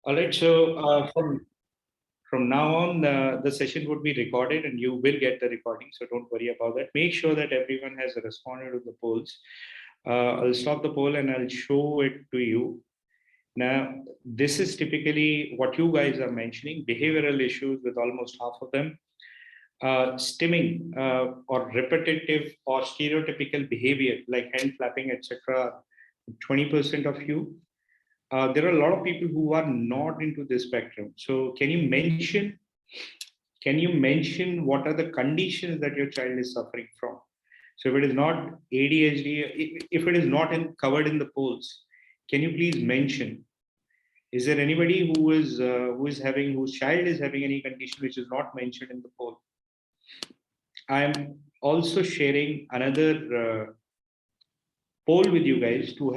All right. So from now on, the session would be recorded, and you will get the recording. So don't worry about that. Make sure that everyone has responded to the polls. I'll stop the poll and I'll show it to you. Now, this is typically what you guys are mentioning: behavioral issues with almost half of them. Stimming or repetitive or stereotypical behavior like hand flapping, etc. 20% of you. There are a lot of people who are not into this spectrum. So can you mention what are the conditions that your child is suffering from? So if it is not ADHD, if it is not covered in the polls, can you please mention? Is there anybody whose child is having any condition which is not mentioned in the poll? I'm also sharing another poll with you guys to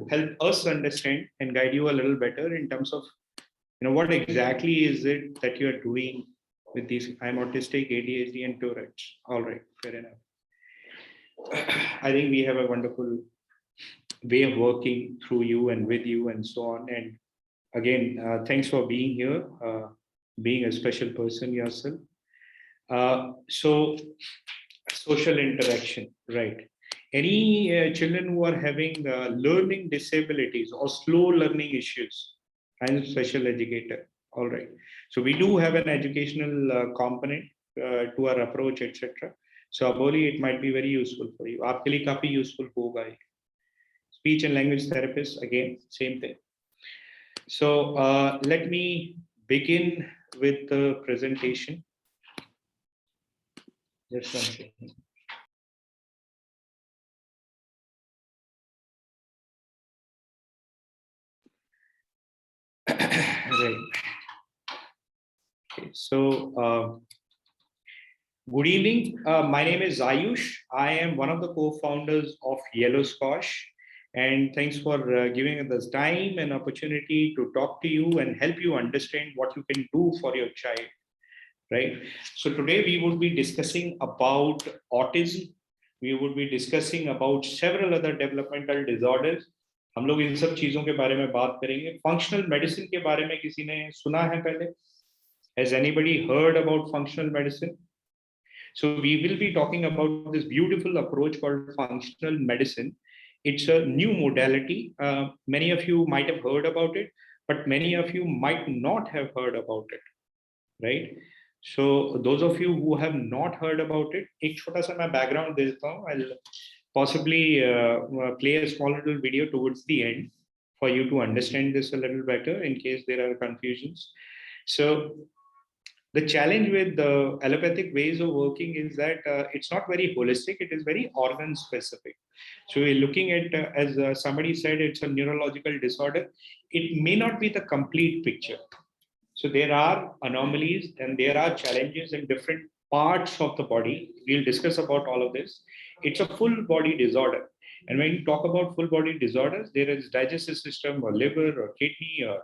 help us understand and guide you a little better in terms of what exactly is it that you are doing with these. I'm autistic, ADHD, and Tourette's. All right, fair enough. I think we have a wonderful way of working through you and with you and so on. And again, thanks for being here, being a special person yourself. So social interaction, right? Any children who are having learning disabilities or slow learning issues, I'm a special educator. All right. So we do have an educational component to our approach, etc. So Aboli, it might be very useful for you. आपके लिए काफी useful होगा. Speech and language therapist, again, same thing. So let me begin with the presentation. Just one second. Right. Okay. So good evening. My name is Ayush. I am one of the co-founders of Yellow Squash. And thanks for giving us this time and opportunity to talk to you and help you understand what you can do for your child. Right. So today we would be discussing about autism. We would be discussing about several other developmental disorders. हम लोग इन सब चीजों के बारे में बात करेंगे. Functional medicine के बारे में किसी ने सुना है पहले? Has anybody heard about functional medicine? So we will be talking about this beautiful approach called functional medicine. It's a new modality. Many of you might have heard about it, but many of you might not have heard about it, right? So those of you who have not heard about it, एक छोटा सा मैं background दे देता हूँ. I'll possibly play a small little video towards the end for you to understand this a little better in case there are confusions. So the challenge with the allopathic ways of working is that it's not very holistic, it is very organ specific. So we're looking at, as somebody said, it's a neurological disorder. It may not be the complete picture. So there are anomalies and there are challenges in different parts of the body. We'll discuss about all of this. It's a full body disorder. And when you talk about full body disorders, there is digestive system or liver or kidney or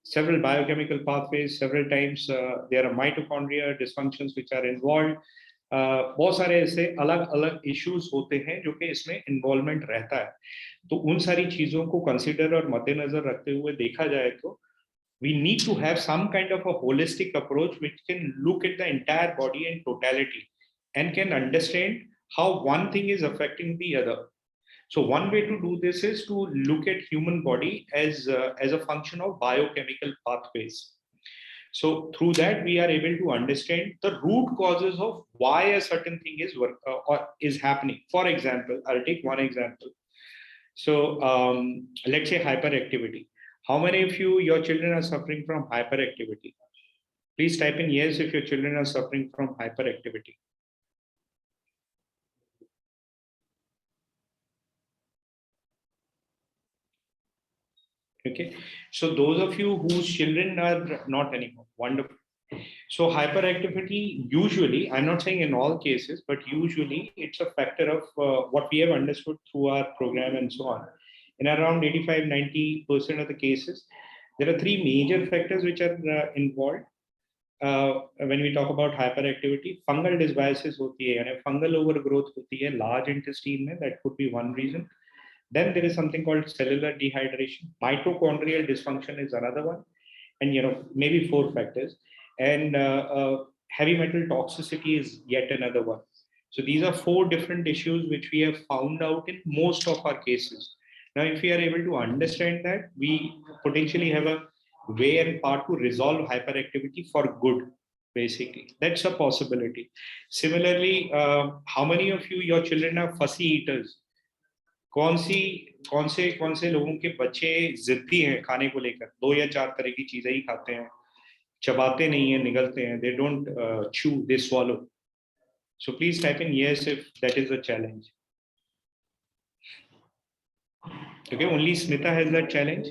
several biochemical pathways. Several times there are mitochondria dysfunctions which are involved. बहुत सारे ऐसे अलग अलग issues होते हैं जो कि इसमें इन्वॉल्वमेंट रहता है. तो उन सारी चीजों को कंसीडर और मद्देनजर रखते हुए देखा जाए तो we need to have some kind of a holistic approach which can look at the entire body in totality and can understand how one thing is affecting the other. So one way to do this is to look at human body as a function of biochemical pathways. So through that, we are able to understand the root causes of why a certain thing is happening. For example, I'll take one example. So let's say hyperactivity. How many of your children are suffering from hyperactivity? Please type in yes if your children are suffering from hyperactivity. Okay, so those of you whose children are not anymore, wonderful. So hyperactivity usually, I'm not saying in all cases, but usually it's a factor of what we have understood through our program and so on. In around 85-90% of the cases, there are three major factors which are involved. When we talk about hyperactivity, fungal dysbiosis होती है, यानी fungal overgrowth होती है large intestine में, that could be one reason. Then there is something called cellular dehydration. Mitochondrial dysfunction is another one. and maybe 4 factors. And heavy metal toxicity is yet another one. So these are 4 different issues which we have found out in most of our cases. Now, if we are able to understand that, we potentially have a way and part to resolve hyperactivity for good. Basically, that's a possibility. Similarly, how many of you, your children are fussy eaters? कौन से लोगों के बच्चे जिद्दी हैं खाने को लेकर, 2 या 4 तरह की चीजें ही खाते हैं, चबाते नहीं है, निगलते हैं, they don't chew, they swallow. So please type in yes if that is a challenge. Okay, only Smita has that challenge.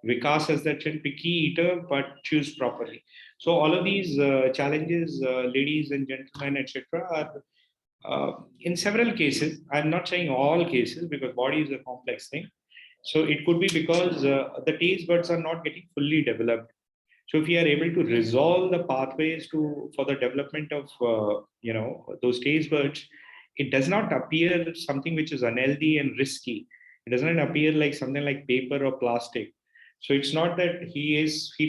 Vikas has that challenge, picky eater but chews properly. So all of these challenges, ladies and gentlemen, etc., are in several cases. I'm not saying all cases because body is a complex thing. So it could be because the taste buds are not getting fully developed. So if we are able to resolve the pathways for the development of those taste buds, it does not appear something which is unhealthy and risky. It doesn't appear like something like paper or plastic. So it's not that he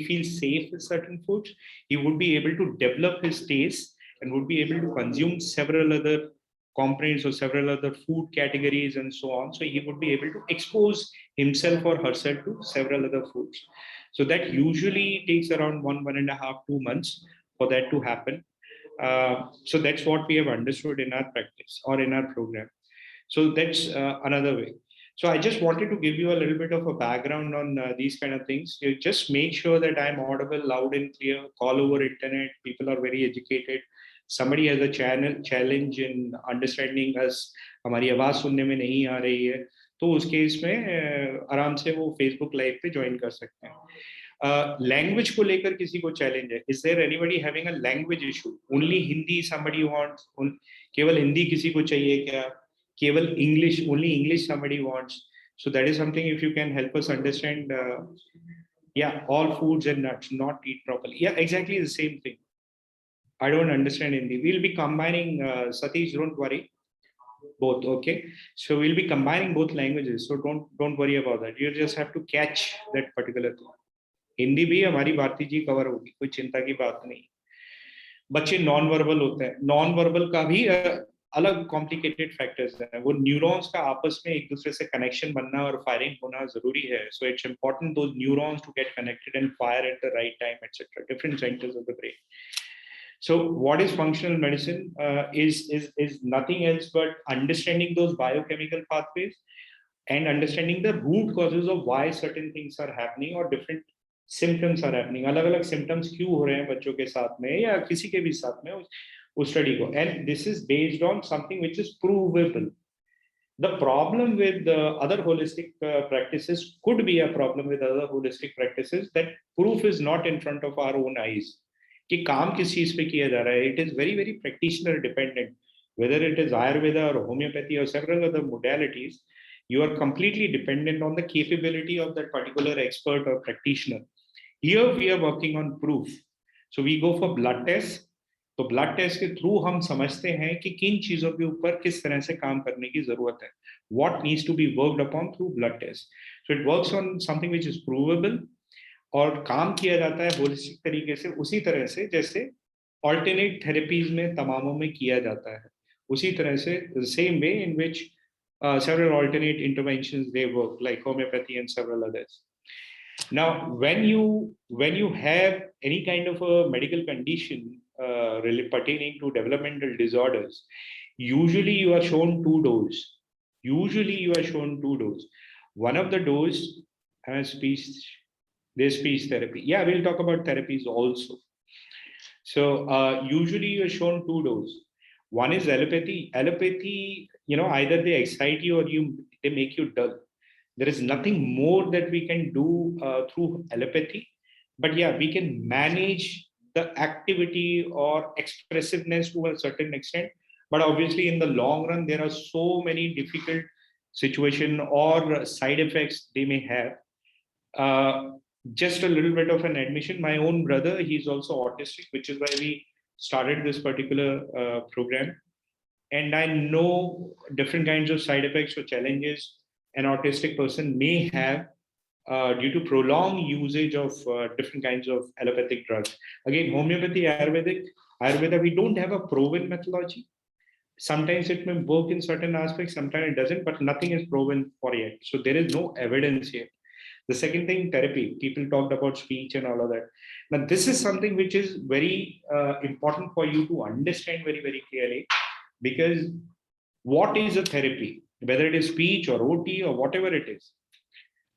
feels safe with certain foods. He would be able to develop his taste and would be able to consume several other components or several other food categories and so on. So he would be able to expose himself or herself to several other foods. So that usually takes around 1.5, 2 months for that to happen. So that's what we have understood in our practice or in our program. So that's another way. So I just wanted to give you a little bit of a background on these kind of things. You just make sure that I'm audible, loud and clear. Call over internet. People are very educated. Somebody has a challenge in understanding us. हमारी आवाज सुनने में नहीं आ रही है, तो उस case में आराम से वो फेसबुक लाइव पे ज्वाइन कर सकते हैं. लैंग्वेज को लेकर किसी को चैलेंज है? Is there anybody having a language issue? Only Hindi somebody wants? केवल हिंदी किसी को चाहिए क्या? केवल English, only English somebody wants? So that is something, if you can help us understand. Yeah, all foods and nuts not eat properly. Yeah, exactly the same thing. I don't understand Hindi. We'll be combining, Satish, don't worry. Both, okay? So we'll be combining both languages. So don't worry about that. You just have to catch that particular thing. Hindi भी हमारी भारती जी cover होगी, कोई चिंता की बात नहीं. बच्चे non verbal होते हैं, नॉन वर्बल का भी अलग कॉम्प्लिकेटेड फैक्टर्स हैं. वो न्यूरॉन्स का आपस में एक दूसरे से कनेक्शन बनना और फायरिंग होना जरूरी है. So it's important those neurons to get connected and fire at the right time, etcetera. Different centres of the brain. So what is functional medicine? Is nothing else but understanding those biochemical pathways and understanding the root causes of why certain things are happening or different symptoms are happening. अलग अलग symptoms क्यों हो रहे हैं बच्चों के साथ में या किसी के भी साथ में, उस स्टडी को. And this is based on something which is provable. The problem with other holistic practices could be a problem with other holistic practices that proof is not in front of our own eyes. कि काम किस चीज पे किया जा रहा है. It is very, very practitioner dependent. Whether it is Ayurveda or homeopathy or several other modalities, you are completely dependent on the capability of that particular expert or practitioner. Here we are working on proof. So we go for blood tests. तो blood test के through हम समझते हैं कि किन चीजों के ऊपर किस तरह से काम करने की जरूरत है. What needs to be worked upon through blood test. So it works on something which is provable. और काम किया जाता है होलिस्टिक तरीके से, उसी तरह से जैसे ऑल्टरनेट थेरेपीज में तमामों में किया जाता है, उसी तरह से same way in which several alternate interventions they work, like homeopathy and several others. Now when you have any kind of a medical condition really pertaining to developmental disorders, usually you are shown two doses. One of the doses has there's speech therapy. Yeah, we'll talk about therapies also. So usually you're shown two doses. One is allopathy. Allopathy, either they excite you or they make you dull. There is nothing more that we can do through allopathy. But yeah, we can manage the activity or expressiveness to a certain extent. But obviously in the long run, there are so many difficult situations or side effects they may have. Just a little bit of an admission. My own brother, he's also autistic, which is why we started this particular program. And I know different kinds of side effects or challenges an autistic person may have due to prolonged usage of different kinds of allopathic drugs. Again, homeopathy, Ayurveda, we don't have a proven methodology. Sometimes it may work in certain aspects, sometimes it doesn't, but nothing is proven for yet. So there is no evidence yet. The second thing, therapy. People talked about speech and all of that. Now, this is something which is very important for you to understand very, very clearly, because what is a therapy, whether it is speech or OT or whatever it is.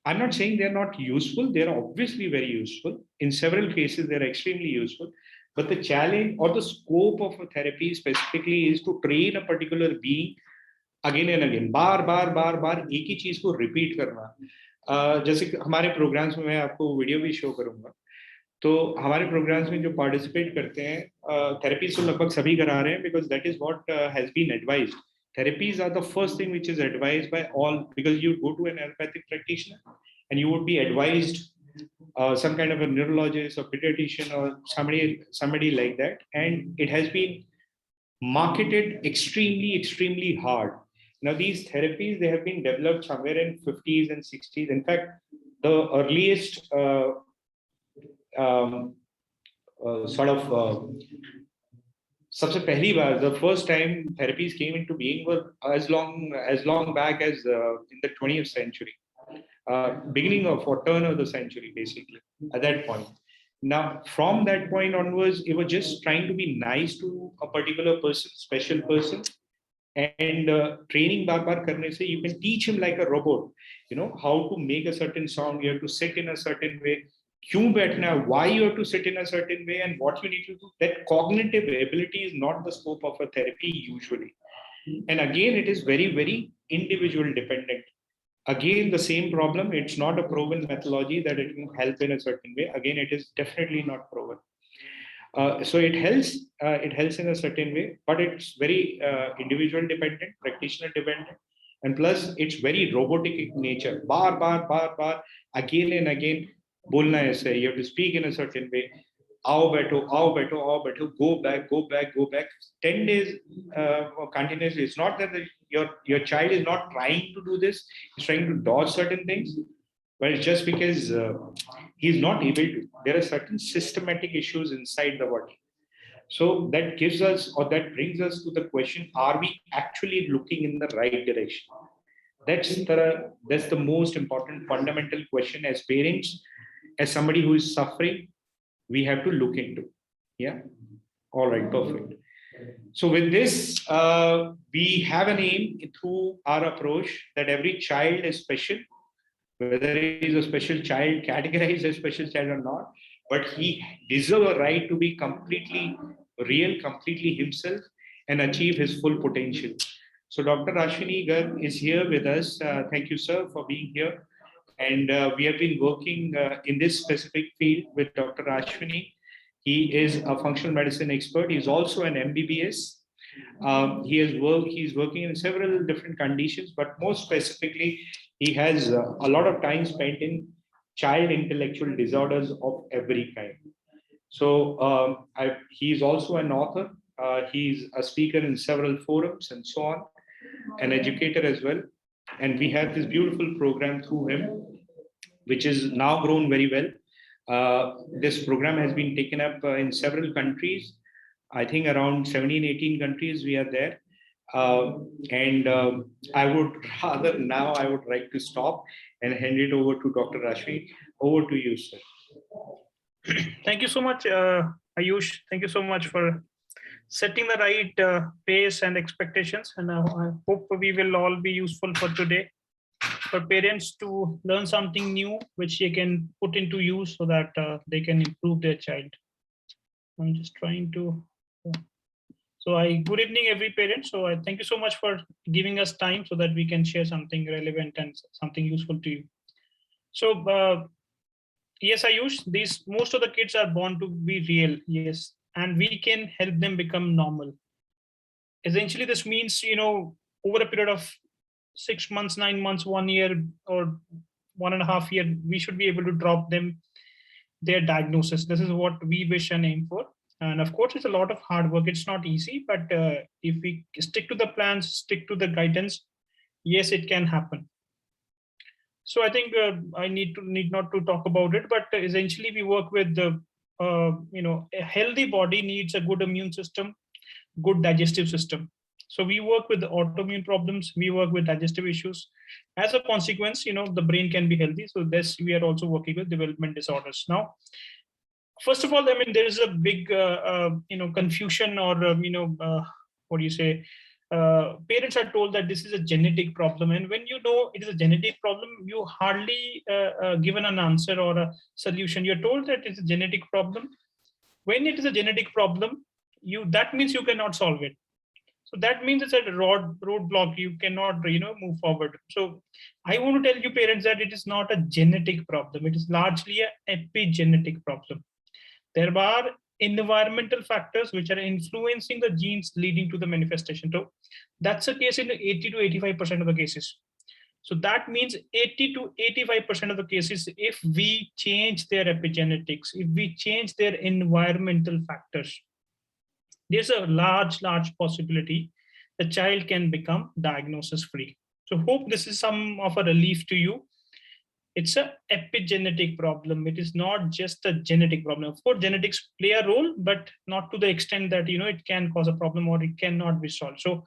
I'm not saying they're not useful. They're obviously very useful. In several cases, they're extremely useful. But the challenge or the scope of a therapy specifically is to train a particular being again and again, बार एक ही चीज को repeat करना. जैसे हमारे programmes में मैं आपको video भी शो करूंगा, तो हमारे प्रोग्राम्स में जो पार्टिसिपेट करते हैं थेरेपीज तो लगभग सभी करा रहे हैं, because that is what has been advised. Therapies are the first thing which is advised by all, because you go to an allopathic practitioner and you would be advised some kind of a neurologist or pediatrician or somebody like that, and it has been marketed extremely hard. Now these therapies, they have been developed somewhere in 50s and 60s. In fact, the earliest sort of सबसे पहली बार, the first time therapies came into being were as long back as in the 20th century, beginning of or turn of the century, basically, at that point. Now, from that point onwards, it was just trying to be nice to a particular person, special person, and training bar karne se, you can teach him like a robot, how to make a certain sound. You have to sit in a certain way. Kyun baithna, why you have to sit in a certain way, and what you need to do. That cognitive ability is not the scope of a therapy usually. And again, it is very individual dependent. Again, the same problem. It's not a proven methodology that it can help in a certain way. Again, it is definitely not proven. So it helps in a certain way, but it's very individual dependent, practitioner dependent, and plus it's very robotic in nature. Bar, again and again. बोलना है ऐसे, you have to speak in a certain way. आओ बैठो, go back. 10 days continuously. It's not that your child is not trying to do this, he's trying to dodge certain things, but it's just because he's not able to. There are certain systematic issues inside the body. So that gives us, or that brings us to the question, are we actually looking in the right direction? That's the most important fundamental question as parents, as somebody who is suffering, we have to look into. Yeah. All right. Perfect. So with this, we have an aim through our approach that every child is special, whether he is a special child, categorized as special child or not, but he deserves a right to be completely real, completely himself, and achieve his full potential. So Dr. Ashwini Garg is here with us. Thank you, sir, for being here. And we have been working in this specific field with Dr. Ashwini. He is a functional medicine expert. He's also an MBBS. He's working in several different conditions, but most specifically, he has a lot of time spent in child intellectual disorders of every kind. So he's also an author. He's a speaker in several forums and so on, an educator as well. And we have this beautiful program through him, which is now grown very well. This program has been taken up in several countries. I think around 17, 18 countries we are there. I would rather now, I would like to stop and hand it over to Dr. Rashid. Over to you, sir. Thank you so much, Ayush. Thank you so much for setting the right pace and expectations. And I hope we will all be useful for today, for parents to learn something new, which they can put into use so that they can improve their child. I'm just trying to. So good evening, every parent. So I thank you so much for giving us time so that we can share something relevant and something useful to you. So yes, Ayush, most of the kids are born to be real, yes, and we can help them become normal. Essentially, this means, over a period of 6 months, 9 months, 1 year, or 1.5 years, we should be able to drop them their diagnosis. This is what we wish and aim for. And of course, it's a lot of hard work. It's not easy, but if we stick to the plans, stick to the guidance, yes, it can happen. So I think I need not to talk about it, but essentially we work with the a healthy body needs a good immune system, good digestive system. So we work with the autoimmune problems, we work with digestive issues. As a consequence, the brain can be healthy. So this we are also working with development disorders. Now, first of all, I mean, there is a big confusion, or what do you say? Parents are told that this is a genetic problem, and when you know it is a genetic problem, you hardly given an answer or a solution. You're told that it's a genetic problem. When it is a genetic problem, that means you cannot solve it. So that means it's a roadblock. You cannot move forward. So I want to tell you parents that it is not a genetic problem. It is largely a epigenetic problem. There are environmental factors which are influencing the genes leading to the manifestation. So that's the case in 80 to 85% of the cases. So that means 80 to 85% of the cases, if we change their epigenetics, if we change their environmental factors, there's a large possibility the child can become diagnosis free. So hope this is some of a relief to you. It's a epigenetic problem. It is not just a genetic problem. Of course, genetics play a role, but not to the extent that it can cause a problem or it cannot be solved. So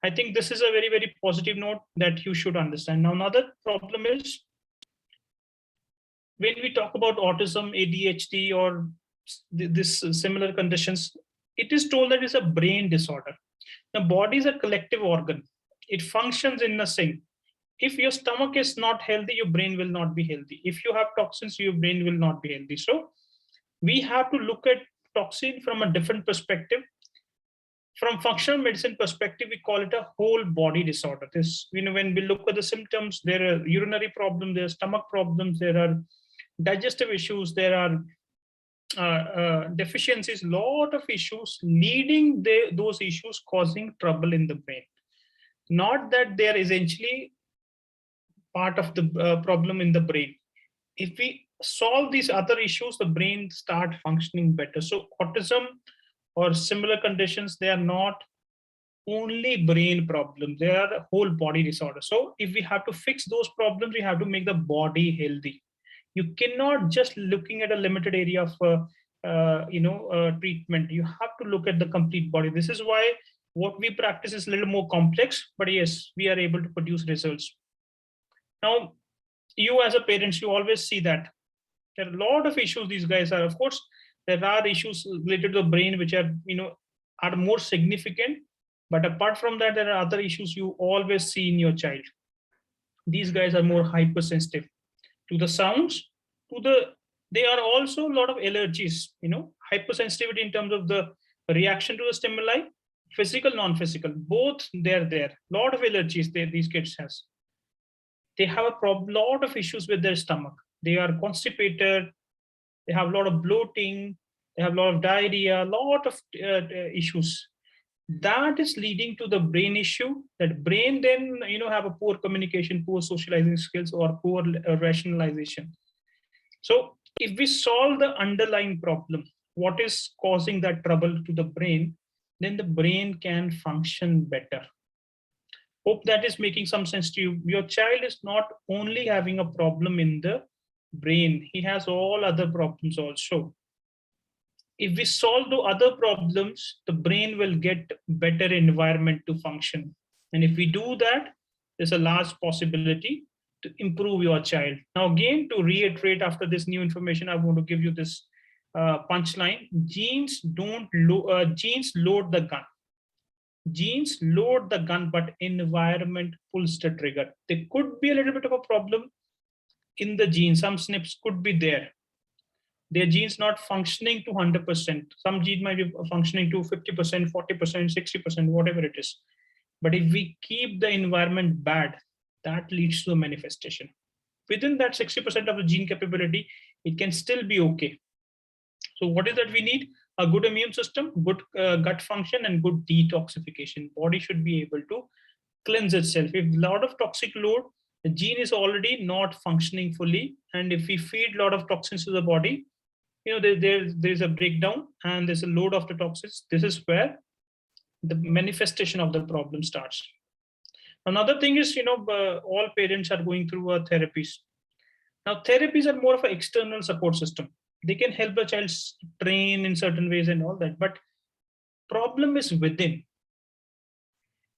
I think this is a very, very positive note that you should understand. Now, another problem is when we talk about autism, ADHD, or this similar conditions, it is told that it's a brain disorder. The body is a collective organ. It functions in a sync. If your stomach is not healthy, your brain will not be healthy. If you have toxins, your brain will not be healthy. So we have to look at toxin from a different perspective. From functional medicine perspective, we call it a whole body disorder. This, when we look at the symptoms, there are urinary problems, there are stomach problems, there are digestive issues, there are deficiencies, lot of issues leading those issues causing trouble in the brain. Not that they are essentially part of the problem in the brain. If we solve these other issues, the brain start functioning better. So autism or similar conditions, they are not only brain problems, they are a whole body disorder. So if we have to fix those problems, we have to make the body healthy. You cannot just looking at a limited area of treatment. You have to look at the complete body. This is why what we practice is a little more complex, but yes, we are able to produce results. Now, you as a parent, you always see that there are a lot of issues these guys are. Of course, there are issues related to the brain which are are more significant, but apart from that, there are other issues you always see in your child. These guys are more hypersensitive to the sounds, they are also a lot of allergies, hypersensitivity in terms of the reaction to the stimuli, physical, non-physical, both they're there. A lot of allergies these kids has. They have a lot of issues with their stomach. They are constipated. They have a lot of bloating. They have a lot of diarrhea, a lot of issues. That is leading to the brain issue. That brain then, have a poor communication, poor socializing skills, or poor rationalization. So if we solve the underlying problem, what is causing that trouble to the brain, then the brain can function better. Hope that is making some sense to you. Your child is not only having a problem in the brain, he has all other problems also. If we solve the other problems, the brain will get better environment to function. And if we do that, there's a large possibility to improve your child. Now, again, to reiterate after this new information, I want to give you this punchline. Genes load the gun. Genes load the gun, but environment pulls the trigger. There could be a little bit of a problem in the gene. Some SNPs could be there. Their genes not functioning to 100%. Some gene might be functioning to 50%, 40%, 60%, whatever it is. But if we keep the environment bad, that leads to a manifestation. Within that 60% of the gene capability, it can still be okay. So what is that we need? A good immune system, good gut function, and good detoxification. Body should be able to cleanse itself. If a lot of toxic load, the gene is already not functioning fully. And if we feed a lot of toxins to the body, there's a breakdown and there's a load of the toxins. This is where the manifestation of the problem starts. Another thing is, all parents are going through therapies. Now, therapies are more of an external support system. They can help the child train in certain ways and all that, but problem is within.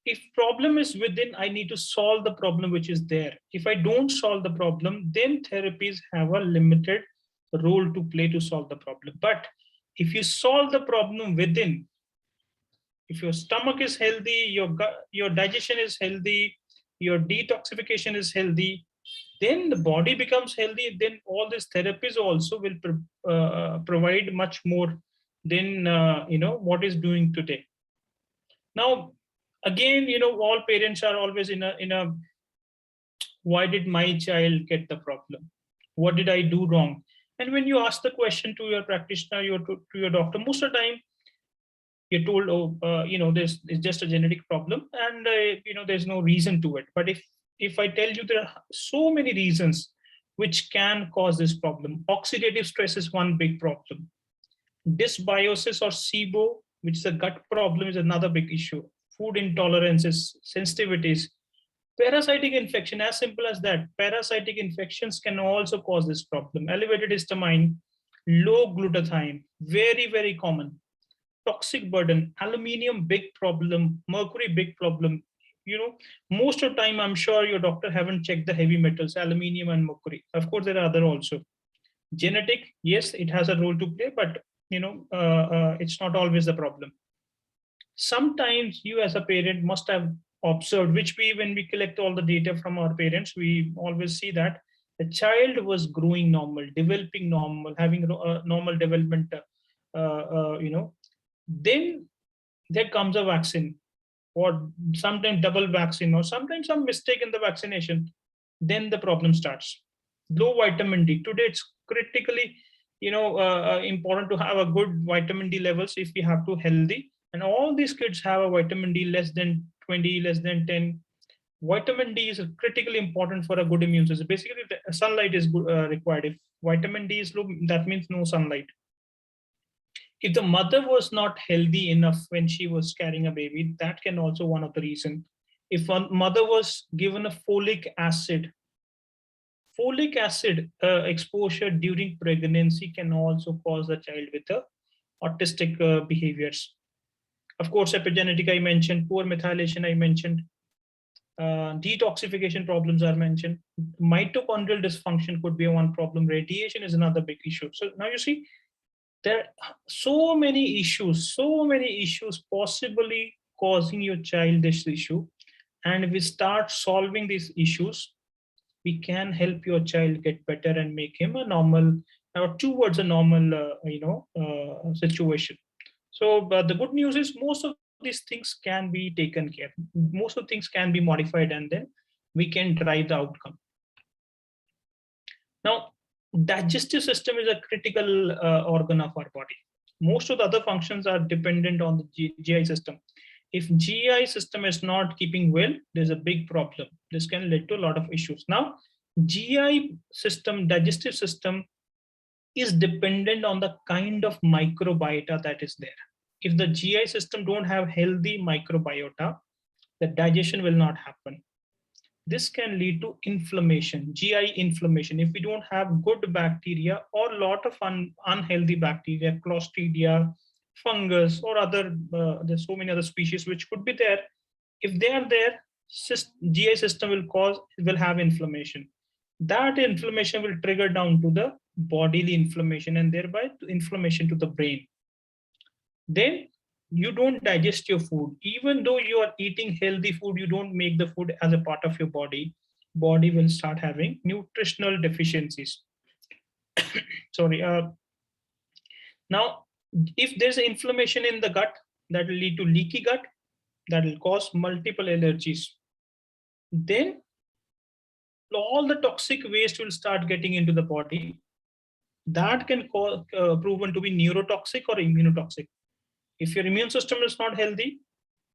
If problem is within, I need to solve the problem which is there. If I don't solve the problem, then therapies have a limited role to play to solve the problem. But if you solve the problem within, if your stomach is healthy, your digestion is healthy, your detoxification is healthy, then the body becomes healthy, then all these therapies also will provide much more than what is doing today. Now, again, all parents are always in a why did my child get the problem? What did I do wrong? And when you ask the question to your practitioner, to your doctor, most of the time you're told, oh, this is just a genetic problem, and there's no reason to it. But if I tell you there are so many reasons which can cause this problem, oxidative stress is one big problem. Dysbiosis or SIBO, which is a gut problem, is another big issue. Food intolerances, sensitivities, parasitic infection, as simple as that. Parasitic infections can also cause this problem. Elevated histamine, low glutathione, very, very common. Toxic burden, aluminium, big problem, mercury, big problem. Most of the time, I'm sure your doctor haven't checked the heavy metals, aluminium and mercury. Of course, there are other also. Genetic, yes, it has a role to play, but it's not always the problem. Sometimes you as a parent must have observed, which when we collect all the data from our parents, we always see that the child was growing normal, developing normal, having normal development, then there comes a vaccine, or sometimes double vaccine, or sometimes some mistake in the vaccination, then the problem starts. Low vitamin D. Today it's critically important to have a good vitamin D levels if we have to healthy. And all these kids have a vitamin D less than 20, less than 10. Vitamin D is critically important for a good immune system. Basically, sunlight is required. If vitamin D is low, that means no sunlight. If the mother was not healthy enough when she was carrying a baby, that can also one of the reason. If one mother was given a folic acid exposure during pregnancy can also cause the child with autistic behaviors. Of course, epigenetic I mentioned, poor methylation I mentioned, detoxification problems are mentioned, mitochondrial dysfunction could be one problem, radiation is another big issue. So now you see, there are so many issues possibly causing your child this issue. And if we start solving these issues, we can help your child get better and make him a normal, or towards a normal, situation. So the good news is most of these things can be taken care. Most of things can be modified, and then we can drive the outcome. Now, digestive system is a critical organ of our body. Most of the other functions are dependent on the GI system. If GI system is not keeping well, there's a big problem. This can lead to a lot of issues. Now, GI system, digestive system is dependent on the kind of microbiota that is there. If the GI system don't have healthy microbiota, the digestion will not happen. This can lead to inflammation, GI inflammation. If we don't have good bacteria or a lot of unhealthy bacteria, Clostridia, fungus, or other, there's so many other species which could be there. If they are there, GI system will have inflammation. That inflammation will trigger down to the bodily inflammation, and thereby inflammation to the brain. Then you don't digest your food. Even though you are eating healthy food, you don't make the food as a part of your body. Body will start having nutritional deficiencies. Sorry. Now, if there's inflammation in the gut, that will lead to leaky gut, that will cause multiple allergies. Then all the toxic waste will start getting into the body. That can cause proven to be neurotoxic or immunotoxic. If your immune system is not healthy,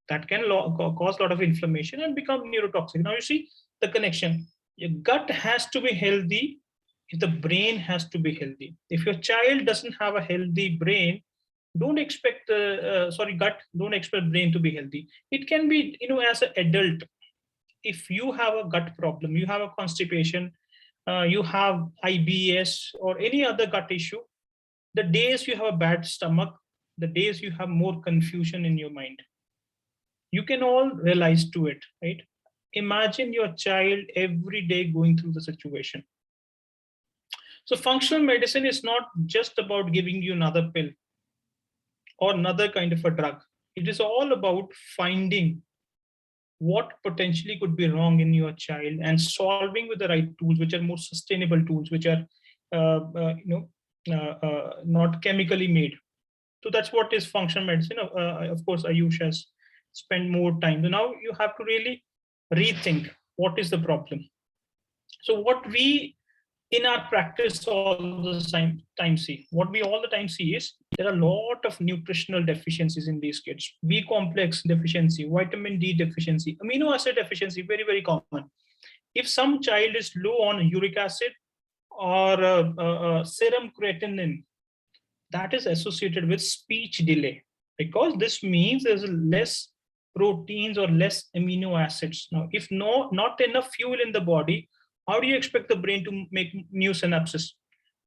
that can cause a lot of inflammation and become neurotoxic. Now you see the connection. Your gut has to be healthy if the brain has to be healthy. If your child doesn't have a healthy brain, don't expect gut, don't expect brain to be healthy. It can be, as an adult, if you have a gut problem, you have a constipation, you have IBS or any other gut issue, the days you have a bad stomach, the days you have more confusion in your mind, you can all realize to it, right? Imagine your child every day going through the situation. So functional medicine is not just about giving you another pill or another kind of a drug. It is all about finding what potentially could be wrong in your child and solving with the right tools, which are more sustainable tools, which are not chemically made. So that's what is functional medicine. Of course, Ayush has spent more time. So now you have to really rethink what is the problem. So what we in our practice all the time see, what we all the time see is there are a lot of nutritional deficiencies in these kids. B complex deficiency, vitamin D deficiency, amino acid deficiency, very, very common. If some child is low on uric acid or serum creatinine, that is associated with speech delay, because this means there's less proteins or less amino acids. Now, if not enough fuel in the body, how do you expect the brain to make new synapses?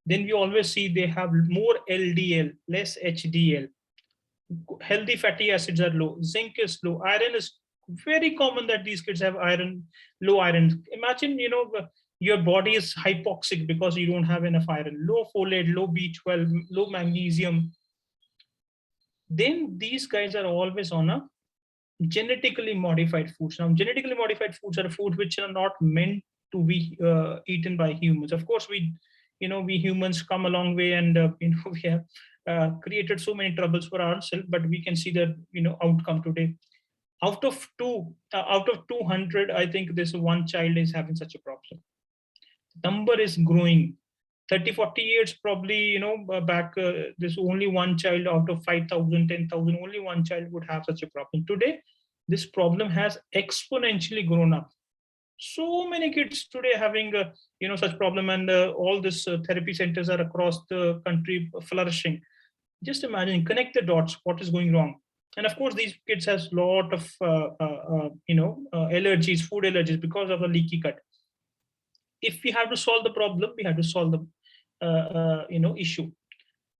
Then we always see they have more LDL, less HDL. Healthy fatty acids are low. Zinc is low. Iron is very common that these kids have iron, low iron. Imagine, your body is hypoxic because you don't have enough iron, low folate, low B12, low magnesium. Then these guys are always on a genetically modified foods. Now, genetically modified foods are foods which are not meant to be eaten by humans. Of course, we humans come a long way, and we have created so many troubles for ourselves, but we can see the outcome today. Out of 200, I think this one child is having such a problem. The number is growing. 30-40 years probably, back, there's only one child out of 5,000, 10,000, only one child would have such a problem. Today, this problem has exponentially grown up. So many kids today having such problem, and all these therapy centers are across the country flourishing. Just imagine, connect the dots, what is going wrong. And of course, these kids has lot of allergies, food allergies, because of a leaky gut. If we have to solve the problem, we have to solve the issue.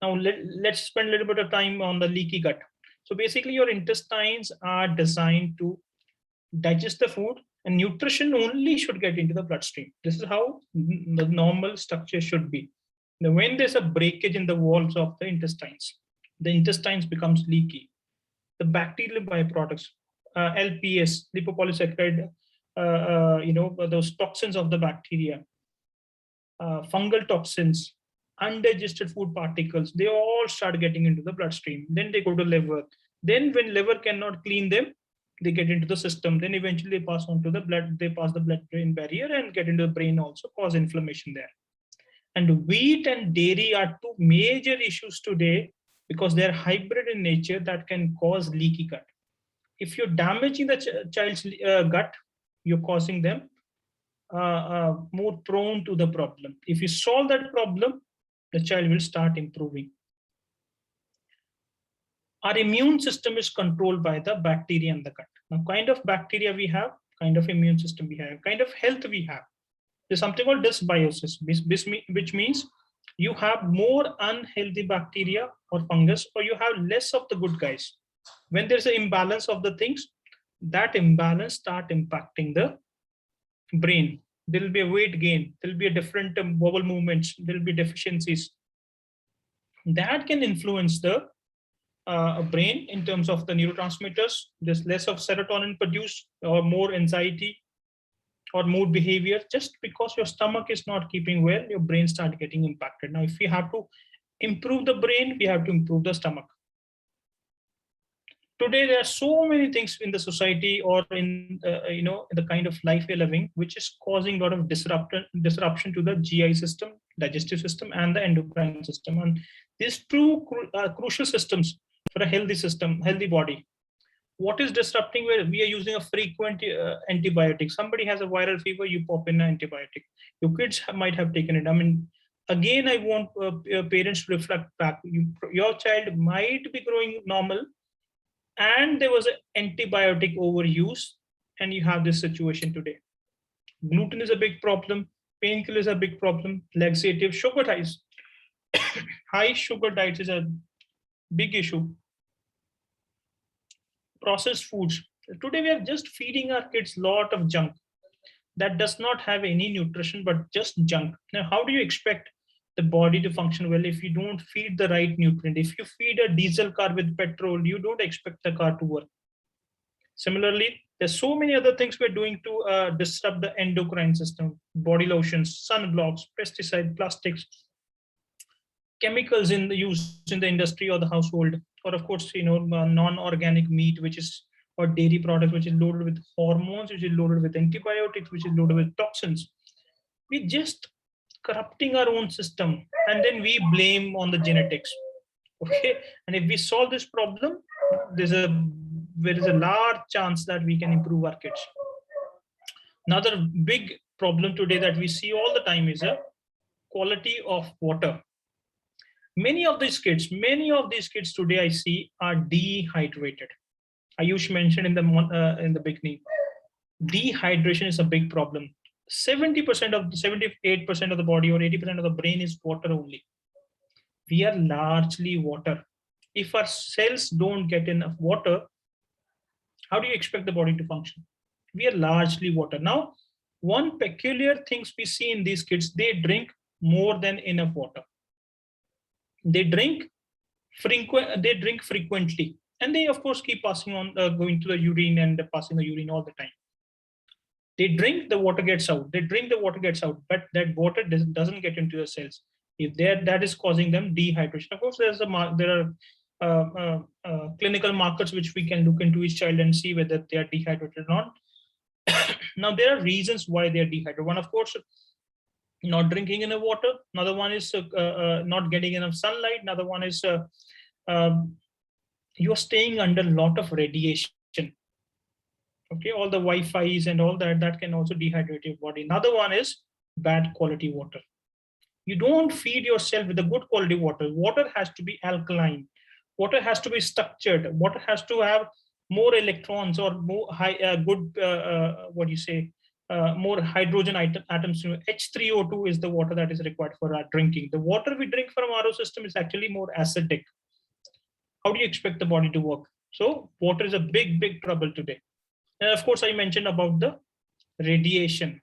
Now let's spend a little bit of time on the leaky gut. So basically, your intestines are designed to digest the food, and nutrition only should get into the bloodstream. This is how the normal structure should be. Now, when there's a breakage in the walls of the intestines becomes leaky. The bacterial byproducts, LPS, lipopolysaccharide, those toxins of the bacteria, fungal toxins, undigested food particles, they all start getting into the bloodstream. Then they go to liver. Then when liver cannot clean them, they get into the system. Then eventually they pass on to the blood. They pass the blood-brain barrier and get into the brain also, cause inflammation there. And wheat and dairy are two major issues today because they're hybrid in nature that can cause leaky gut. If you're damaging the child's gut, you're causing them more prone to the problem. If you solve that problem, the child will start improving. Our immune system is controlled by the bacteria in the gut. Now, kind of bacteria we have, kind of immune system we have, kind of health we have. There's something called dysbiosis, which means you have more unhealthy bacteria or fungus, or you have less of the good guys. When there's an imbalance of the things, that imbalance start impacting the brain. There will be a weight gain. There will be a different bowel movements. There will be deficiencies. That can influence the brain in terms of the neurotransmitters. There's less of serotonin produced, or more anxiety or mood behavior. Just because your stomach is not keeping well, your brain start getting impacted. Now, if we have to improve the brain, we have to improve the stomach. Today, there are so many things in the society or in the kind of life we're living, which is causing a lot of disruption to the GI system, digestive system, and the endocrine system. And these two crucial systems for a healthy system, healthy body. What is disrupting? Where we are using a frequent antibiotic. Somebody has a viral fever, you pop in an antibiotic. Your kids might have taken it. I mean, again, I want parents to reflect back. Your child might be growing normal, and there was an antibiotic overuse, and you have this situation today. Gluten is a big problem. Painkillers are a big problem. Laxative, sugar diets. High sugar diets is a big issue. Processed foods. Today we are just feeding our kids a lot of junk that does not have any nutrition, but just junk. Now, how do you expect the body to function well if you don't feed the right nutrient? If you feed a diesel car with petrol, you don't expect the car to work. Similarly, there's so many other things we're doing to disrupt the endocrine system: body lotions, sunblocks, pesticide, plastics, chemicals in the use in the industry or the household, or of course, non-organic meat, which is or dairy products, which is loaded with hormones, which is loaded with antibiotics, which is loaded with toxins. We just corrupting our own system, and then we blame on the genetics. Okay, and if we solve this problem, there is a large chance that we can improve our kids. Another big problem today that we see all the time is a quality of water. Many of these kids today I see are dehydrated. Ayush mentioned in the beginning, dehydration is a big problem. 78% of the body or 80% of the brain is water only. We are largely water. If our cells don't get enough water, how do you expect the body to function? We are largely water. Now, one peculiar things we see in these kids, they drink more than enough water. They drink frequently, and they of course keep passing on, going to the urine and passing the urine all the time. They drink, the water gets out. They drink, the water gets out, but that water doesn't get into the cells. If that is causing them dehydration. Of course, there are clinical markers which we can look into each child and see whether they are dehydrated or not. Now, there are reasons why they are dehydrated. One, of course, not drinking enough water. Another one is not getting enough sunlight. Another one is you're staying under a lot of radiation. Okay, all the Wi-Fi's and all that can also dehydrate your body. Another one is bad quality water. You don't feed yourself with a good quality water. Water has to be alkaline. Water has to be structured. Water has to have more electrons or more more hydrogen atoms. H3O2 is the water that is required for our drinking. The water we drink from RO system is actually more acidic. How do you expect the body to work? So water is a big, big trouble today. And of course, I mentioned about the radiation,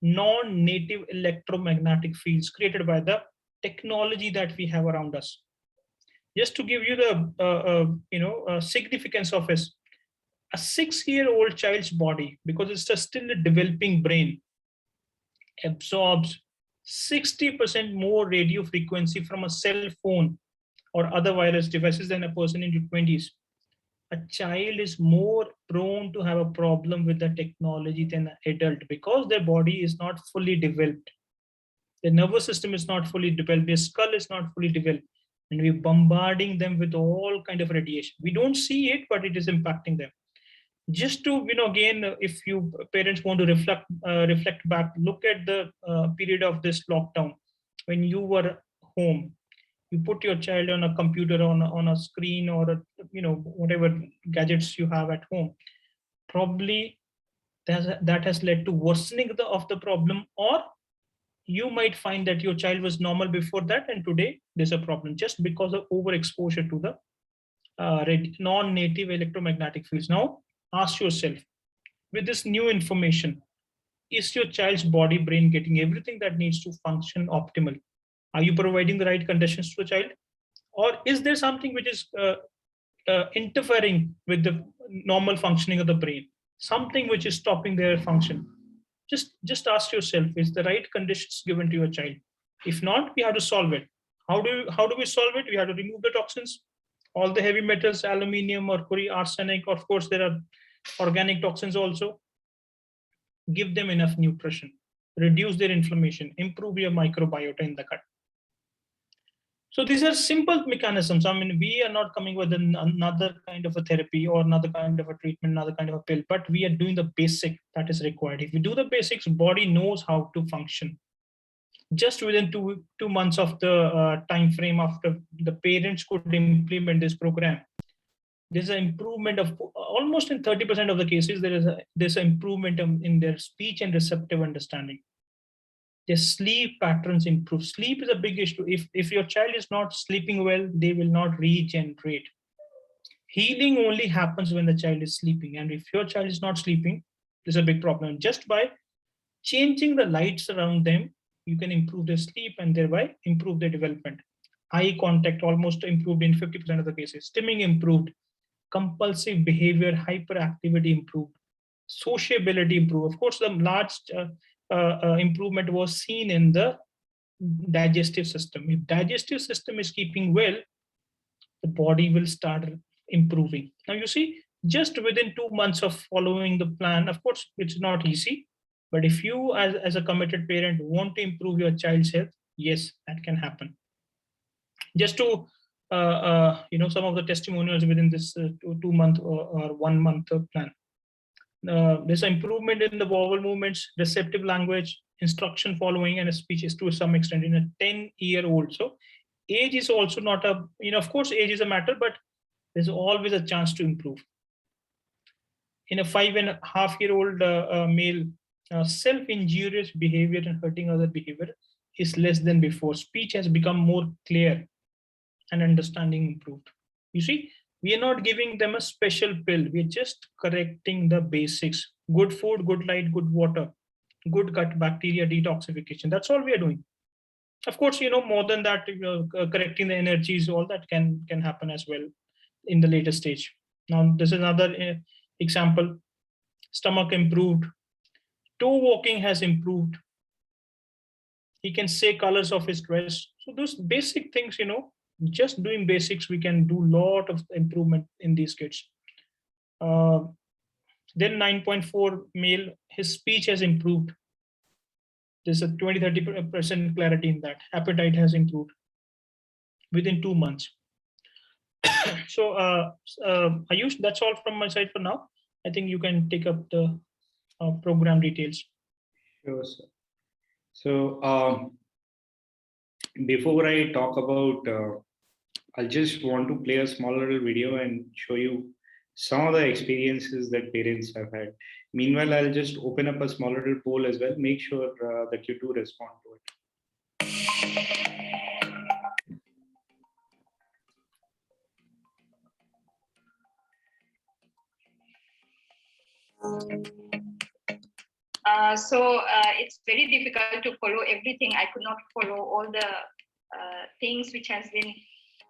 non-native electromagnetic fields created by the technology that we have around us. Just to give you the significance of this, a 6-year-old child's body, because it's still a developing brain, absorbs 60% more radio frequency from a cell phone or other wireless devices than a person in their 20s. A child is more prone to have a problem with the technology than an adult because their body is not fully developed. The nervous system is not fully developed. Their skull is not fully developed. And we're bombarding them with all kind of radiation. We don't see it, but it is impacting them. Just to, again, if you parents want to reflect back, look at the period of this lockdown. When you were home, you put your child on a computer, on a screen, or whatever gadgets you have at home. Probably that has led to worsening of the problem, or you might find that your child was normal before that, and today there's a problem just because of overexposure to the non-native electromagnetic fields. Now, ask yourself, with this new information, is your child's body, brain getting everything that needs to function optimally? Are you providing the right conditions to the child? Or is there something which is interfering with the normal functioning of the brain? Something which is stopping their function? Just ask yourself, is the right conditions given to your child? If not, we have to solve it. How do we solve it? We have to remove the toxins, all the heavy metals, aluminium, mercury, arsenic. Of course, there are organic toxins also. Give them enough nutrition, reduce their inflammation, improve your microbiota in the gut. So these are simple mechanisms. I mean, we are not coming with another kind of a therapy or another kind of a treatment, another kind of a pill, but we are doing the basic that is required. If we do the basics, body knows how to function. Just within two months of the time frame after the parents could implement this program, there's an improvement of almost in 30% of the cases. There's an improvement in their speech and receptive understanding. their sleep patterns improve. Sleep is a big issue. If your child is not sleeping well, they will not regenerate. Healing only happens when the child is sleeping. And if your child is not sleeping, there's a big problem. Just by changing the lights around them, you can improve their sleep and thereby improve their development. Eye contact almost improved in 50% of the cases. Stimming improved. Compulsive behavior, hyperactivity improved. Sociability improved. Of course, the large improvement was seen in the digestive system. If digestive system is keeping well, the body will start improving. Now you see, just within 2 months of following the plan, of course, it's not easy, but if you as a committed parent want to improve your child's health, yes, that can happen. Just to some of the testimonials within this 2 month or 1 month plan. There's an improvement in the vowel movements, receptive language, instruction following, and speeches to some extent in a 10-year-old. So age is also not a, of course, age is a matter, but there's always a chance to improve. In a 5.5-year-old male, self-injurious behavior and hurting other behavior is less than before. Speech has become more clear and understanding improved. You see, we are not giving them a special pill. We're just correcting the basics. Good food, good light, good water, good gut bacteria detoxification. That's all we are doing. Of course, more than that, correcting the energies, all that can happen as well in the later stage. Now, this is another example. Stomach improved. Toe walking has improved. He can say colors of his dress. So those basic things, just doing basics, we can do a lot of improvement in these kids. Then 9.4 male, his speech has improved. There's a 20-30% clarity in that. Appetite has improved within 2 months. So Ayush, that's all from my side for now. I think you can take up the program details. Sure, sir. So before I talk about, I just want to play a small little video and show you some of the experiences that parents have had. Meanwhile, I'll just open up a small little poll as well. Make sure that you do respond to it. So it's very difficult to follow everything. I could not follow all the things which has been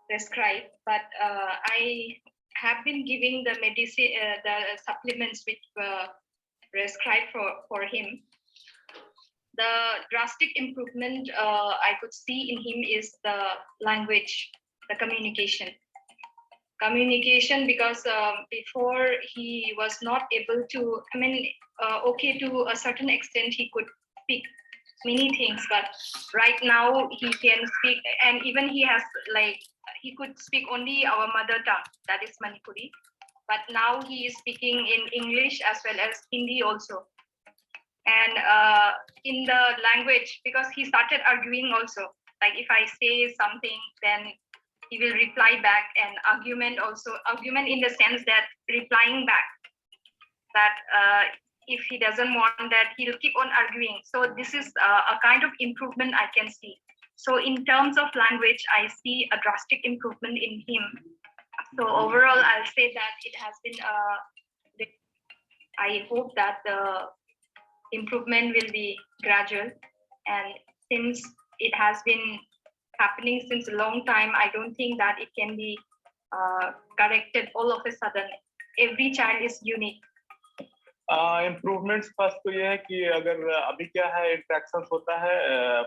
prescribed, but I have been giving the medicine, the supplements which were prescribed for him. The drastic improvement I could see in him is the language, the communication. Because before he was not able to, okay, to a certain extent he could speak many things, but right now he can speak, and even he has he could speak only our mother tongue, that is Manipuri, but now he is speaking in English as well as Hindi also. And in the language, because he started arguing also, like if I say something, then he will reply back, and argument in the sense that replying back, that if he doesn't want that, he'll keep on arguing. So this is a kind of improvement I can see. So in terms of language, I see a drastic improvement in him. So overall, I'll say that it has been, I hope that the improvement will be gradual. And since it has been happening since a long time, I don't think that it can be corrected all of a sudden. Every child is unique. Improvements first तो ये है कि अगर अभी क्या है interaction होता है,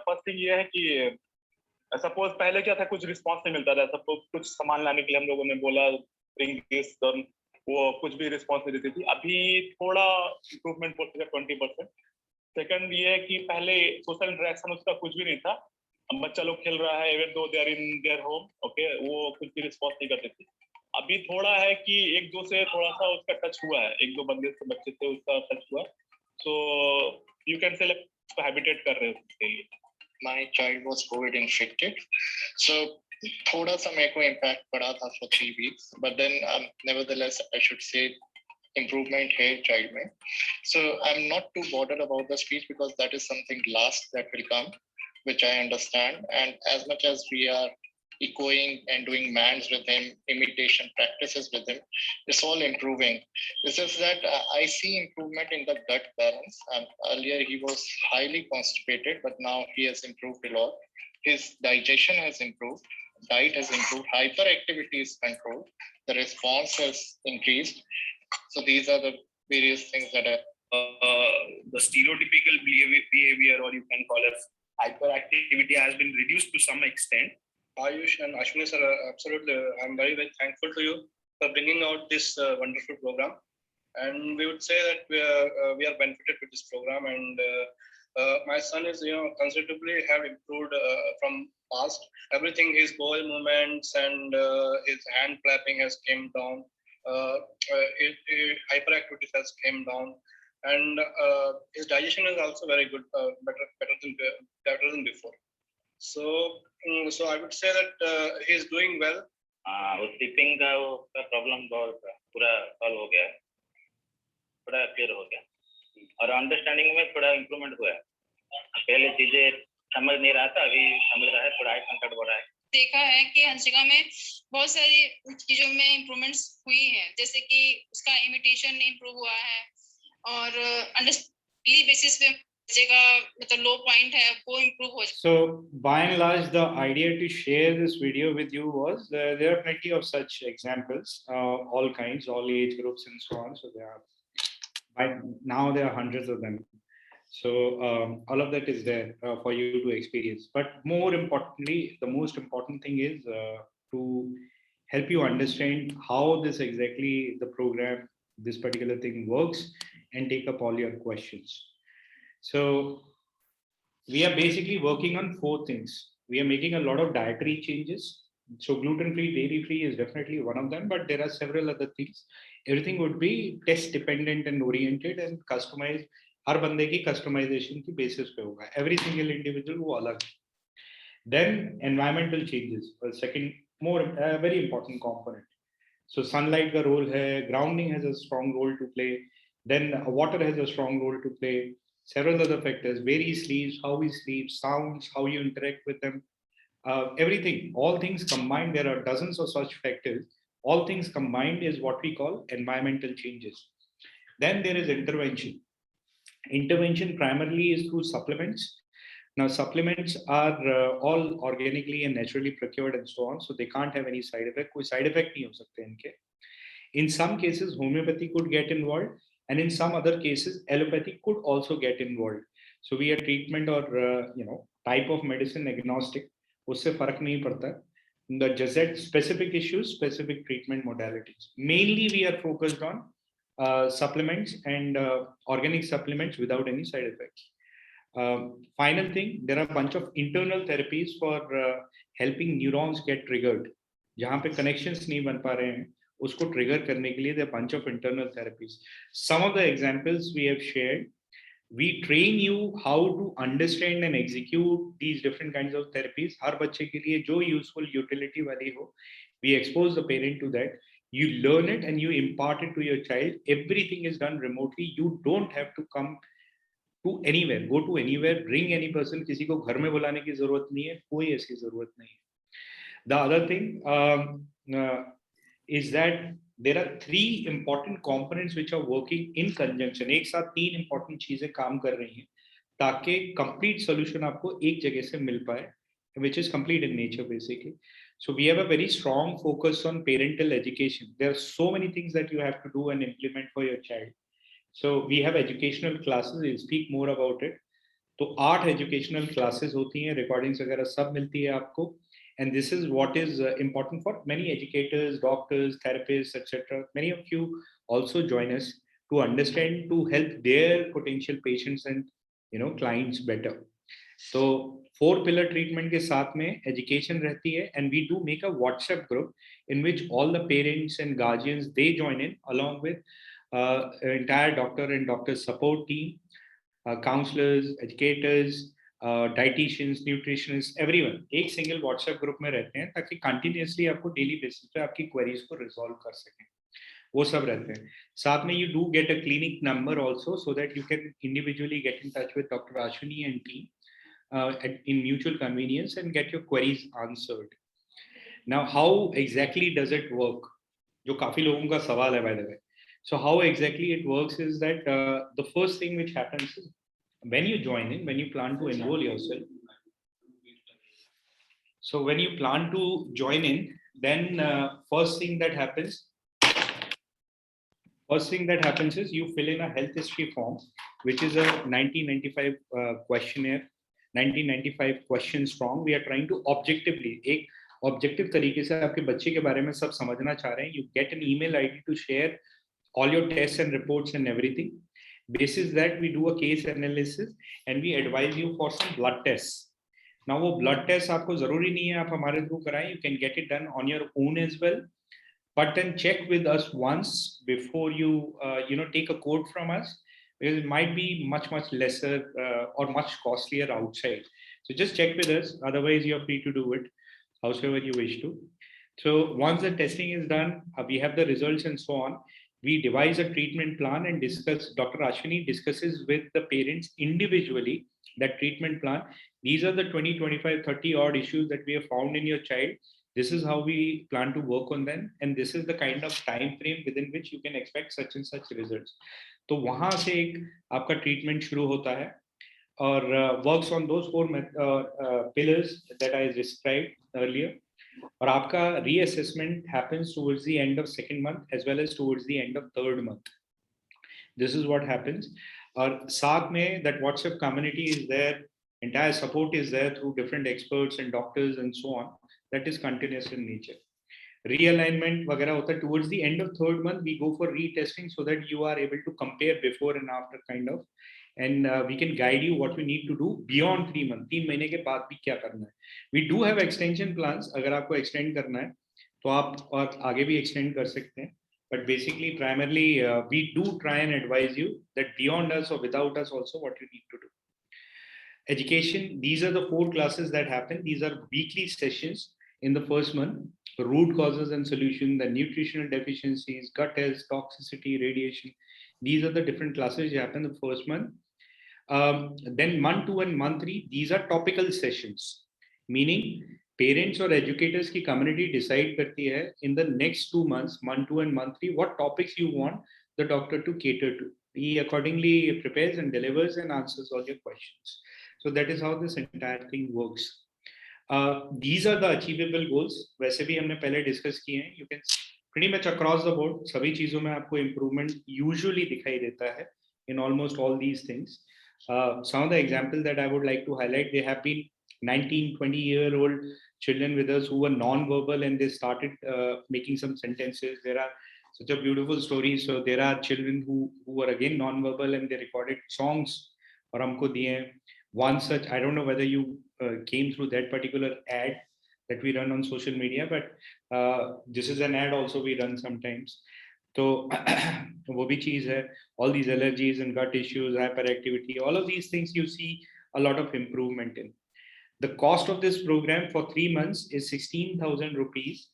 फर्स्ट थिंग ये है कि सपोज पहले क्या था, कुछ रिस्पांस नहीं मिलता था। सपोज कुछ सामान लाने के लिए हम लोगों ने बोला ब्रिंग दिस, वो कुछ भी रिस्पांस नहीं देती थी। अभी थोड़ा इम्प्रूवमेंट बोलते हैं 20%। सेकंड ये है कि पहले सोशल इंटरेक्शन उसका कुछ भी नहीं था। बच्चा लोग खेल रहा है, even though they are in their home, okay, वो कुछ भी रिस्पांस नहीं करते थे। अभी थोड़ा है कि एक दो से थोड़ा सा उसका टच हुआ है, एक दो बंदे से बच्चे से उसका टच हुआ, सो यू कैन से उसको हैबिटेट कर रहे हो उसके लिए। My child was COVID infected, so थोड़ा सा मेरे को impact पड़ा था for 3 weeks, but then nevertheless I should say improvement है child में. So I'm not too bothered about the speech because that is something last that will come, which I understand. And as much as we are echoing and doing mans with him, imitation practices with him, it's all improving. It's just that I see improvement in the gut balance. Earlier he was highly constipated, but now he has improved a lot. His digestion has improved, diet has improved, hyperactivity is controlled, the response has increased. So these are the various things that are the stereotypical behavior, or you can call it hyperactivity, has been reduced to some extent. Ayush and Ashwini sir, absolutely, I'm very, very thankful to you for bringing out this wonderful program. And we would say that we are benefited with this program, and my son is, considerably have improved from past. Everything, his bowel movements and his hand clapping has came down. Hyperactivity has came down, and his digestion is also very good, better than before. So I would say that he is doing well. sleeping का problem पूरा solve हो गया है, थोड़ा clear हो गया, और understanding में थोड़ा इम्प्रूवमेंट हुआ है. पहले चीजें समझ नहीं रहा था, अभी समझ रहा है, थोड़ा आई कांटेक्ट बढ़ा है. देखा है कि हंसिका में बहुत सारी चीजों में इम्प्रूवमेंट्स हुई हैं, जैसे कि उसका इमिटेशन इम्प्रूव हुआ है, और अंडरस्टैंडिंग बेसिस पे हंसिका मतलब लो पॉइंट है वो इम्प्रूव हो जाए. So by and large, the idea to share this video with you was there are plenty of such examples, all kinds, all age groups, and so on. So now there are hundreds of them. So all of that is there for you to experience. But more importantly, the most important thing is to help you understand how this exactly the program, this particular thing works, and take up all your questions. So we are basically working on 4 things. We are making a lot of dietary changes. So gluten-free, dairy-free is definitely one of them, but there are several other things. Everything would be test dependent and oriented and customized. हर बंदे की customization की basis पे होगा. Every single individual वो अलग. Then environmental changes, second very important component. So sunlight का role है, grounding has a strong role to play. Then water has a strong role to play. Several other factors, where he sleeps, how he sleeps, sounds, how you interact with them, everything, all things combined. There are dozens of such factors. All things combined is what we call environmental changes. Then there is intervention. Intervention primarily is through supplements. Now, supplements are all organically and naturally procured and so on, so they can't have any side effect. कोई side effect नहीं हो सकते इनके. In some cases, homeopathy could get involved, and in some other cases, allopathy could also get involved. So we are treatment or type of medicine agnostic. उससे फर्क नहीं पड़ता. The just specific issues, specific treatment modalities. Mainly, we are focused on supplements and organic supplements without any side effects. Final thing, there are a bunch of internal therapies for helping neurons get triggered. जहाँ पे connections नहीं बन पा रहे हैं, उसको trigger करने के लिए there are a bunch of internal therapies. Some of the examples we have shared. We train you how to understand and execute these different kinds of therapies. हर बच्चे के लिए जो useful utility वाली हो, we expose the parent to that. You learn it and you impart it to your child. Everything is done remotely. You don't have to come to anywhere, go to anywhere, ring any person. किसी को घर में बुलाने की जरूरत नहीं है, कोई ऐसी जरूरत नहीं है. The other thing is that there are 3 important components which are working in conjunction. एक साथ 3 important चीजें काम कर रही हैं ताकि complete solution आपको एक जगह से मिल पाए, which is complete in nature basically. So we have a very strong focus on parental education. There are so many things that you have to do and implement for your child. So we have educational classes. We'll speak more about it. तो 8 educational classes होती हैं, recordings वगैरह सब मिलती है आपको. And this is what is important for many educators, doctors, therapists, etc. Many of you also join us to understand, to help their potential patients and clients better. So 4-pillar treatment के साथ में education रहती है, and we do make a WhatsApp group in which all the parents and guardians, they join in along with entire doctor and doctor support team, counselors, educators, dietitians, nutritionists, everyone एक single WhatsApp group में रहते हैं ताकि continuously आपको daily basis पे आपकी queries को resolve कर सकें. वो सब रहते हैं साथ में. You do get a clinic number also so that you can individually get in touch with Dr. Ashwini and team in mutual convenience and get your queries answered. Now, how exactly does it work? जो काफी लोगों का सवाल है by the way. So how exactly it works is that the first thing which happens is when you join in, when you plan to enroll yourself. So when you plan to join in, then first thing that happens is you fill in a health history form, which is a 1995 questionnaire, 1995 questions strong. We are trying to objectively, एक objective तरीके से आपके बच्चे के बारे में सब समझना चाह रहे हैं. You get an email ID to share all your tests and reports and everything. Basis that we do a case analysis and we advise you for some blood tests. Now वो blood tests आपको जरूरी नहीं है आप हमारे through कराएं. You can get it done on your own as well. But then check with us once before you take a quote from us, because it might be much lesser or much costlier outside. So just check with us. Otherwise, you're free to do it however you wish to. So once the testing is done, we have the results and so on. We devise a treatment plan and discuss. Dr. Ashwini discusses with the parents individually that treatment plan. These are the 20, 25, 30 odd issues that we have found in your child. This is how we plan to work on them, and this is the kind of time frame within which you can expect such and such results. तो वहां से एक आपका treatment शुरू होता है और works on those 4 pillars that I described earlier. और आपका reassessment happens towards the end of 2nd month as well as towards the end of 3rd month. This is what happens. और साथ में that WhatsApp community is there, entire support is there through different experts and doctors and so on. That is continuous in nature. Realignment वगैरह होता है towards the end of 3rd month. We go for retesting so that you are able to compare before and after kind of, and we can guide you what you need to do beyond 3 months. 3 महीने के बाद भी क्या करना है. We do have extension plans. अगर आपको extend करना है तो आप और आगे भी extend कर सकते हैं. But basically, primarily, we do try and advise you that beyond us or without us also what you need to do. Education, these are the 4 classes that happen. These are weekly sessions in the first month. Root causes and solution, the nutritional deficiencies, gut health, toxicity, radiation. These are the different classes that happen in the first month. Then month 2 and month 3, these are topical sessions. Meaning, parents or educators की community decide करती है in the next 2 months, month 2 and month 3, what topics you want the doctor to cater to. He accordingly prepares and delivers and answers all your questions. So that is how this entire thing works. These are the achievable goals. वैसे भी हमने पहले discuss किए हैं. You can pretty much across the board सभी चीजों में आपको improvement usually दिखाई देता है in almost all these things. Some of the examples that I would like to highlight, they have been 19, 20-year-old children with us who were non-verbal and they started making some sentences. There are such a beautiful story. So there are children who were again non-verbal and they recorded songs और हमको दिए. One such, I don't know whether you came through that particular ad that we run on social media, but this is an ad also we run sometimes. So वो भी चीज है. All these allergies and gut issues, hyperactivity, all of these things you see a lot of improvement in. The cost of this program for 3 months is 16,000 rupees.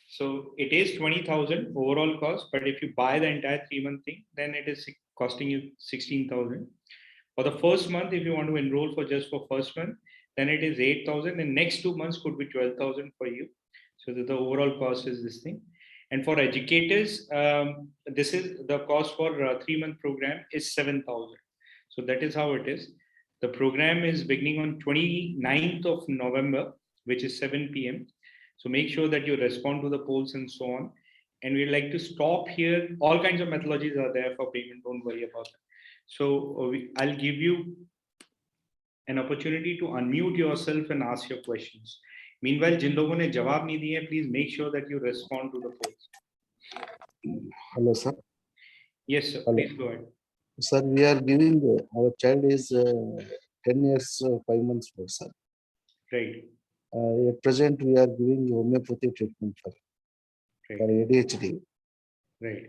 So it is 20,000 overall cost, but if you buy the entire 3-month thing, then it is costing you 16,000. For the first month, if you want to enroll for just for first month, then it is 8,000, and next 2 months could be 12,000 for you. So the overall cost is this thing. And for educators, this is the cost for a 3-month program is 7,000. So that is how it is. The program is beginning on 29th of November, which is 7 p.m. So make sure that you respond to the polls and so on. And we'd like to stop here. All kinds of methodologies are there for payment. Don't worry about that. So I'll give you an opportunity to unmute yourself and ask your questions. Meanwhile, जिन लोगों ने जवाब नहीं दिए, please make sure that you respond to the polls. Hello, sir. Yes, sir. Hello. Please go ahead. Sir, we are giving our child is 10 years, 5 months old, sir. Right. At present, we are giving homeopathic treatment for ADHD. Right.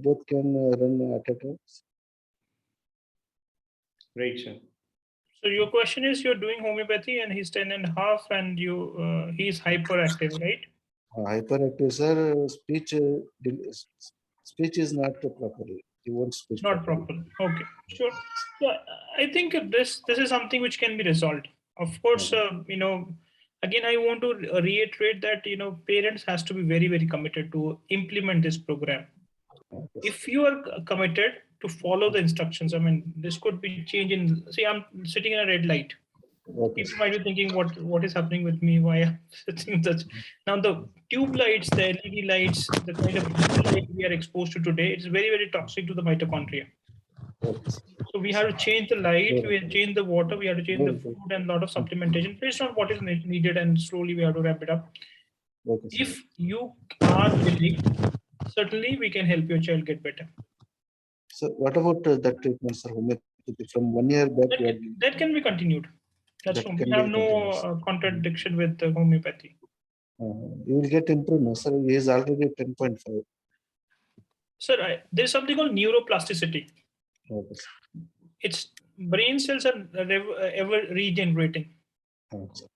Both can run at a time. Right, sir. So your question is, you're doing homeopathy and he's 10 and a half and you he's hyperactive, right? Hyperactive, sir. Speech is not properly. He won't speak Not properly. proper. Okay, sure. So I think this is something which can be resolved. Of course, again, I want to reiterate that parents has to be very committed to implement this program. If you are committed to follow the instructions, I mean, this could be change in. See, I'm sitting in a red light. Okay, People might be thinking, what is happening with me? Why I'm sitting such? Now the tube lights, the LED lights, the kind of light we are exposed to today, it's very toxic to the mitochondria. okay. So we have to change the light, we have to change the water, we have to change the food, and a lot of supplementation based on what is needed, and slowly we have to ramp it up. Okay, sir. If you are willing, certainly we can help your child get better. So what about that treatment, sir? Homeopathy from 1 year back. That can be continued. That's That we can have be no contradiction with the homeopathy. You will get improvement, sir. He is already 10.5. Sir, there's something called neuroplasticity. Okay, sir. Its brain cells are ever regenerating. Okay, sir.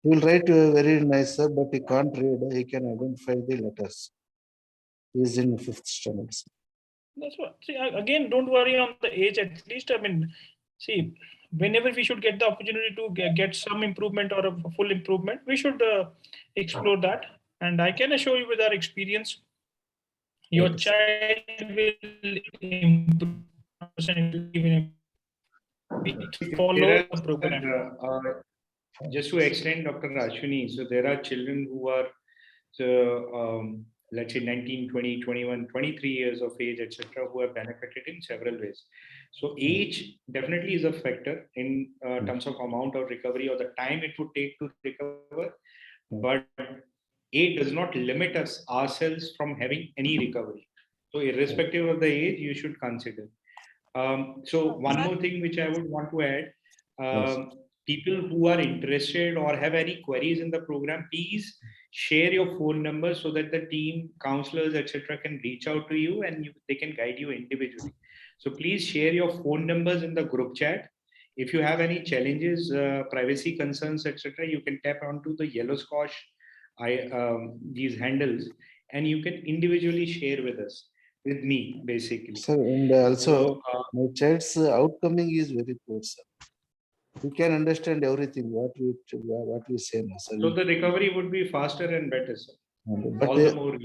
He will write very nice, sir, but he can't read. He can identify the letters. He is in 5th standard. Sir. That's what. See, again, don't worry on the age. At least, I mean, see, whenever we should get the opportunity to get some improvement or a full improvement, we should explore that. And I can assure you, with our experience, your Okay, child will improve. Follow the program. Just to extend, Dr. Ashwini, so there are children who are, let's say 19, 20, 21, 23 years of age, etc., who have benefited in several ways. So age definitely is a factor in terms of amount of recovery or the time it would take to recover. But age does not limit us ourselves from having any recovery. So irrespective of the age, you should consider. So one more thing which I would want to add, people who are interested or have any queries in the program, please share your phone number so that the team, counselors, etc., can reach out to you and they can guide you individually. So please share your phone numbers in the group chat. If you have any challenges, privacy concerns, etc., you can tap onto the yellow squash, these handles, and you can individually share with us, with me, basically. Sir, and also my child's outcoming is very poor, sir. He can understand everything what we say now, sir. So the recovery would be faster and better, sir. But all the more.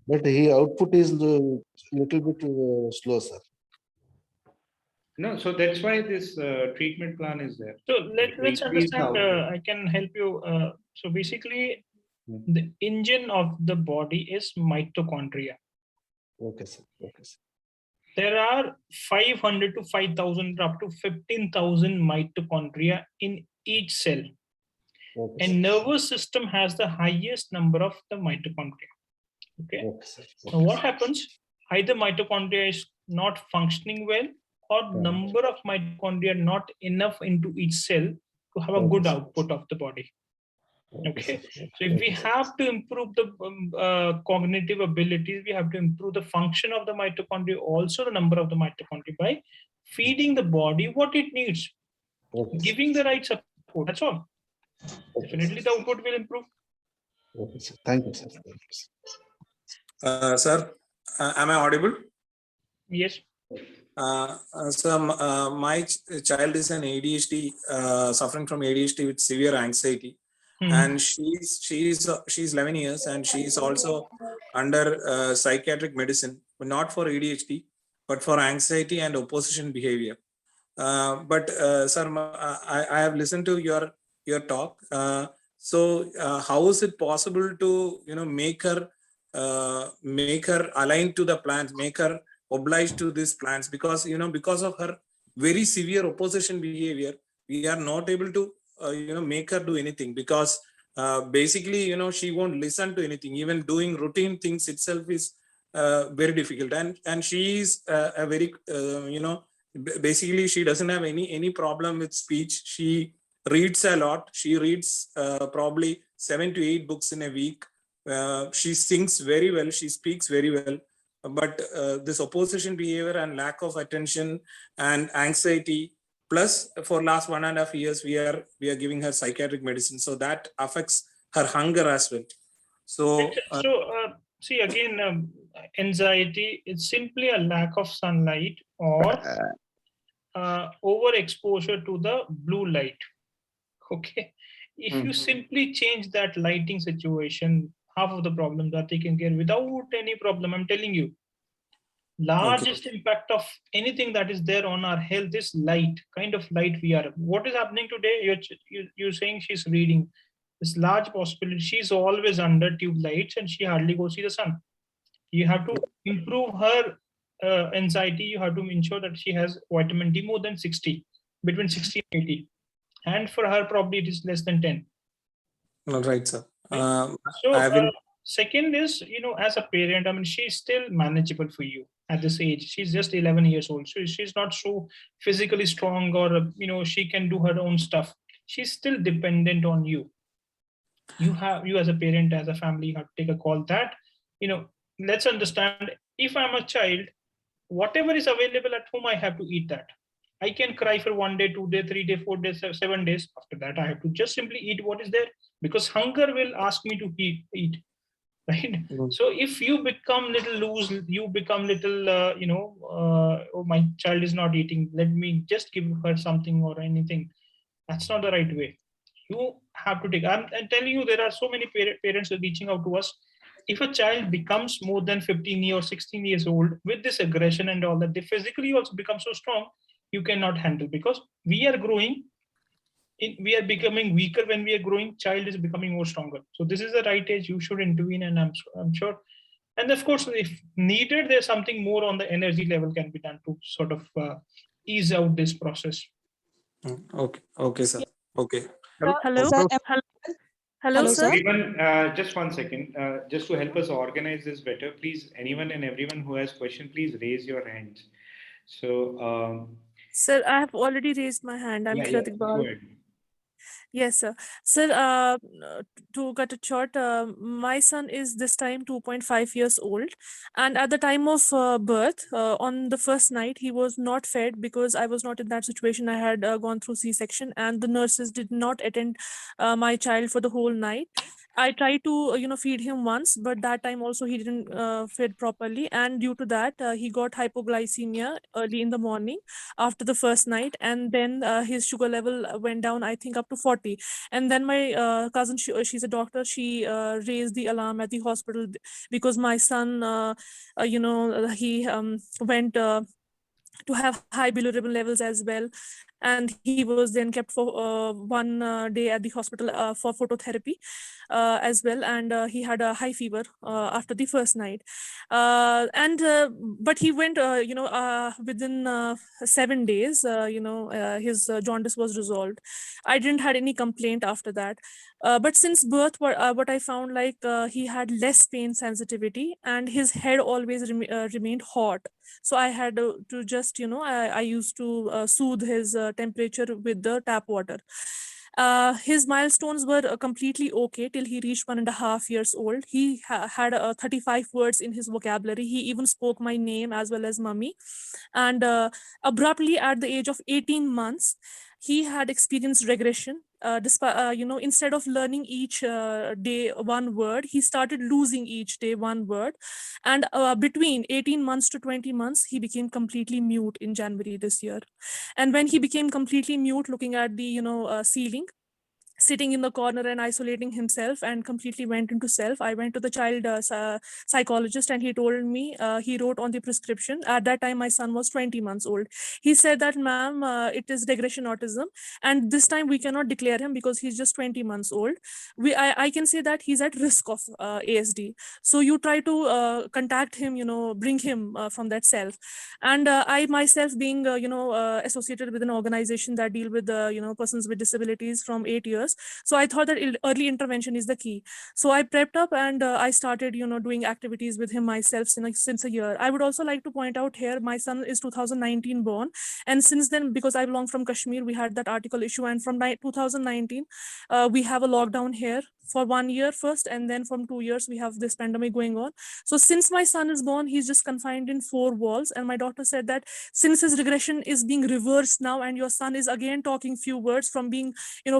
But his output is little bit slow, sir. No, so that's why this treatment plan is there. So let's understand. I can help you. So basically, the engine of the body is mitochondria. Okay, sir. Okay, sir. There are 500 to 5,000 up to 15,000 mitochondria in each cell. Okay, and nervous system has the highest number of the mitochondria. Okay. Now what happens? Either mitochondria is not functioning well, or number of mitochondria not enough into each cell to have a good output of the body. Okay. So if we have to improve the cognitive abilities, we have to improve the function of the mitochondria, also the number of the mitochondria, by feeding the body what it needs, giving the right support. That's all. Definitely the output will improve. Okay, sir. Thank you, sir. Sir, am I audible? Yes. So my child is an ADHD, suffering from ADHD with severe anxiety, and she's 11 years, and she's also under psychiatric medicine, but not for ADHD, but for anxiety and opposition behavior. But sir, I have listened to your talk. So how is it possible to make her aligned to the plans, make her obliged to these plans? Because because of her very severe opposition behavior, we are not able to make her do anything, because basically she won't listen to anything. Even doing routine things itself is very difficult, and she is a very basically she doesn't have any problem with speech. She reads a lot. She reads probably 7 to 8 books in a week. She sings very well. She speaks very well. But this opposition behavior and lack of attention and anxiety, plus for last 1.5 years we are giving her psychiatric medicine, so that affects her hunger as well. So See again, anxiety is simply a lack of sunlight or overexposure to the blue light. Okay, if you simply change that lighting situation, half of the problems are taken care without any problem. I'm telling you, largest impact of anything that is there on our health is light, kind of light we are. What is happening today? You're saying she's reading. This large possibility she's always under tube lights and she hardly goes see the sun. You have to improve her anxiety. You have to ensure that she has vitamin D more than 60, between 60 and 80. And for her, probably it is less than 10. All right, sir. Second is, as a parent, I mean, she's still manageable for you at this age. She's just 11 years old. So she's not so physically strong or, she can do her own stuff. She's still dependent on you. You as a parent, as a family, you have to take a call that, let's understand, if I'm a child, whatever is available at home, I have to eat that. I can cry for 1 day, 2 days, 3 days, 4 days, 7 days. After that, I have to just simply eat what is there, because hunger will ask me to eat. Right? So if you become little loose, you become little, oh, my child is not eating, let me just give her something or anything. That's not the right way. You have to take, I'm telling you, there are so many parents are reaching out to us. If a child becomes more than 15 or 16 years old with this aggression and all that, they physically also become so strong, you cannot handle, because we are growing. We are becoming weaker when we are growing. Child is becoming more stronger. So this is the right age. You should intervene, and I'm sure. And of course, if needed, there's something more on the energy level can be done to sort of ease out this process. Okay, sir. Okay. Hello. Hello, sir. Everyone, just 1 second. Just to help us organize this better, please, anyone and everyone who has question, please raise your hands. So, sir, I have already raised my hand. I'm Kritik Bal. Go ahead. Yes, sir. Sir, to cut it short, my son is this time 2.5 years old. And at the time of birth, on the first night, he was not fed because I was not in that situation. I had gone through C-section, and the nurses did not attend my child for the whole night. I tried to, feed him once, but that time also he didn't fed properly. And due to that, he got hypoglycemia early in the morning after the first night. And then his sugar level went down, I think, up to 40. And then my cousin, she's a doctor, she raised the alarm at the hospital because my son, he went to have high bilirubin levels as well. And he was then kept for 1 day at the hospital for phototherapy as well. And he had a high fever after the first night. But he went, within 7 days, his jaundice was resolved. I didn't had any complaint after that. But since birth, what I found, like he had less pain sensitivity and his head always remained hot. So I had to just, I used to soothe his temperature with the tap water. His milestones were completely okay till he reached 1.5 years old. He had 35 words in his vocabulary. He even spoke my name as well as mummy. And abruptly at the age of 18 months, he had experienced regression. Instead of learning each day one word, he started losing each day one word. And between 18 months to 20 months, he became completely mute in January this year. And when he became completely mute, looking at the, ceiling, sitting in the corner and isolating himself and completely went into self, I went to the child psychologist, and he told me, he wrote on the prescription. At that time, my son was 20 months old. He said that, ma'am, it is regression autism. And this time we cannot declare him because he's just 20 months old. I can say that he's at risk of ASD. So you try to contact him, bring him from that self. And I myself being, associated with an organization that deal with, persons with disabilities from 8 years. So I thought that early intervention is the key. So I prepped up and I started, doing activities with him myself since a year. I would also like to point out here, my son is 2019 born. And since then, because I belong from Kashmir, we had that article issue. And from 2019, we have a lockdown here for 1 year first, and then from 2 years we have this pandemic going on. So since my son is born, he's just confined in 4 walls, and my doctor said that since his regression is being reversed now, and your son is again talking few words from being,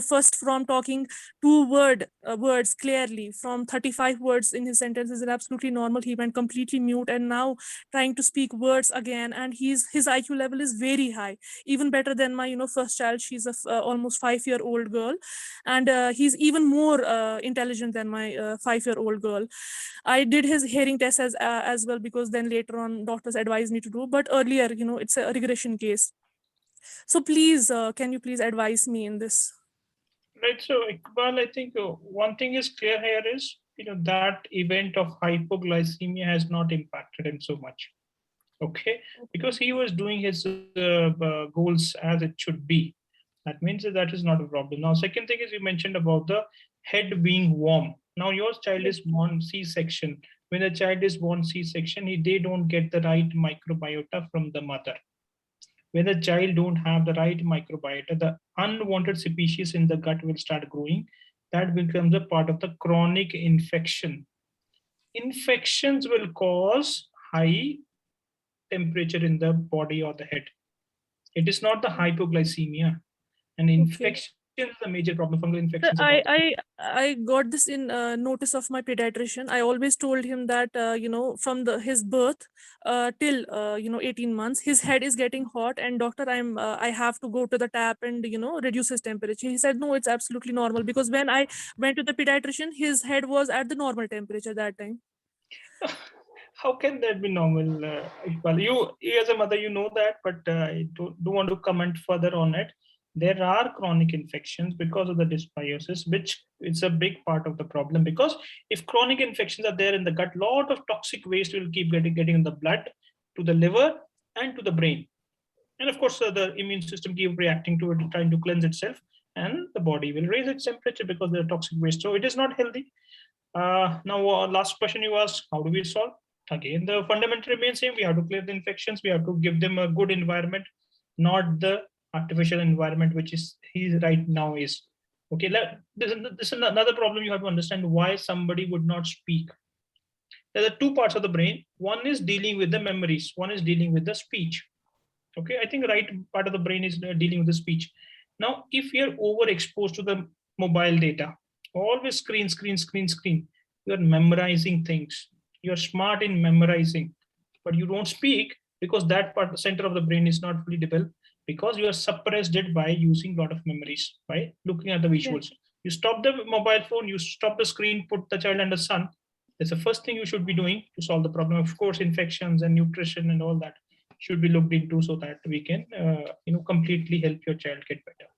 first from talking 2 words clearly, from 35 words in his sentences, is absolutely normal. He went completely mute and now trying to speak words again, and his IQ level is very high, even better than my first child. She's a almost 5-year-old girl, and he's even more intelligent than my 5-year-old girl. I did his hearing test as well, because then later on doctors advised me to do, but earlier it's a regression case. So please, can you please advise me in this? Right. So Iqbal, I think one thing is clear here is that event of hypoglycemia has not impacted him so much. Okay, because he was doing his goals as it should be. That means that is not a problem. Now, second thing is you mentioned about the head being warm. Now, your child is born C-section. When a child is born C-section, they don't get the right microbiota from the mother. When the child don't have the right microbiota, the unwanted species in the gut will start growing. That becomes a part of the chronic infection. Infections will cause high temperature in the body or the head. It is not the hypoglycemia. And infection is a major problem. Fungal infections. I got this in notice of my pediatrician. I always told him that from his birth till 18 months, his head is getting hot, and doctor, I have to go to the tap and reduce his temperature. He said no, it's absolutely normal, because when I went to the pediatrician, his head was at the normal temperature that time. How can that be normal? Iqbal? You as a mother, you know that, but I don't want to comment further on it. There are chronic infections because of the dysbiosis, which is a big part of the problem. Because if chronic infections are there in the gut, lot of toxic waste will keep getting in the blood, to the liver, and to the brain. And of course, the immune system keep reacting to it, trying to cleanse itself, and the body will raise its temperature because there are toxic waste. So it is not healthy. Now, last question you asked, how do we solve? Again, the fundamental remains same. We have to clear the infections. We have to give them a good environment, not the artificial environment which is he right now is. Okay, this is another problem. You have to understand why somebody would not speak. There are 2 parts of the brain. One is dealing with the memories. One is dealing with the speech. Okay, I think the right part of the brain is dealing with the speech. Now, if you're overexposed to the mobile data, always screen, you're memorizing things. You're smart in memorizing, but you don't speak because that part, the center of the brain is not fully developed, because you are suppressed it by using a lot of memories, by looking at the visuals. Yeah. You stop the mobile phone, you stop the screen, put the child under sun. That's the first thing you should be doing to solve the problem. Of course, infections and nutrition and all that should be looked into, so that we can completely help your child get better.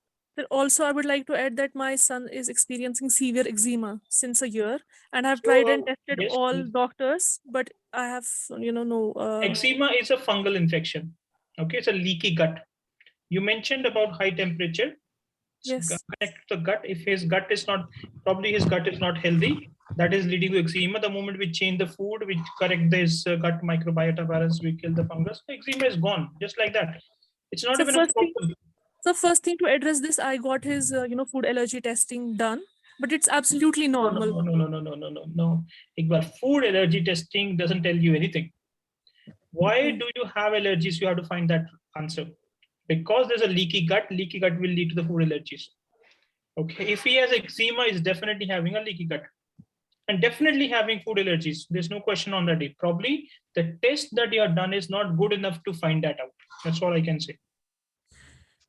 Also, I would like to add that my son is experiencing severe eczema since a year, and I've tried and tested all doctors, but I have no. Eczema is a fungal infection. Okay, it's a leaky gut. You mentioned about high temperature. Yes. Connect to the gut. If his gut is not, probably his gut is not healthy, that is leading to eczema. The moment we change the food, we correct this gut microbiota balance, we kill the fungus, the eczema is gone, just like that. It's not even a problem. So first thing to address this, I got his food allergy testing done, but it's absolutely normal. No. Iqbal, food allergy testing doesn't tell you anything. Why do you have allergies? You have to find that answer. Because there's a leaky gut will lead to the food allergies. Okay, if he has eczema, he's definitely having a leaky gut and definitely having food allergies. There's no question on that. Probably the test that you have done is not good enough to find that out. That's all I can say.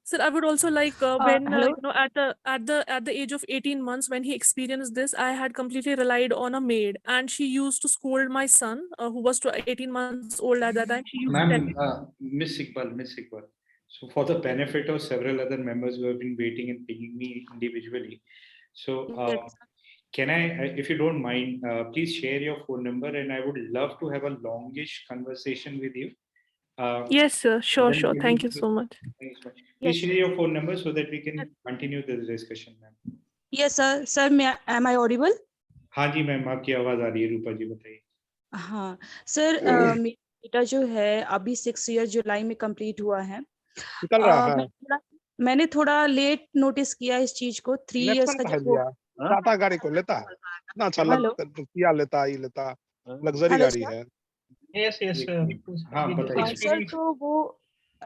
Sir, I would also like when at the age of 18 months, when he experienced this, I had completely relied on a maid, and she used to scold my son, who was 18 months old at that time. She used to Miss Iqbal. So for the benefit of several other members who have been waiting and pinging me individually, so can I, if you don't mind, please share your phone number, and I would love to have a longish conversation with you. Yes, sir. Sure. Thank you so much. Thanks so much. Please share your phone number so that we can continue the discussion, ma'am. Yes, sir. Sir, am I audible? हाँ जी ma'am, आपकी आवाज आ रही है. रूपा जी बताइए. हाँ sir, मेरा बेटा जो है अभी 6 ईयर जुलाई में कंप्लीट हुआ है. मैंने थोड़ा लेट नोटिस किया इस चीज को. 3 इयर्स का जब टाटा गाड़ी को लेता है इतना अच्छा किया लेता, ये लेता, लग्जरी गाड़ी है। यस यस हाँ बताइए सर। तो वो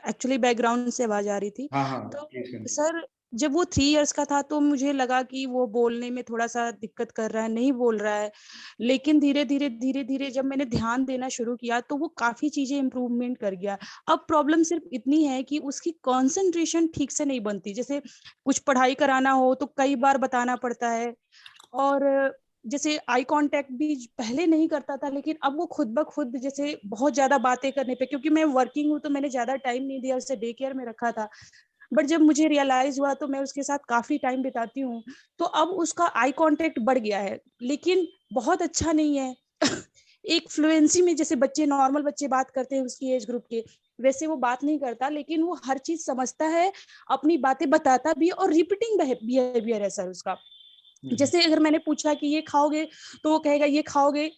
एक्चुअली बैकग्राउंड से आवाज आ रही थी। हाँ तो सर जब वो 3 इयर्स का था तो मुझे लगा कि वो बोलने में थोड़ा सा दिक्कत कर रहा है, नहीं बोल रहा है, लेकिन धीरे धीरे जब मैंने ध्यान देना शुरू किया तो वो काफी चीजें इम्प्रूवमेंट कर गया। अब प्रॉब्लम सिर्फ इतनी है कि उसकी कंसंट्रेशन ठीक से नहीं बनती, जैसे कुछ पढ़ाई कराना हो तो कई बार बताना पड़ता है, और जैसे आई कांटेक्ट भी पहले नहीं करता था, लेकिन अब वो खुद ब खुद जैसे बहुत ज्यादा बातें करने पे, क्योंकि मैं वर्किंग हूँ तो मैंने ज्यादा टाइम नहीं दिया, उसे डे केयर में रखा था, बट जब मुझे रियलाइज हुआ तो मैं उसके साथ काफी टाइम बिताती हूँ, तो अब उसका आई कांटेक्ट बढ़ गया है, लेकिन बहुत अच्छा नहीं है। एक फ्लुएंसी में जैसे बच्चे नॉर्मल बच्चे बात करते हैं उसकी एज ग्रुप के, वैसे वो बात नहीं करता, लेकिन वो हर चीज समझता है, अपनी बातें बताता भी, और रिपीटिंग बिहेवियर है सर उसका। जैसे अगर मैंने पूछा कि ये खाओगे तो वो कहेगा ये खाओगे,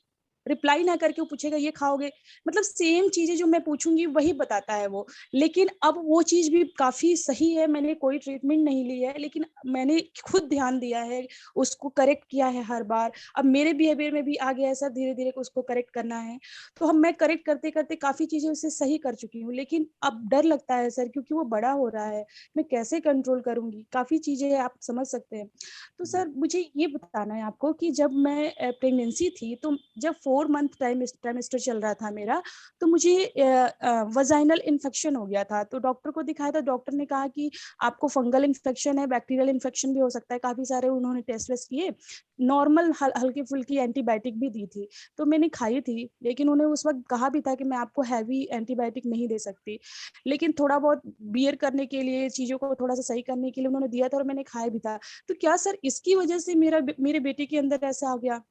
रिप्लाई ना करके वो पूछेगा ये खाओगे, मतलब सेम चीजें जो मैं पूछूंगी वही बताता है वो। लेकिन अब वो चीज भी काफी सही है, मैंने कोई ट्रीटमेंट नहीं ली है, लेकिन मैंने खुद ध्यान दिया है, उसको करेक्ट किया है हर बार। अब मेरे बिहेवियर में भी आ गया है सर, धीरे धीरे उसको करेक्ट करना है, तो हम मैं करेक्ट करते करते काफी चीजें उससे सही कर चुकी हूँ, लेकिन अब डर लगता है सर, क्योंकि वो बड़ा हो रहा है, मैं कैसे कंट्रोल करूंगी, काफी चीजें आप समझ सकते हैं। तो सर मुझे ये बताना है आपको कि जब मैं प्रेगनेंसी थी, तो जब 4 मंथ ट्राइमेस्टर चल रहा था मेरा, तो मुझे वजाइनल इन्फेक्शन हो गया था, तो डॉक्टर को दिखाया था, डॉक्टर ने कहा कि आपको फंगल इन्फेक्शन है, बैक्टीरियल इन्फेक्शन भी हो सकता है, काफी सारे उन्होंने टेस्ट किए, नॉर्मल हल्की फुल्की एंटीबायोटिक भी दी थी, तो मैंने खाई थी, लेकिन उन्हें उस वक्त कहा भी था कि मैं आपको हैवी एंटीबायोटिक नहीं दे सकती, लेकिन थोड़ा बहुत बियर करने के लिए, चीजों को थोड़ा सा सही करने के लिए उन्होंने दिया था, और मैंने खाया भी था। तो क्या सर इसकी वजह से मेरे बेटे के अंदर ऐसा आ गया?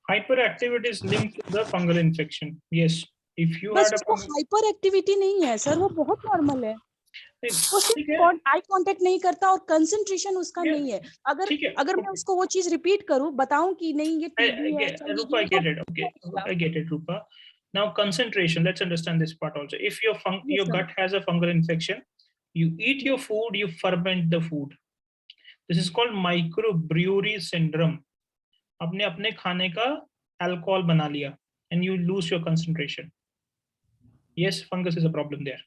Hyperactivity is linked to the fungal infection. Yes, if you बस had a वो हाइपर एक्टिविटी नहीं है सर, वो बहुत नॉर्मल है, वो सिर्फ आई कांटेक्ट नहीं करता और कंसंट्रेशन उसका नहीं है। अगर मैं उसको वो चीज रिपीट करूं, बताऊं कि नहीं ये टीबी है, Rupa, I get it. Okay, I get it, Rupa. Now concentration. Let's understand this part also. If your gut has a fungal infection, you eat your food, you ferment the food. This is called microbrewery syndrome. आपने अपने खाने का alcohol बना लिया and you lose your concentration. Yes, fungus is a problem there.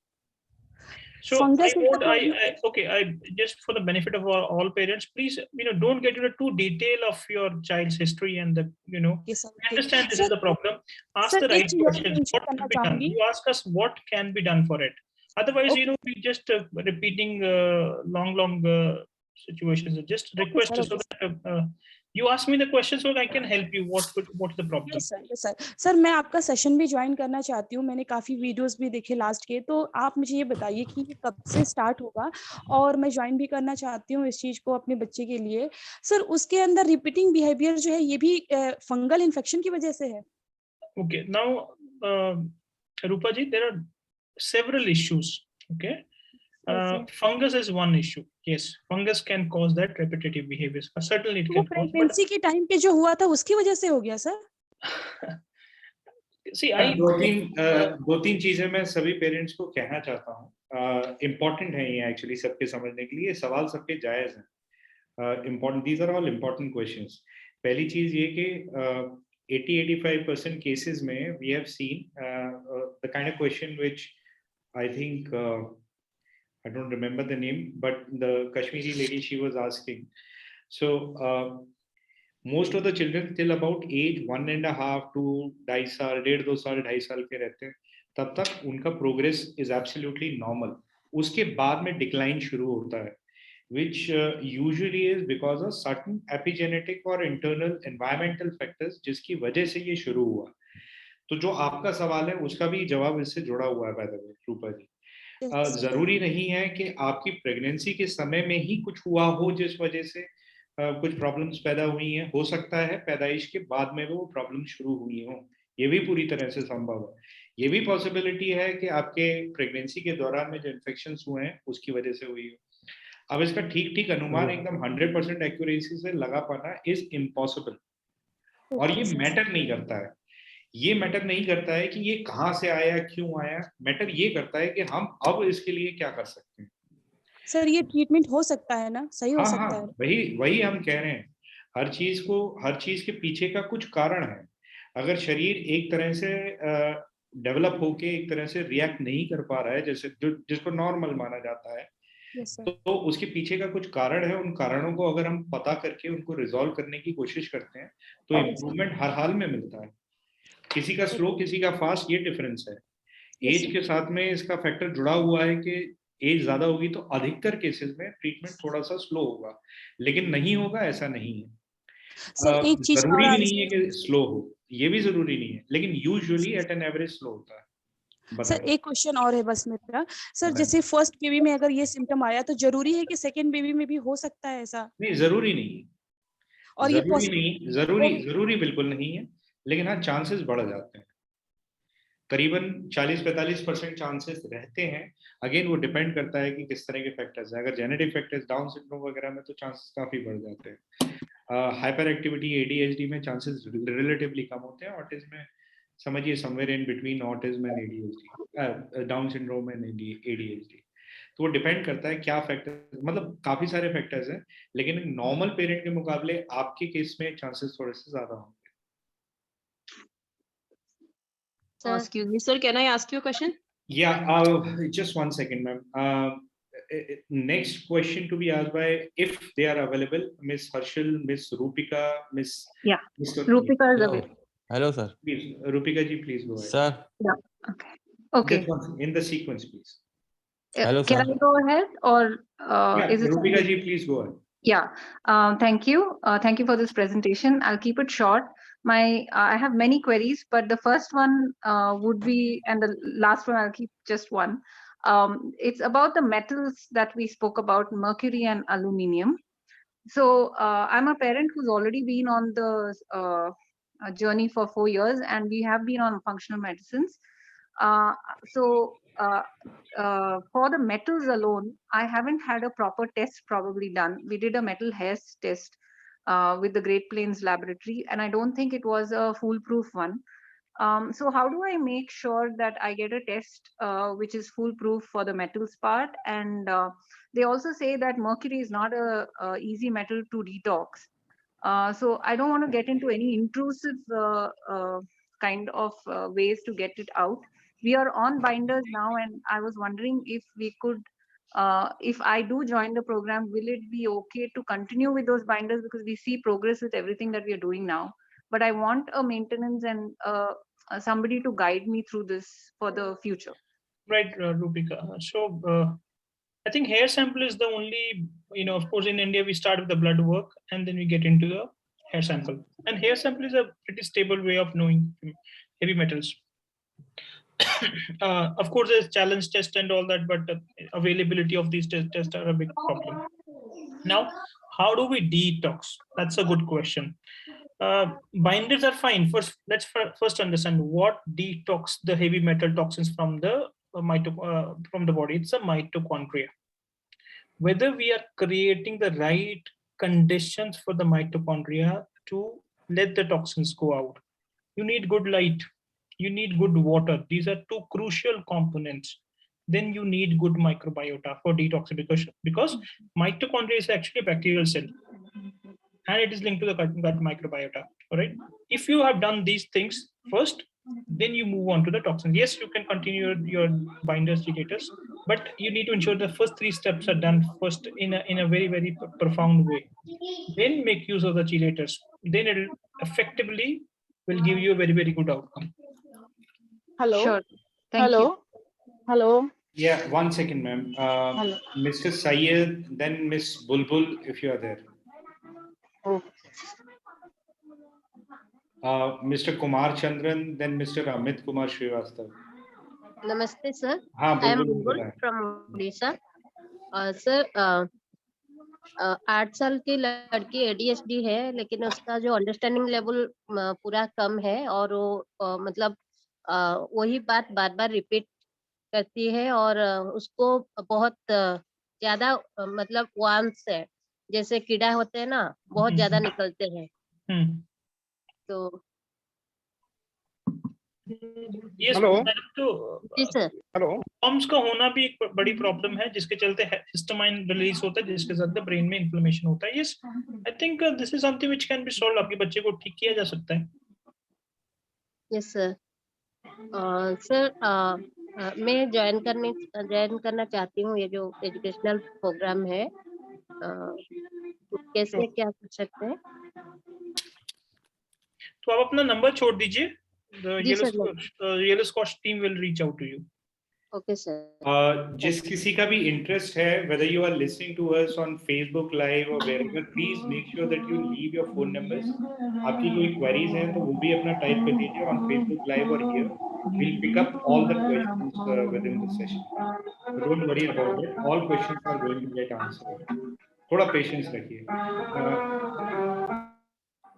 So I just for the benefit of all parents, please don't get into too detail of your child's history and the understand this is the problem. Ask the right questions. What can be done? You ask us what can be done for it. Otherwise, we just repeating long situations. Just request so that you ask me the question so I can help you. What's the problem? Yes, sir, मैं आपका session भी join करना चाहती हूँ, मैंने काफी videos भी देखे लास्ट के, तो आप मुझे ये बताइए कि ये कब से स्टार्ट होगा, और मैं ज्वाइन भी करना चाहती हूँ इस चीज को अपने बच्चे के लिए। सर उसके अंदर रिपीटिंग बिहेवियर जो है, ये भी फंगल इन्फेक्शन की वजह से है? Okay, now Rupa ji, there are several issues. Okay. Fungus is one issue. Yes, fungus can cause that repetitive behaviors. Certainly it can cause. Pregnancy के टाइम पे जो हुआ था उसकी वजह से हो गया सर? See, दो तीन चीजें मैं सभी पेरेंट्स को कहना चाहता हूँ, इम्पोर्टेंट है ये एक्चुअली सबके समझने के लिए, सवाल सबके जायज हैं, important, these are all important questions. पहली चीज ये कि 80-85% केसेस में we have seen the kind of question which I think I don't remember the name, but the Kashmiri lady, she was asking. So most of the children till about age 1.5 to 2.5 साल, 1.5-2 साल, 2.5 साल के रहते हैं, तब तक उनका progress is absolutely normal. उसके बाद में डिक्लाइन शुरू होता है, which usually is because of certain epigenetic और internal environmental factors, जिसकी वजह से ये शुरू हुआ। तो जो आपका सवाल है उसका भी जवाब इससे जुड़ा हुआ है, बाय द वे रूपा जी। जरूरी नहीं है कि आपकी प्रेगनेंसी के समय में ही कुछ हुआ हो जिस वजह से कुछ प्रॉब्लम्स पैदा हुई हैं। हो सकता है पैदाइश के बाद में वो प्रॉब्लम शुरू हुई हो, ये भी पूरी तरह से संभव है। ये भी पॉसिबिलिटी है कि आपके प्रेगनेंसी के दौरान में जो इन्फेक्शंस हुए हैं उसकी वजह से हुई हो। अब इसका ठीक अनुमान एकदम 100% एक्यूरेसी से लगा पाना इज इम्पॉसिबल, और ये मैटर नहीं करता है। ये मैटर नहीं करता है कि ये कहाँ से आया, क्यों आया। मैटर ये करता है कि हम अब इसके लिए क्या कर सकते हैं। सर ये ट्रीटमेंट हो सकता है ना, सही हो हाँ सकता हाँ, है? वही हम कह रहे हैं। हर चीज के पीछे का कुछ कारण है। अगर शरीर एक तरह से डेवलप होके एक तरह से रिएक्ट नहीं कर पा रहा है, जैसे जिसको नॉर्मल माना जाता है, यस सर। तो उसके पीछे का कुछ कारण है। उन कारणों को अगर हम पता करके उनको रिजॉल्व करने की कोशिश करते हैं तो इम्प्रूवमेंट हर हाल में मिलता है। किसी का स्लो, किसी का फास्ट, ये डिफरेंस है। एज के साथ में इसका फैक्टर जुड़ा हुआ है कि एज ज्यादा होगी तो अधिकतर केसेस में ट्रीटमेंट थोड़ा सा स्लो होगा, लेकिन नहीं होगा ऐसा नहीं है। सर एक चीज जरूरी और भी नहीं है कि स्लो हो, ये भी जरूरी नहीं है, लेकिन usually at an average slow होता है। सर एक क्वेश्चन और है बस मेरा सर, बताएं। जैसे फर्स्ट बेबी में अगर ये सिम्टम आया तो जरूरी है कि सेकंड बेबी में भी हो सकता है ऐसा? नहीं, जरूरी नहीं है। और ये पॉसिबल जरूरी बिल्कुल नहीं है, लेकिन हाँ चांसेस बढ़ जाते हैं। करीबन 40-45% चांसेस रहते हैं। अगेन वो डिपेंड करता है कि किस तरह के फैक्टर्स हैं। अगर जेनेटिक फैक्टर्स, डाउन सिंड्रोम वगैरह में तो चांसेस काफी बढ़ जाते हैं। हाइपर एक्टिविटी, एडीएचडी में चांसेस रिलेटिवली कम होते हैं। ऑटिज्म में समझिए somewhere in between autism and ADHD, down syndrome and ADHD. तो वो डिपेंड करता है क्या फैक्टर, मतलब काफी सारे फैक्टर्स हैं, लेकिन नॉर्मल पेरेंट के मुकाबले आपके केस में चांसेस थोड़े से ज्यादा होंगे। Excuse me, sir. Can I ask you a question? Yeah, just 1 second, ma'am. Next question to be asked by, if they are available, Miss Harshal, Miss Rupika, Miss. Yeah, Mr. Rupika is Hello. available. Hello, sir. Please, Rupika ji, please go ahead. Sir. Yeah. Okay. Okay. Just one, in the sequence, please. Hello, Can sir. I go ahead or Yeah, is it? Rupika ji, please go ahead. Yeah. Thank you. Thank you for this presentation. I'll keep it short. I have many queries, but the first one would be, and the last one I'll keep just one. It's about the metals that we spoke about, mercury and aluminium. So I'm a parent who's already been on the journey for 4 years, and we have been on functional medicines. For the metals alone, I haven't had a proper test probably done. We did a metal hairs test with the Great Plains Laboratory, and I don't think it was a foolproof one. So how do I make sure that I get a test which is foolproof for the metals part? And they also say that mercury is not a easy metal to detox. So I don't want to get into any intrusive kind of ways to get it out. We are on binders now, and I was wondering if we could, if I do join the program, will it be okay to continue with those binders, because we see progress with everything that we are doing now. But I want a maintenance and somebody to guide me through this for the future. Right, Rupika. So I think hair sample is the only, of course, in India, we start with the blood work and then we get into the hair sample. And hair sample is a pretty stable way of knowing heavy metals. Of course, there's challenge test and all that, but availability of these tests are a big problem. Now, how do we detox? That's a good question. Binders are fine. Let's first understand what detox the heavy metal toxins from the from the body. It's a mitochondria. Whether we are creating the right conditions for the mitochondria to let the toxins go out. You need good light. You need good water. These are two crucial components. Then you need good microbiota for detoxification, because mitochondria is actually a bacterial cell and it is linked to the gut microbiota. All right. If you have done these things first, then you move on to the toxins. Yes, you can continue your binders, chelators, but you need to ensure the first 3 steps are done first in a very, very profound way. Then make use of the chelators. Then it effectively will give you a very, very good outcome. Hello. Sure. Thank you. Hello. Yeah, 1 second, ma'am. Mr. Syed, then Miss Bulbul, if you are there. Mr. Kumar Chandran, then Mr. Amit Kumar Srivastav. Namaste, sir. हाँ, I am Bulbul Bulbul बताएं. from Odisha. Sir, 8 साल की लड़की ADHD है, लेकिन उसका जो understanding level पूरा कम है और वो मतलब वही बात बार-बार रिपीट करती है और उसको बहुत ज्यादा मतलब वर्म्स है, जैसे कीड़ा होते हैं ना, बहुत ज्यादा निकलते हैं. तो Yes, Hello. तो जी सर. Hello. फॉर्म्स का होना भी एक बड़ी प्रॉब्लम है, जिसके चलते हिस्टामाइन रिलीज होता है, जिसके चलते ब्रेन में इन्फ्लेमेशन होता है. Yes, I think this is something which can be solve. आपके बच्चे को ठीक किया जा सकता है. Yes sir. सर मैं ज्वाइन करना चाहती हूँ ये जो एजुकेशनल प्रोग्राम है. कैसे क्या कर सकते हैं? तो आप अपना नंबर छोड़ दीजिए. जी sir. Yellow squash team will reach out to you. Okay sir. जिस किसी का भी इंटरेस्ट है, whether you are listening to us on Facebook Live or wherever, please make sure that you leave your phone numbers. आपकी कोई queries हैं तो वो भी अपना टाइप कर दीजिए on Facebook Live or here. We'll pick up all the questions within the session. So don't worry about it. All questions are going to get answered. थोड़ा patience रखिए.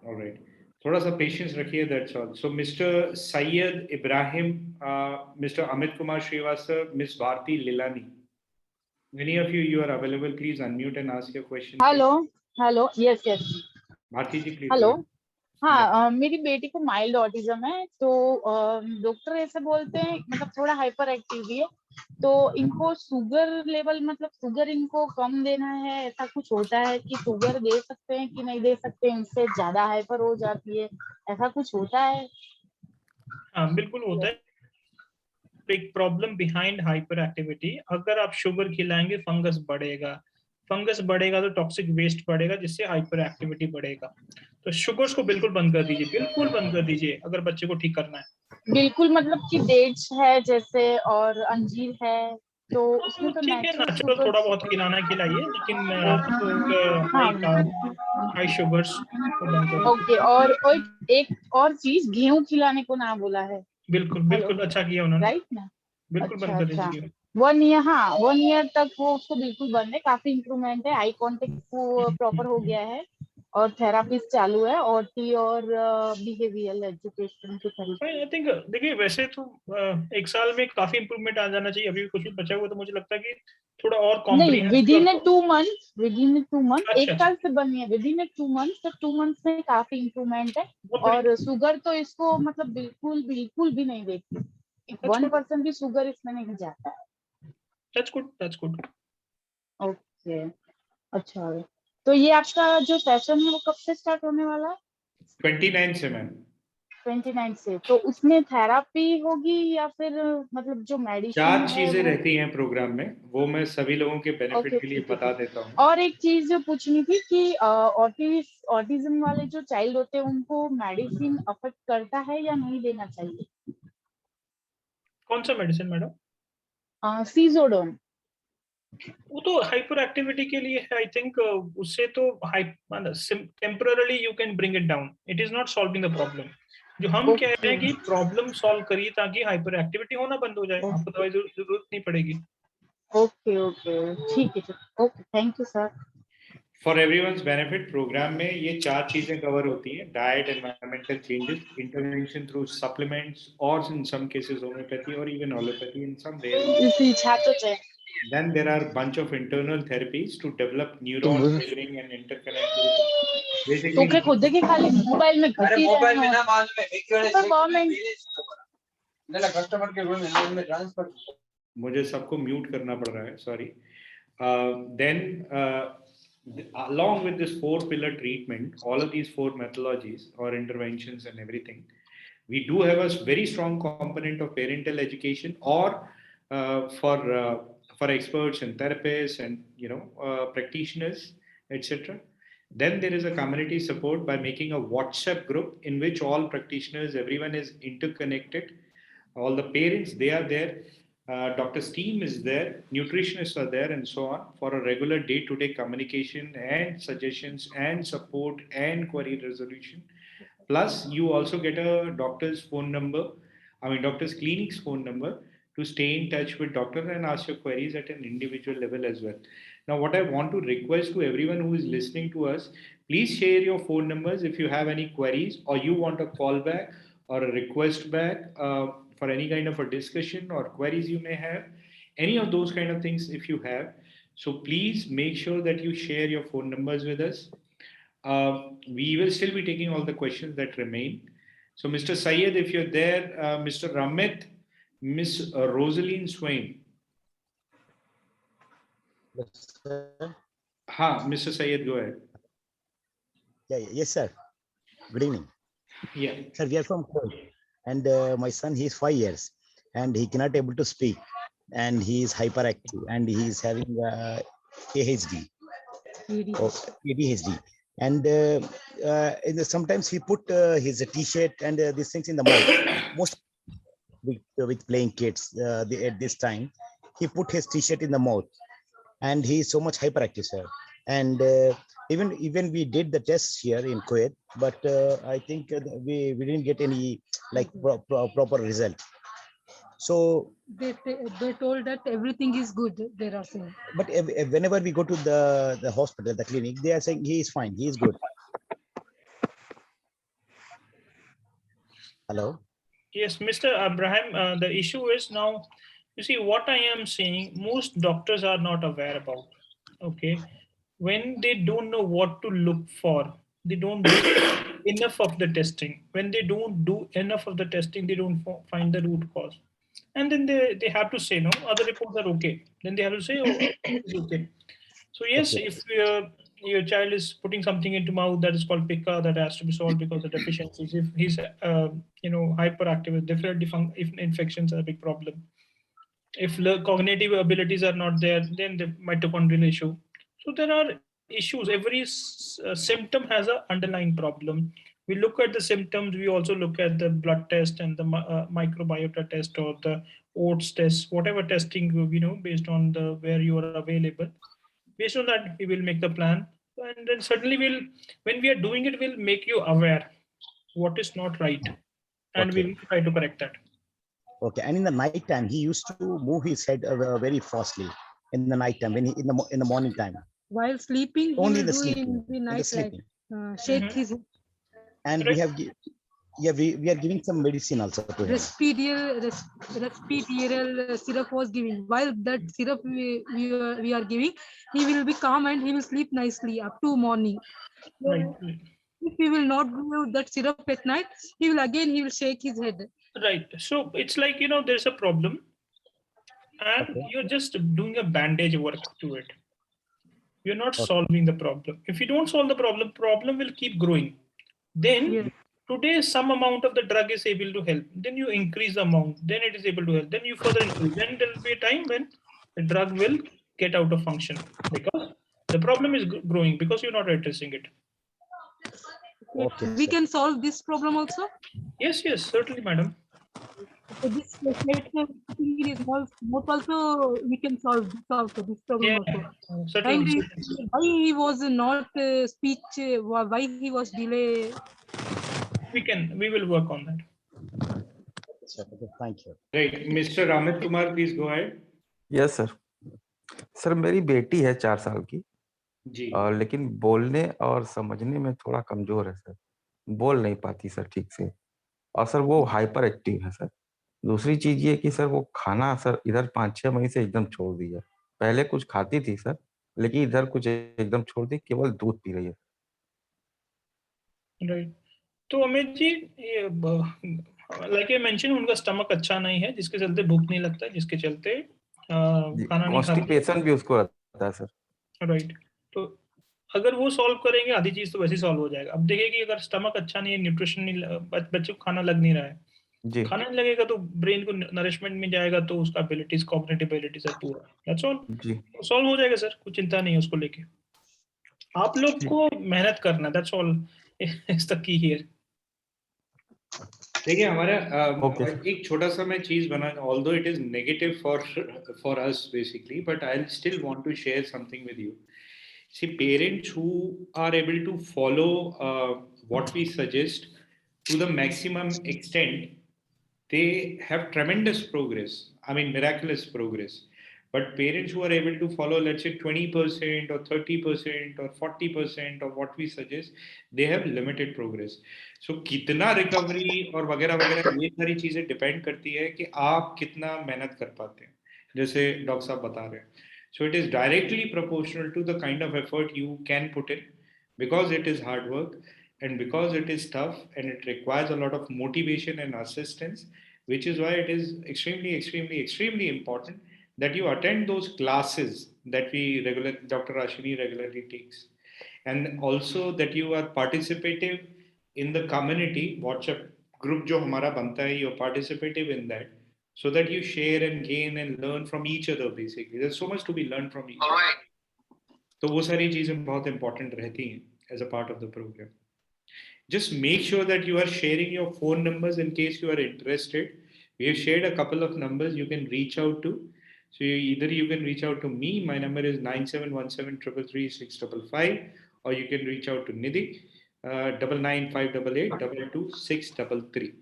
All right. थोड़ा सा पेशेंस रखिए, that's all. So mister Syed Ibrahim, mister Amit Kumar Shrivastava, miss Bharti Lilani, any of you are available, please unmute and ask your question. Hello. Yes. Bharti ji please. Hello. हाँ, मेरी बेटी को mild autism है, तो डॉक्टर ऐसे बोलते हैं मतलब थोड़ा हाइपर एक्टिव भी है, तो इनको शुगर लेवल मतलब शुगर इनको कम देना है, ऐसा कुछ होता है कि शुगर दे सकते हैं कि नहीं दे सकते, इनसे ज्यादा हाइपर हो जाती है, ऐसा कुछ होता है? हाँ बिल्कुल होता है. एक प्रॉब्लम बिहाइंड हाइपर एक्टिविटी, अगर आप शुगर खिलाएंगे फंगस बढ़ेगा तो टॉक्सिक वेस्ट बढ़ेगा, जिससे हाइपर एक्टिविटी बढ़ेगा. तो शुगर्स को बिल्कुल बंद कर दीजिए, बिल्कुल बंद कर दीजिए अगर बच्चे को ठीक करना है. बिल्कुल, मतलब कि डेट्स है जैसे और अंजीर है, तो उसमें तो ठीक है, नेचुरल नेचुरल शुगर. थोड़ा बहुत खिलाना खिलाइए, लेकिन हाई शुगर्स को बंद कर दीजिए. ओके. और एक और चीज, गेहूं खिलाने को ना बोला है. बिल्कुल अच्छा किया उन्होंने. राइट ना? बिल्कुल बंद कर दीजिए. 1 ईयर, हाँ 1 ईयर तक वो उसको बिल्कुल बंद है. काफी इंप्रूवमेंट है, आई कांटेक्ट वो प्रॉपर हो गया है और थेरापीज चालू है, OT और बिहेवियरल एजुकेशन की तरीके. आई थिंक देखिए, वैसे तो 1 साल में काफी इंप्रूवमेंट आ जाना चाहिए. अभी भी कुछ बचा हुआ, तो मुझे लगता है कि थोड़ा और नहीं, विदिन 2 मंथ, अच्छा, 1 साल से बनी है. विदिन 2 मंथ, तो 2 मंथ में काफी इंप्रूवमेंट है. और शुगर तो इसको मतलब बिल्कुल भी नहीं देखती. 1% भी शुगर इसमें नहीं जाता है. That's good. ओके. अच्छा, तो ये आपका जो सेशन है वो कब से स्टार्ट होने वाला है? 29 से मैम. 29 से. तो उसमें थेरापी होगी या फिर मतलब जो मेडिसिन है? 4 चीजें रहती हैं प्रोग्राम में, वो मैं सभी लोगों के बेनिफिट के लिए बता देता हूँ. और एक चीज जो पूछनी थी कि ऑटिज्म वाले जो चाइल्ड होते हैं उनको मेडिसिन अफेक्ट करता है या नहीं देना चाहिए? कौन सा मेडिसिन मैडम? सीजोडोन. वो तो हाइपर एक्टिविटी के लिए है. आई थिंक उससे तो temporarily you can bring it down. It is not solving the problem. जो हम कह रहे हैं कि प्रॉब्लम सॉल्व करिए ताकि हाइपर एक्टिविटी होना बंद हो जाए, आपको दवाई जरूरत नहीं पड़ेगी. ओके. ठीक है. Okay, thank you sir. For everyone's benefit, programme में ये 4 चीजें कवर होती हैं: diet, environmental changes, intervention through supplements, और इन सम केसेस होम्योपैथी और even allopathy in some rare. Then there are bunch of internal therapies to develop neuron triggering and interconnectivity. तो क्या खुद के खाली मोबाइल में घटी मोबाइल में ना मालूम है कस्टमर के रूम में ट्रांसफर. मुझे सबको म्यूट करना पड़ रहा है, sorry. Then along with this 4-pillar treatment, all of these 4 methodologies or interventions and everything, we do have a very strong component of parental education, or for experts and therapists and practitioners, etc. Then there is a community support by making a WhatsApp group in which all practitioners, everyone is interconnected. All the parents, they are there. Doctor's team is there, nutritionists are there, and so on, for a regular day-to-day communication and suggestions and support and query resolution. Plus, you also get a doctor's phone number, doctor's clinic's phone number, to stay in touch with doctor and ask your queries at an individual level as well. Now, what I want to request to everyone who is listening to us, please share your phone numbers if you have any queries or you want a call back or a request back for any kind of a discussion or queries you may have, any of those kind of things if you have. So please make sure that you share your phone numbers with us. We will still be taking all the questions that remain. So Mr. Syed, if you're there, Mr. Ramit, Miss Rosaline Swain, Mr. Syed, go ahead. Yes, sir. Good evening. Yeah. Sir, we are from Kuwait, and my son, he's 5 years, and he cannot able to speak, and he is hyperactive, and he is having ADHD. Or ADHD. And sometimes he put his T-shirt and these things in the mouth. Most with playing kids at this time, he put his T-shirt in the mouth, and he is so much hyperactive, sir. And even we did the tests here in Kuwait, but I think we didn't get any like proper result. So they told that everything is good. They are saying. But whenever we go to the hospital, the clinic, they are saying he is fine, he is good. Hello. Yes, Mr. Abraham, the issue is now, you see, what I am saying, most doctors are not aware about. Okay. When they don't know what to look for, they don't do enough of the testing. When they don't do enough of the testing, they don't find the root cause. And then they have to say, no, other reports are okay. Then they have to say, oh, it's okay. So yes, Okay. if your child is putting something into mouth that is called pica, that has to be solved because of deficiencies. If he's hyperactive with different infections are a big problem. If the cognitive abilities are not there, then the mitochondrial issue. So there are issues. Every symptom has an underlying problem. We look at the symptoms. We also look at the blood test and the microbiota test or the oats test, whatever testing based on the where you are available. Based on that, we will make the plan, and then certainly when we are doing it, we'll make you aware what is not right, and Okay. we'll try to correct that. Okay. And in the night time, he used to move his head very fastly in the night time, when he in the morning time. While sleeping, he Only will the do sleeping. in the night, sleeping. like shake his And we have we are giving some medicine also to him. respiratory syrup was giving. While that syrup we are giving, he will be calm and he will sleep nicely up to morning. So Right. if he will not give that syrup at night, he will shake his head. Right. So it's like, there's a problem and you're just doing a bandage work to it. You're not solving the problem. If you don't solve the problem will keep growing. Then today some amount of the drug is able to help. Then you increase the amount. Then it is able to help. Then you further increase. Then there will be a time when the drug will get out of function because the problem is growing because you're not addressing it. Okay, we can solve this problem also. Yes, certainly, madam. So this is also we can solve this problem also. Certainly. And why he was not speech? Why he was delay? We will work on that. Thank you. Right, Mr. Amit Kumar, please go ahead. Yes sir. Sir मेरी बेटी है 4 साल की जी. लेकिन बोलने और समझने में थोड़ा कमजोर है सर. बोल नहीं पाती सर ठीक से और सर वो हाइपर एक्टिव है सर. दूसरी चीज ये कि सर वो खाना सर इधर 5-6 महीने से एकदम छोड़ दी है. पहले कुछ खाती थी सर लेकिन इधर कुछ एकदम छोड़ दी, केवल दूध पी रही है. राइट. तो Amit ji, like I mention, उनका स्टमक अच्छा नहीं है जिसके चलते भूख नहीं लगता, जिसके चलते खाना नहीं खाते. कॉन्स्टिपेशन भी उसको रहता है सर. राइट. तो अगर वो सॉल्व करेंगे आधी चीज तो वैसे ही सॉल्व हो जाएगा. अब देखिए कि अगर स्टमक अच्छा नहीं है, न्यूट्रिशन नहीं, बच्चे को खाना लग नहीं रहा है, खाना नहीं लगेगा तो ब्रेन को नरिशमेंट में जाएगा तो उसका एबिलिटीज, कॉग्निटिव एबिलिटीज आर पूरा. That's all. सॉल्व हो जाएगा सर, कुछ चिंता नहीं है उसको लेके. आप लोग को मेहनत करना, that's all is the key here. देखिए हमारा एक छोटा सा मैं चीज बना, although it is negative for us basically, but I'll still want to share something with you. See, parents who are able to follow what we suggest to the maximum extent, they have tremendous progress. I mean, miraculous progress. But parents who are able to follow, let's say 20% or 30% or 40% of what we suggest, they have limited progress. So कितना recovery और वगैरह वगैरह ये सारी चीजें depend करती है कि आप कितना मेहनत कर पाते हैं, जैसे डॉक्टर साहब बता रहे हैं. So it is directly proportional to the kind of effort you can put in, because it is hard work and because it is tough and it requires a lot of motivation and assistance, which is why it is extremely, extremely, extremely important that you attend those classes that Dr. Ashwini regularly takes. And also that you are participative in the community WhatsApp group जो हमारा बनता है, you're participative in that, so that you share and gain and learn from each other. Basically, there's so much to be learned from each other. तो वो सारी चीजें बहुत important रहती हैं as a part of the program. Just make sure that you are sharing your phone numbers in case you are interested. We have shared a couple of numbers you can reach out to. So either you can reach out to me. My number is 9717333655, or you can reach out to Nidhi, 99588222633.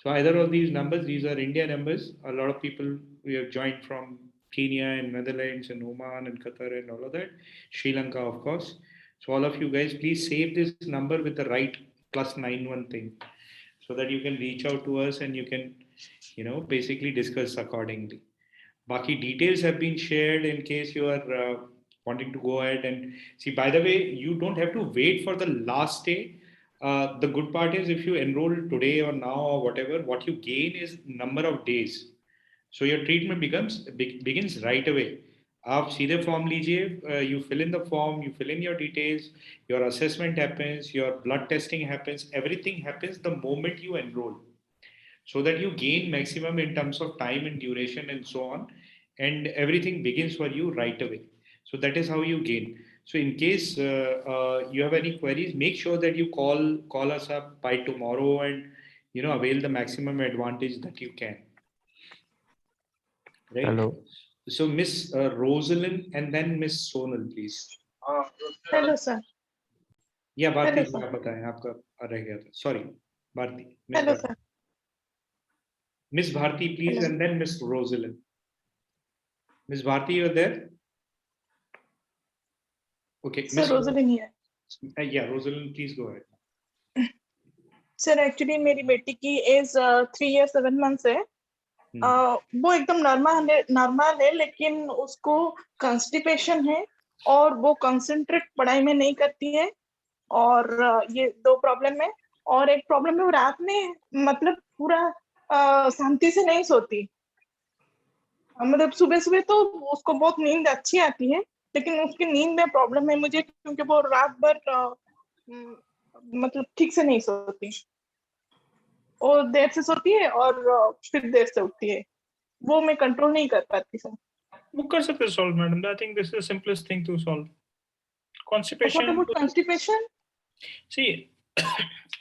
So either of these numbers, these are India numbers. A lot of people we have joined from Kenya and Netherlands and Oman and Qatar and all of that. Sri Lanka, of course. So all of you guys, please save this number with the right +91 thing, so that you can reach out to us and you can, basically discuss accordingly. Baki details have been shared in case you are wanting to go ahead and see. By the way, you don't have to wait for the last day. The good part is if you enroll today or now or whatever, what you gain is number of days. So your treatment begins right away. आप सीधे form लीजिए, you fill in the form, you fill in your details, your assessment happens, your blood testing happens, everything happens the moment you enroll, so that you gain maximum in terms of time and duration and so on, and everything begins for you right away. So that is how you gain. So in case you have any queries, make sure that you call us up by tomorrow and avail the maximum advantage that you can. Right? Hello. So Miss Rosalind and then Miss Sonal, please. Hello, sir. Yeah, Bharti, Hello, sir. आप बताएं, आपका रह गया था. Sorry, Bharti. Hello, sir. Miss Bharti, please, Hello. and then Miss Rosalind. Miss Bharti, you're there? Okay. Sir, Rosalind here. Yeah, Rosalind, please go ahead. Sir, actually मेरी बेटी की as 3 years 7 months है. वो एकदम नॉर्मल है, लेकिन उसको constipation है और वो कंसंट्रेट पढ़ाई में नहीं करती है, और ये 2 प्रॉब्लम है. और एक प्रॉब्लम है, वो रात में मतलब पूरा शांति से नहीं सोती. मतलब सुबह तो उसको बहुत नींद अच्छी आती है, लेकिन उसकी नींद में प्रॉब्लम है मुझे, क्योंकि वो रात भर मतलब ठीक से नहीं सोती, और देर से सोती है और फिर देर से उठती है. वो मैं कंट्रोल नहीं कर पाती सर. वो कर सकते solve madam. I think this is the simplest thing to solve. Constipation see,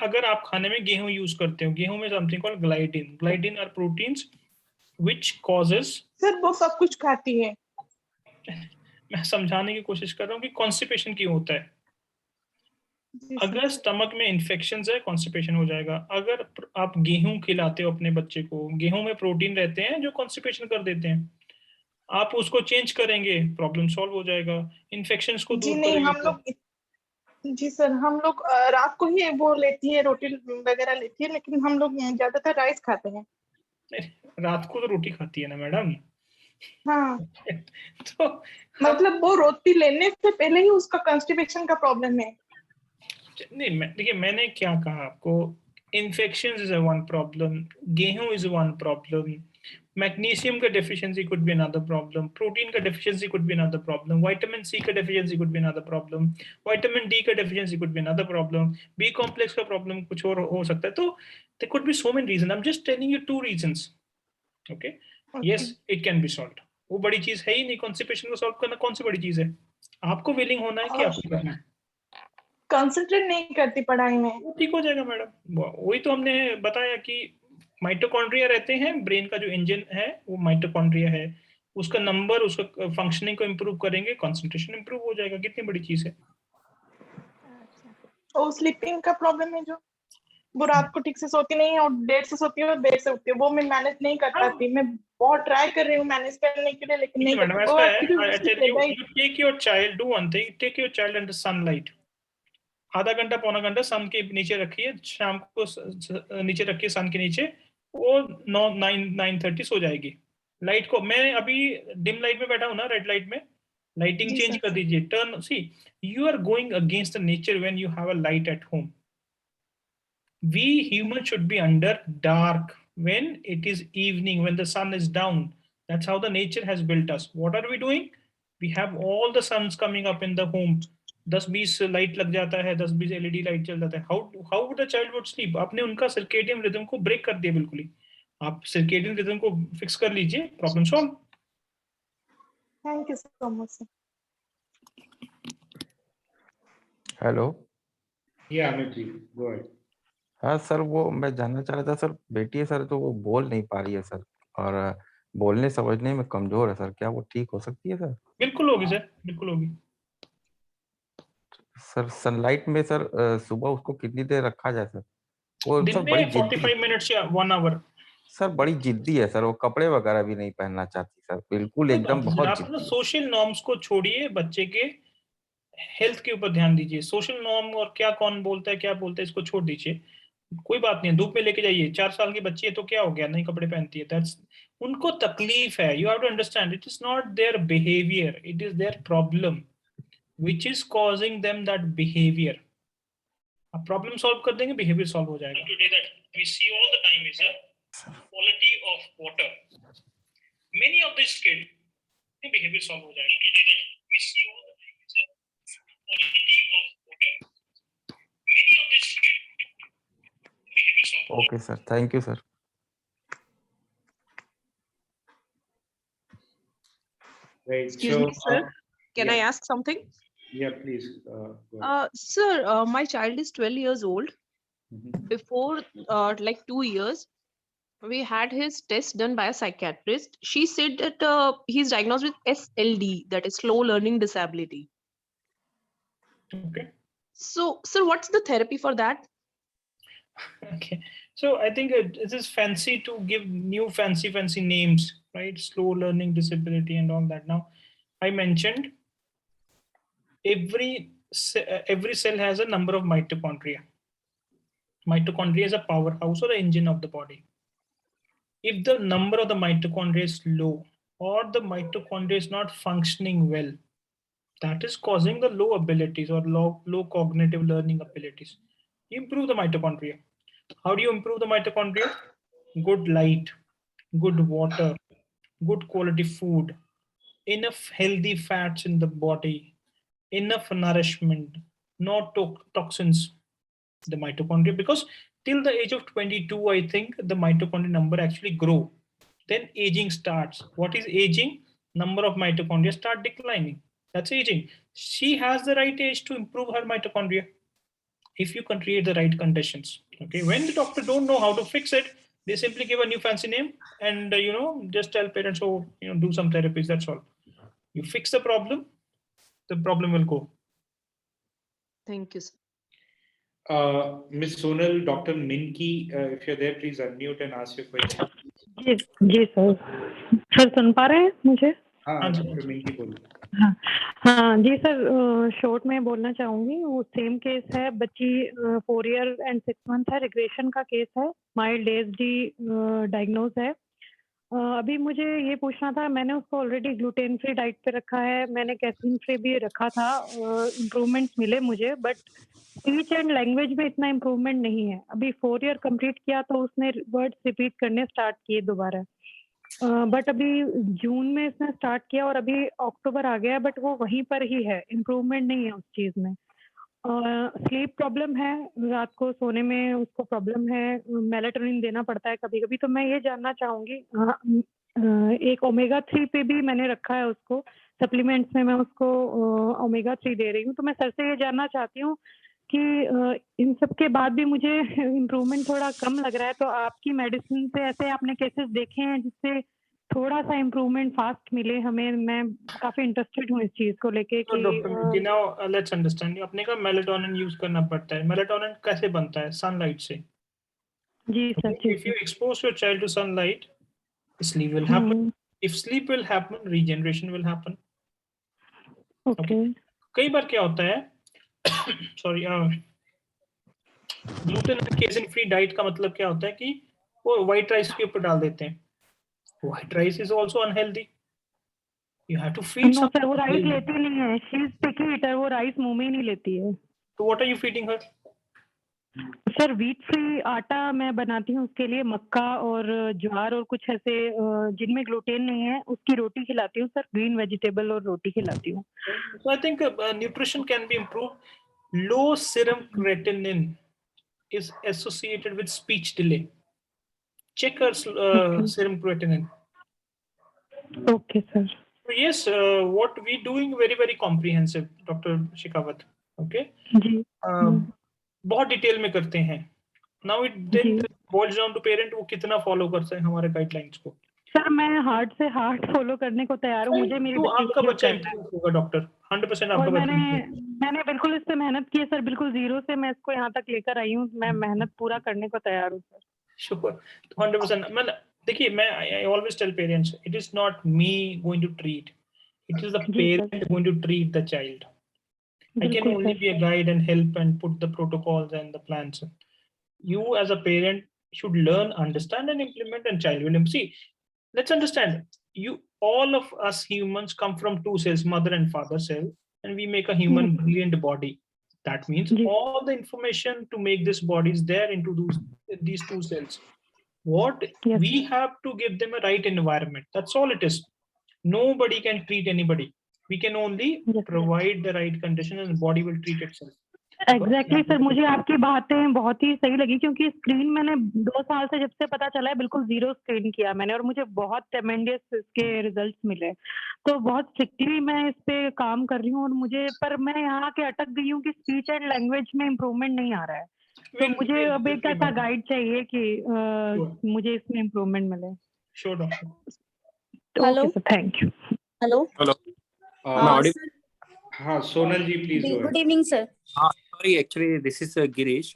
अगर आप खाने में गेहूं यूज करते हो, गेहूं में something called gliadin are proteins which causes. Sir वो सब कुछ खाती है. मैं समझाने की कोशिश कर रहा हूं कि कॉन्स्टिपेशन क्यों होता है. अगर स्टमक में इन्फेक्शंस है, कॉन्स्टिपेशन हो जाएगा. अगर आप गेहूं खिलाते हो अपने बच्चे को, गेहूं में प्रोटीन रहते हैं जो कॉन्स्टिपेशन कर देते हैं, आप उसको चेंज करेंगे, प्रॉब्लम सॉल्व हो जाएगा. इन्फेक्शंस को दूर करेंगे. हम लोग जी सर, हम लोग रात को ही वो लेती है, रोटी वगैरह लेती है, लेकिन हम लोग ज्यादातर राइस खाते हैं. रात को तो रोटी खाती है ना मैडम. हाँ. तो मतलब वो रोटी लेने से पहले ही उसका कॉन्स्टिपेशन का प्रॉब्लम है. नहीं, देखिए मैंने क्या कहा आपको. इन्फेक्शंस इज वन प्रॉब्लम, गेहूं इज वन प्रॉब्लम, मैग्नीशियम का deficiency could be another problem, protein का deficiency could be another problem, vitamin C का deficiency could be another problem, vitamin D का deficiency could be another problem, B complex का problem कुछ और हो सकता है. तो there could be so many reason. I am just telling you 2 reasons. Okay, yes, it can B solved. वो बड़ी चीज है ही नहीं. कॉन्स्टिपेशन को सॉल्व करना कौन सी बड़ी चीज है. आपको विलिंग होना है कि आपको करना है. कंसंट्रेट नहीं करती पढ़ाई में. ठीक हो जाएगा मैडम. वही तो हमने बताया कि माइटोकॉन्ड्रिया रहते हैं. ब्रेन का जो इंजन है वो माइटोकॉन्ड्रिया है. उसका नंबर, उसका फंक्शनिंग को इम्प्रूव करेंगे, कंसंट्रेशन इम्प्रूव हो जाएगा. कितनी बड़ी चीज है. और स्लीपिंग का प्रॉब्लम है, जो वो रात को ठीक से सोती नहीं है और देर से सोती है और देर से उठती है. वो मैं मैनेज नहीं कर पाती. मैं बहुत ट्राई कर रही हूँ मैनेज करने के लिए, लेकिन नहीं मैडम. ऐसा है, you take your child, do one thing, take your child under sunlight. आधा घंटा पौना घंटा सन के नीचे रखिए, शाम को नीचे रखिए सन के नीचे. वो 9:30 सो जाएगी. लाइट को, मैं अभी डिम लाइट में बैठा हूँ ना, रेड लाइट में, लाइटिंग चेंज कर दीजिए. Turn, see, you are going against the nature when you have a light at home. We humans should be under dark when it is evening, when the sun is down. That's how the nature has built us. What are we doing? We have all the suns coming up in the home. 10-20 light लग जाता है, 10-20 LED light चल जाता है. How would a child would sleep? आपने उनका circadian rhythm को break कर दिया बिल्कुल ही. आप सर्केडियन रिदम को फिक्स कर लीजिए, problem solve. Thank you so much, sir. Hello. Amit ji, go ahead. हाँ सर, वो मैं जानना चाह रहा था सर, बेटी है सर तो वो बोल नहीं पा रही है सर, और बोलने समझने में कमजोर है सर, क्या वो ठीक हो सकती है सर? बिल्कुल होगी सर, बिल्कुल होगी. सर सनलाइट में सर सुबह उसको कितनी देर रखा जाए सर? वो दिन सर बड़ी में जिद्दी 45 मिनट्स या 1 आवर. सर, बड़ी जिद्दी है सर, वो कपड़े वगैरह भी नहीं पहनना चाहती सर, बिल्कुल एकदम बहुत आप जिद्दी है। सोशल नॉर्म्स को छोड़िए, बच्चे के हेल्थ के ऊपर ध्यान दीजिए. सोशल नॉर्म और क्या कौन बोलता है क्या बोलता है इसको छोड़ दीजिए. कोई बात नहीं, धूप में लेके जाइए. 4 साल की बच्ची है तो क्या हो गया, नहीं कपड़े पहनती है, दैट्स उनको तकलीफ है. You have to understand it is not their behaviour, it is their problem which is causing them that behaviour. आप प्रॉब्लम सॉल्व कर देंगे, बिहेवियर सॉल्व हो जाएगा. Today that we see all the time is a quality of water. Many of this kid behaviour solve हो जाएगा. Today that we see all the time is a quality of water. Many of this kid behaviour solve. Okay sir, thank you sir. Right. Excuse me, sir. Can I ask something? Yeah, please. Go ahead. Sir, my child is 12 years old. Before like 2 years, we had his test done by a psychiatrist. She said that he's diagnosed with SLD, that is slow learning disability. Okay. So, sir, what's the therapy for that? Okay. So I think it is fancy to give new fancy names, right? Slow learning disability and all that. Now, I mentioned every cell has a number of mitochondria. Mitochondria is a powerhouse or an engine of the body. If the number of the mitochondria is low or the mitochondria is not functioning well, that is causing the low abilities or low cognitive learning abilities. You improve the mitochondria. How do you improve the mitochondria? Good light, good water, good quality food, enough healthy fats in the body, enough nourishment, no toxins. The mitochondria, because till the age of 22, I think the mitochondria number actually grow. Then aging starts. What is aging? Number of mitochondria start declining. That's aging. She has the right age to improve her mitochondria if you can create the right conditions. Okay, when the doctor don't know how to fix it, they simply give a new fancy name and just tell parents, oh, do some therapies. That's all. You fix the problem will go. Thank you, sir. Ms. Sonal, Dr. Minki, if you're there, please unmute and ask your question. जी sir. Sir सुन पा रहे हैं मुझे? हाँ, doctor Minki बोलिए. हाँ जी sir, short में बोलना चाहूंगी. वो सेम केस है, बच्ची 4 ईयर एंड 6 मंथ है, रिग्रेशन का केस है, माइल्ड ASD डायग्नोज है. अभी मुझे ये पूछना था, मैंने उसको ऑलरेडी ग्लूटेन फ्री डाइट पे रखा है, मैंने कैफीन फ्री भी रखा था, इम्प्रूवमेंट्स मिले मुझे, बट स्पीच एंड लैंग्वेज में इतना इम्प्रूवमेंट नहीं है. अभी 4 ईयर कंप्लीट किया तो उसने वर्ड्स रिपीट करने स्टार्ट किए दोबारा, बट अभी जून में इसने स्टार्ट किया और अभी अक्टूबर आ गया, बट वो वहीं पर ही है, इम्प्रूवमेंट नहीं है उस चीज़ में. स्लीप प्रॉब्लम है, रात को सोने में उसको प्रॉब्लम है, मेलाटोनिन देना पड़ता है कभी कभी. तो मैं ये जानना चाहूँगी, एक ओमेगा 3 पे भी मैंने रखा है उसको, सप्लीमेंट्स में मैं उसको ओमेगा 3 दे रही हूँ. तो मैं सर से ये जानना चाहती हूँ कि इन सब के बाद भी मुझे इम्प्रूवमेंट थोड़ा कम लग रहा है, तो आपकी मेडिसिन से ऐसे आपने केसेस देखे हैं जिससे थोड़ा सा इम्प्रूवमेंट फास्ट मिले हमें? मैं काफी इंटरेस्टेड हूँ इस चीज को लेके कि डॉक्टर नाउ लेट्स अंडरस्टैंड. अपने का मेलाटोनिन यूज करना पड़ता है. मेलाटोनिन कैसे बनता है? सनलाइट से. जी sir. If you expose your child to sunlight, sleep will happen. If sleep will happen, regeneration will happen. Okay. कई बार क्या होता है, sorry, gluten casein free diet का मतलब क्या होता है कि वो व्हाइट राइस के ऊपर डाल देते हैं. White rice is also unhealthy. You have to feed no sir, वो राइस लेती नहीं है, शी इज पिकी ईटर, वो राइस मुंह में ही नहीं लेती है. तो what are you feeding her? Sir wheat free आटा मैं बनाती हूँ उसके लिए, मक्का और ज्वार और कुछ ऐसे जिनमें ग्लूटेन नहीं है उसकी रोटी खिलाती हूँ सर, ग्रीन वेजिटेबल और रोटी खिलाती हूँ। So I think nutrition can be improved. Low serum creatinine is associated with speech delay. Check her serum creatinine. Okay, sir. So yes, what we doing very comprehensive, Dr. Shikawat. Okay. जी. बहुत detail में करते हैं. Now it then boils down to parent वो कितना follow करते हैं हमारे guidelines को. सर मैं हार्ट से हार्ट फॉलो करने को तैयार हूँ, मुझे मेरी तो बच्ची आपका वीडियो बच्चा कर रहा है. इम्प्रूव होगा डॉक्टर, 100% और आपका बच्चा. मैंने बिल्कुल इस पे मेहनत की है सर, बिल्कुल जीरो से मैं इसको यहाँ तक लेकर आई हूँ, मैं मेहनत पूरा करने को तैयार हूँ सर. Sure, 100%. मैं देखिए मैं I always tell parents it is not me going to treat, it is the parent going to treat the child. I can only be a guide and help and put the protocols and the plans. You as a parent should learn, understand and implement, and child will see. Let's understand, you all of us humans come from two cells, mother and father cell, and we make a human brilliant body. That means all the information to make this body is there into these two cells. What we have to give them a right environment. That's all it is. Nobody can treat anybody. We can only provide the right condition and the body will treat itself. Exactly sir, मुझे आपकी बातें बहुत ही सही लगी क्योंकि screen मैंने 2 साल से जब से पता चला है बिल्कुल जीरो स्क्रीन किया मैंने और मुझे बहुत ट्रेमेंडियस इसके रिजल्ट्स मिले. तो बहुत स्ट्रिक्टली मैं इस पे काम कर रही हूँ और मुझे पर मैं यहाँ के अटक गई हूँ कि स्पीच एंड लैंग्वेज में इम्प्रूवमेंट नहीं आ रहा है. तो मुझे अब एक ऐसा गाइड चाहिए कि मुझे इसमें इम्प्रूवमेंट मिले. Sure doctor. Okay sir, thank you. Hello. Sonal ji, please go ahead. Good evening, sir. Sorry, actually, this is Girish,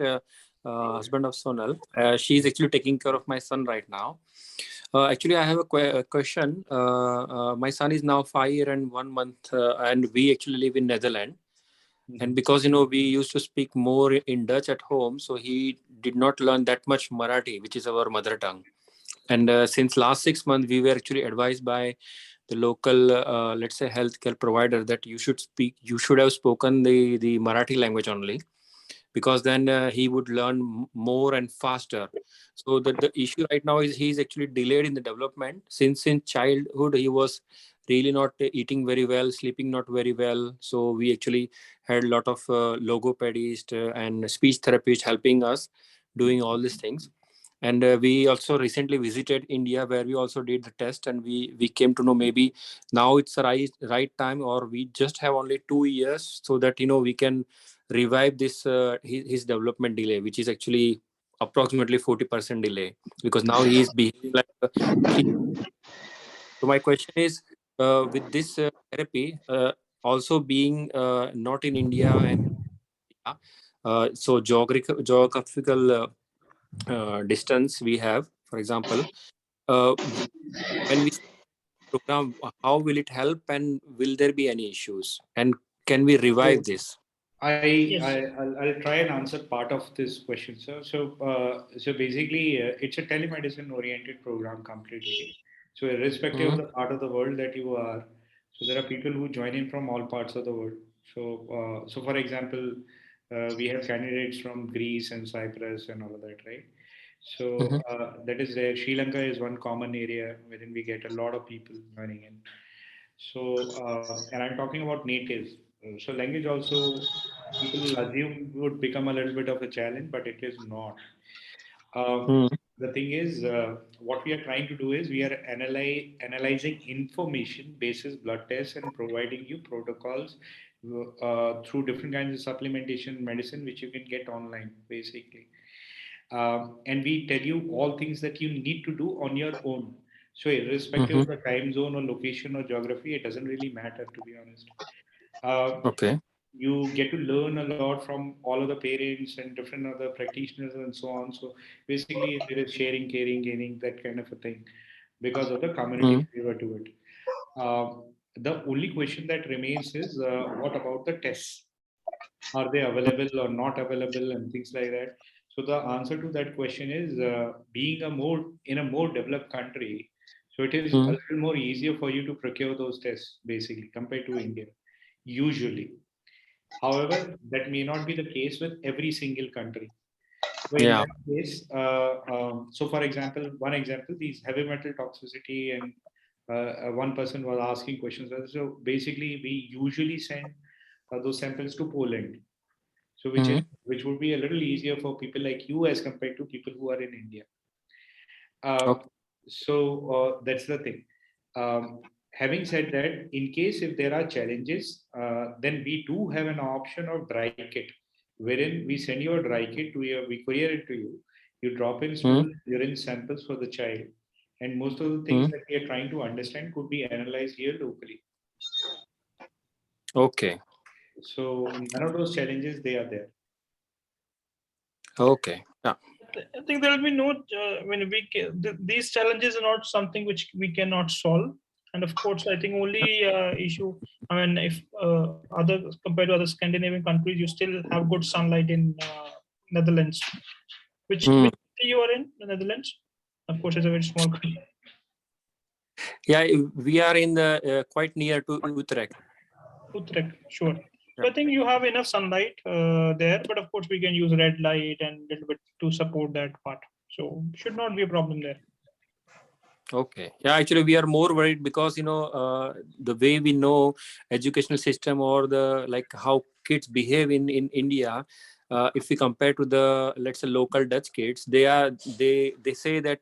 husband of Sonal. She is actually taking care of my son right now. Actually, I have a question. My son is now 5 years and 1 month, and we actually live in Netherlands. And because, we used to speak more in Dutch at home, so he did not learn that much Marathi, which is our mother tongue. And since last 6 months, we were actually advised by the local, let's say, healthcare provider that you should have spoken the Marathi language only, because then he would learn more and faster. So the issue right now is he's actually delayed in the development. Since in childhood, he was really not eating very well, sleeping not very well. So we actually had a lot of logopedist and speech therapist helping us doing all these things. And we also recently visited India, where we also did the test, and we came to know maybe now it's the right time, or we just have only 2 years, so that we can revive this his development delay, which is actually approximately 40% delay, because now he is behaving like a kid. So my question is, with this therapy, also being not in India and so geographical distance we have, for example, when we program, how will it help, and will there be any issues, and can we revive this? I'll try and answer part of this question, sir. So basically, it's a telemedicine oriented program completely. So irrespective of the part of the world that you are, so there are people who join in from all parts of the world. So for example, we have candidates from Greece and Cyprus and all of that, right? So that is there. Sri Lanka is one common area wherein we get a lot of people joining in. So, and I'm talking about natives. So language also, people assume would become a little bit of a challenge, but it is not. The thing is, what we are trying to do is we are analyzing information basis blood tests and providing you protocols through different kinds of supplementation medicine, which you can get online, basically. And we tell you all things that you need to do on your own. So irrespective of the time zone or location or geography, it doesn't really matter, to be honest. Okay. You get to learn a lot from all of the parents and different other practitioners and so on. So basically, there is sharing, caring, gaining, that kind of a thing, because of the community flavor to it. The only question that remains is, what about the tests? Are they available or not available, and things like that? So the answer to that question is, being in a more developed country, so it is a little more easier for you to procure those tests, basically, compared to India, usually. However, that may not be the case with every single country. So in Yeah. that case, so for example, one example, these heavy metal toxicity, and one person was asking questions. So basically, we usually send those samples to Poland. So which would be a little easier for people like you as compared to people who are in India. So that's the thing. Having said that, in case if there are challenges, then we do have an option of dry kit, wherein we send you a dry kit to you, we courier it to you. You drop in stool urine samples for the child, and most of the things that we are trying to understand could be analyzed here locally. Okay. So none of those challenges, they are there. Okay. Yeah. I think there will be no. These challenges are not something which we cannot solve. And of course, I think only issue. I mean, if other compared to other Scandinavian countries, you still have good sunlight in Netherlands. Which city you are in the Netherlands? Of course, it's a very small country. Yeah, we are in the quite near to Utrecht. Utrecht, sure. So I think you have enough sunlight there, but of course we can use red light and a little bit to support that part. So should not be a problem there. Okay. Yeah, actually we are more worried because, the way we know educational system or the like how kids behave in India, if we compare to the, let's say, local Dutch kids, they say that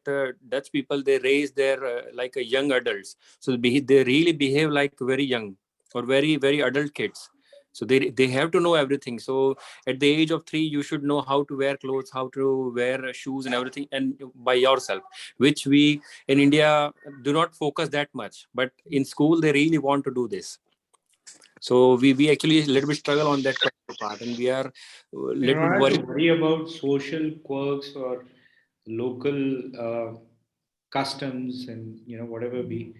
Dutch people, they raise their like a young adults. So they really behave like very young or very, very adult kids. So they have to know everything. So at the age of 3, you should know how to wear clothes, how to wear shoes and everything, and by yourself, which we in India do not focus that much. But in school, they really want to do this. So we actually a little bit struggle on that part, and we are a little bit worried. Worry about social quirks or local customs and whatever be.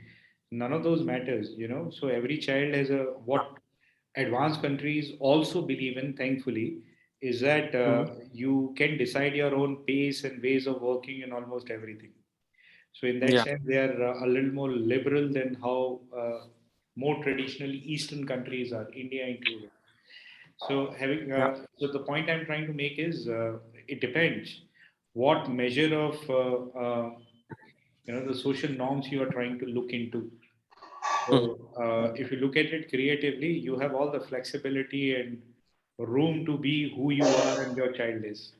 None of those matters. So every child has what advanced countries also believe in, thankfully, is that you can decide your own pace and ways of working in almost everything. So in that sense, they are a little more liberal than how more traditionally Eastern countries are, India included. So so the point I'm trying to make is it depends what measure of the social norms you are trying to look into. So if you look at it creatively, you have all the flexibility and room to be who you are and your child is.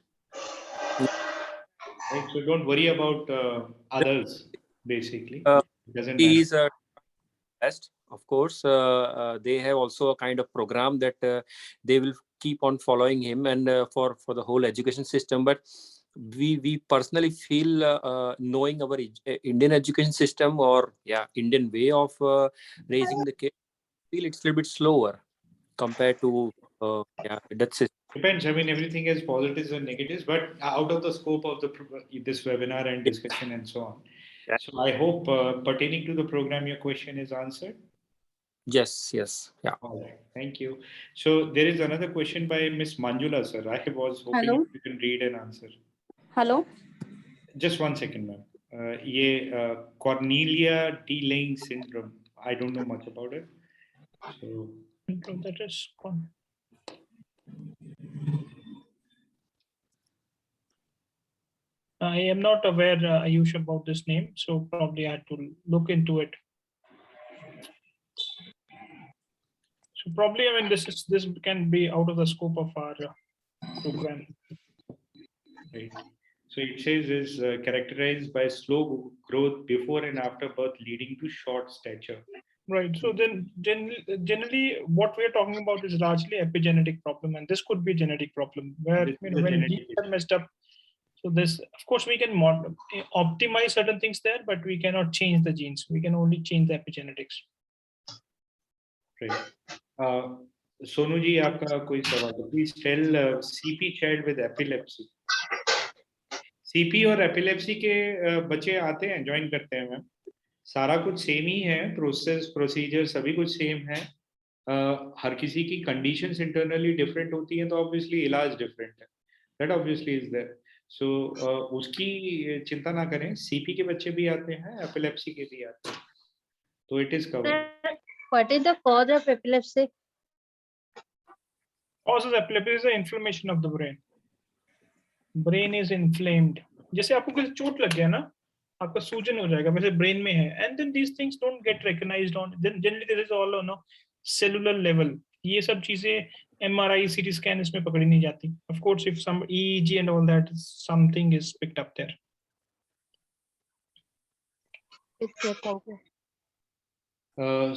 Right? So don't worry about others. Basically, it doesn't matter. He is best. Of course, they have also a kind of program that they will keep on following him, and for the whole education system. But we personally feel knowing our Indian education system or Indian way of raising the kids, feel it's a little bit slower compared to that's it. Depends. I mean, everything has positives and negatives, but out of the scope of this webinar and discussion and so on. So I hope pertaining to the program, your question is answered. Yes. Yeah. All right. Thank you. So there is another question by Miss Manjula, sir. I was hoping you can read and answer. Hello. Just 1 second, ma'am. Cornelia D-Lane syndrome. I don't know much about it. So that is gone. I am not aware, Ayush, about this name, so probably I had to look into it. So probably, I mean, this can be out of the scope of our program. Right. So it says is characterized by slow growth before and after birth, leading to short stature. Right. So then generally what we're talking about is largely epigenetic problem, and this could be a genetic problem where when genes are messed up. So this, of course, we can optimize certain things there, but we cannot change the genes. We can only change the epigenetics. Right. Sonu ji, आपका कोई सवाल? Please tell CP child with epilepsy. CP और epilepsy के बच्चे आते हैं, join करते हैं मैम. सारा कुछ सेम ही है, प्रोसेस प्रोसीजर सभी कुछ सेम है. हर किसी की कंडीशंस इंटरनली डिफरेंट होती हैं, तो ऑब्वियसली इलाज डिफरेंट है. That obviously is there. So उसकी चिंता ना करें. सीपी के बच्चे भी आते हैं, एपिलेप्सी के भी आते हैं, तो it is covered. What is the cause of epilepsy? Cause of epilepsy is the inflammation of the brain. Brain is inflamed, जैसे आपको किसी चोट लग गया ना, आपका सूजन हो जाएगा, वैसे ब्रेन में है, and then these things don't get recognised on, generally this is all on cellular level. ये सब चीजें MRI CT स्कैन इसमें पकड़ी नहीं जाती। Of course if some EEG and all that something is picked up there. Thank you.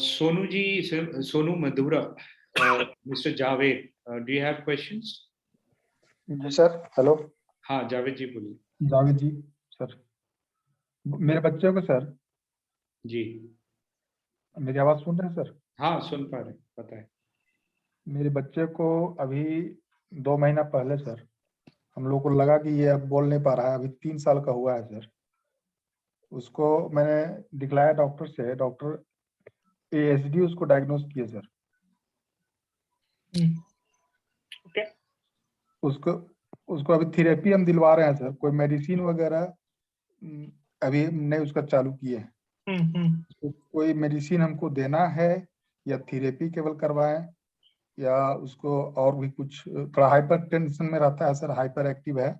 Sonu ji, Sonu Madhura, Mr. Javed, do you have questions? जी sir, hello. हाँ जावेद जी बोलिए। जावेद जी सर, मेरे बच्चे को सर। जी मेरी आवाज सुन रहे हैं सर? हाँ सुन पा रहे, पता है। मेरे बच्चे को अभी 2 महीना पहले सर हम लोग को लगा कि ये अब बोल नहीं पा रहा है, अभी 3 साल का हुआ है सर। उसको मैंने दिखलाया डॉक्टर से, डॉक्टर ASD उसको डायग्नोज किए सर। ओके। उसको अभी थेरेपी हम दिलवा रहे हैं सर, कोई मेडिसिन वगैरह अभी नहीं उसका चालू किए हैं। तो कोई मेडिसिन हमको देना है या थेरेपी केवल करवाएं, या उसको और भी कुछ? थोड़ा हाइपर टेंशन में रहता है सर, हाइपर एक्टिव है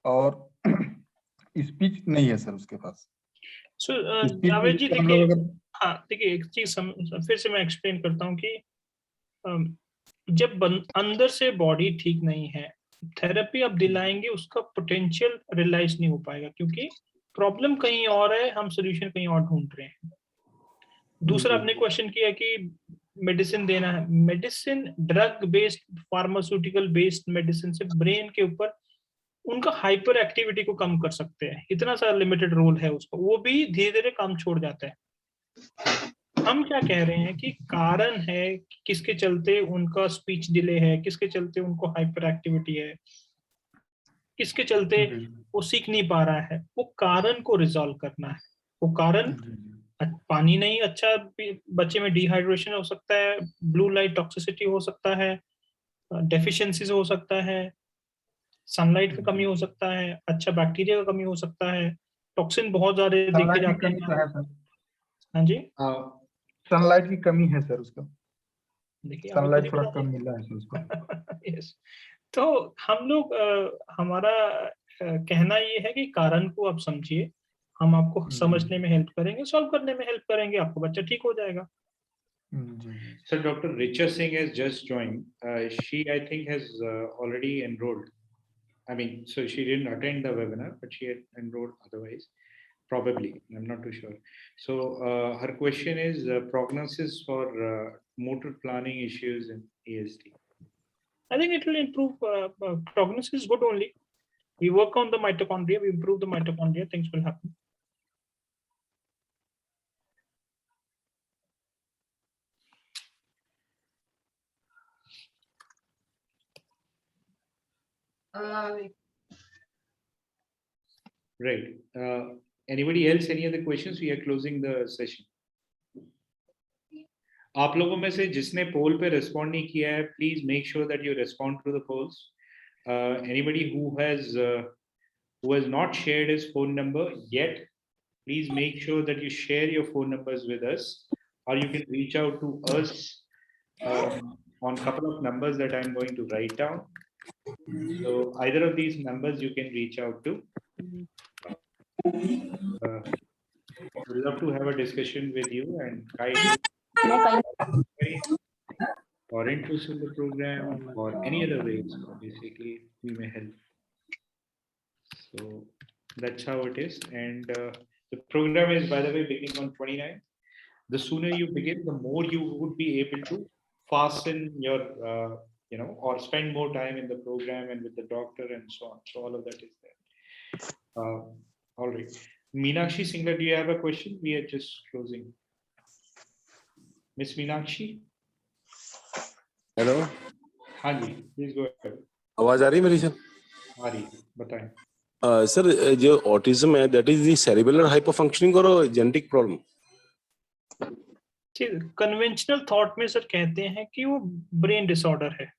और स्पीच नहीं है सर उसके पास। जावेद जी देखिए, हाँ देखिए एक चीज फिर से मैं एक्सप्लेन करता हूँ कि जब अंदर से बॉडी ठीक नहीं है, थेरेपी आप दिलाएंगे उसका पोटेंशियल रियलाइज नहीं हो पाएगा, क्योंकि प्रॉब्लम कहीं और है, हम सोल्यूशन कहीं और ढूंढ रहे हैं। दूसरा आपने क्वेश्चन किया कि मेडिसिन देना है, medicine drug based pharmaceutical based medicine से ब्रेन के ऊपर उनका हाइपर एक्टिविटी को कम कर सकते हैं, इतना सा लिमिटेड रोल है उसका, वो भी धीरे धीरे काम छोड़ जाता है। हम क्या कह रहे हैं कि कारण है किसके चलते उनका स्पीच डिले है, किसके चलते उनको हाइपर एक्टिविटी है, किसके चलते वो सीख नहीं पा रहा है, वो कारण को रिजॉल्व करना है। वो कारण पानी नहीं अच्छा, बच्चे में डिहाइड्रेशन हो सकता है, ब्लू लाइट टॉक्सिसिटी हो सकता है, डेफिशिएंसीज हो सकता है, सनलाइट का कमी हो सकता है, अच्छा बैक्टीरिया का कमी हो सकता है, टॉक्सिन बहुत ज्यादा देखे जाते हैं। हाँ जी, सनलाइट की कमी है सर उसका, देखिए सनलाइट थोड़ा कम मिल रहा है सर उसको। यस, तो हम लोग हमारा कहना ये है कि कारण को आप समझिए, हम आपको समझने में हेल्प करेंगे, सॉल्व करने में हेल्प करेंगे, आपको बच्चा ठीक हो जाएगा। So Dr. Richa Singh has just joined. She, I think, has already enrolled. I mean, so she didn't attend the webinar, but she had enrolled otherwise, probably. I'm not too sure. So her question is prognosis for motor planning issues in ASD. I think it will improve. Prognosis is good only. We work on the mitochondria, we improve the mitochondria, things will happen. Right. Anybody else? Any other questions? We are closing the session. आप लोगों में से जिसने पोल पे respond नहीं किया है, please make sure that you respond to the polls. Anybody who has not shared his phone number yet, please make sure that you share your phone numbers with us, or you can reach out to us on a couple of numbers that I'm going to write down. So either of these numbers you can reach out to. I'd love to have a discussion with you and guide you or interest in the program or any other ways. Basically, we may help. So that's how it is. And the program is, by the way, beginning on 29th. The sooner you begin, the more you would be able to fasten your, or spend more time in the program and with the doctor and so on. So all of that is there. All right. Meenakshi Singla, do you have a question? We are just closing. Miss Meenakshi? Hello, हाँ जी, please go ahead. आवाज आ रही है मेरी sir? आ रही, बताएं। Sir जो autism है, that is the cerebellar hyper functioning और जेनेटिक प्रॉब्लम? कन्वेंशनल थॉट में सर कहते हैं कि वो ब्रेन डिसऑर्डर है,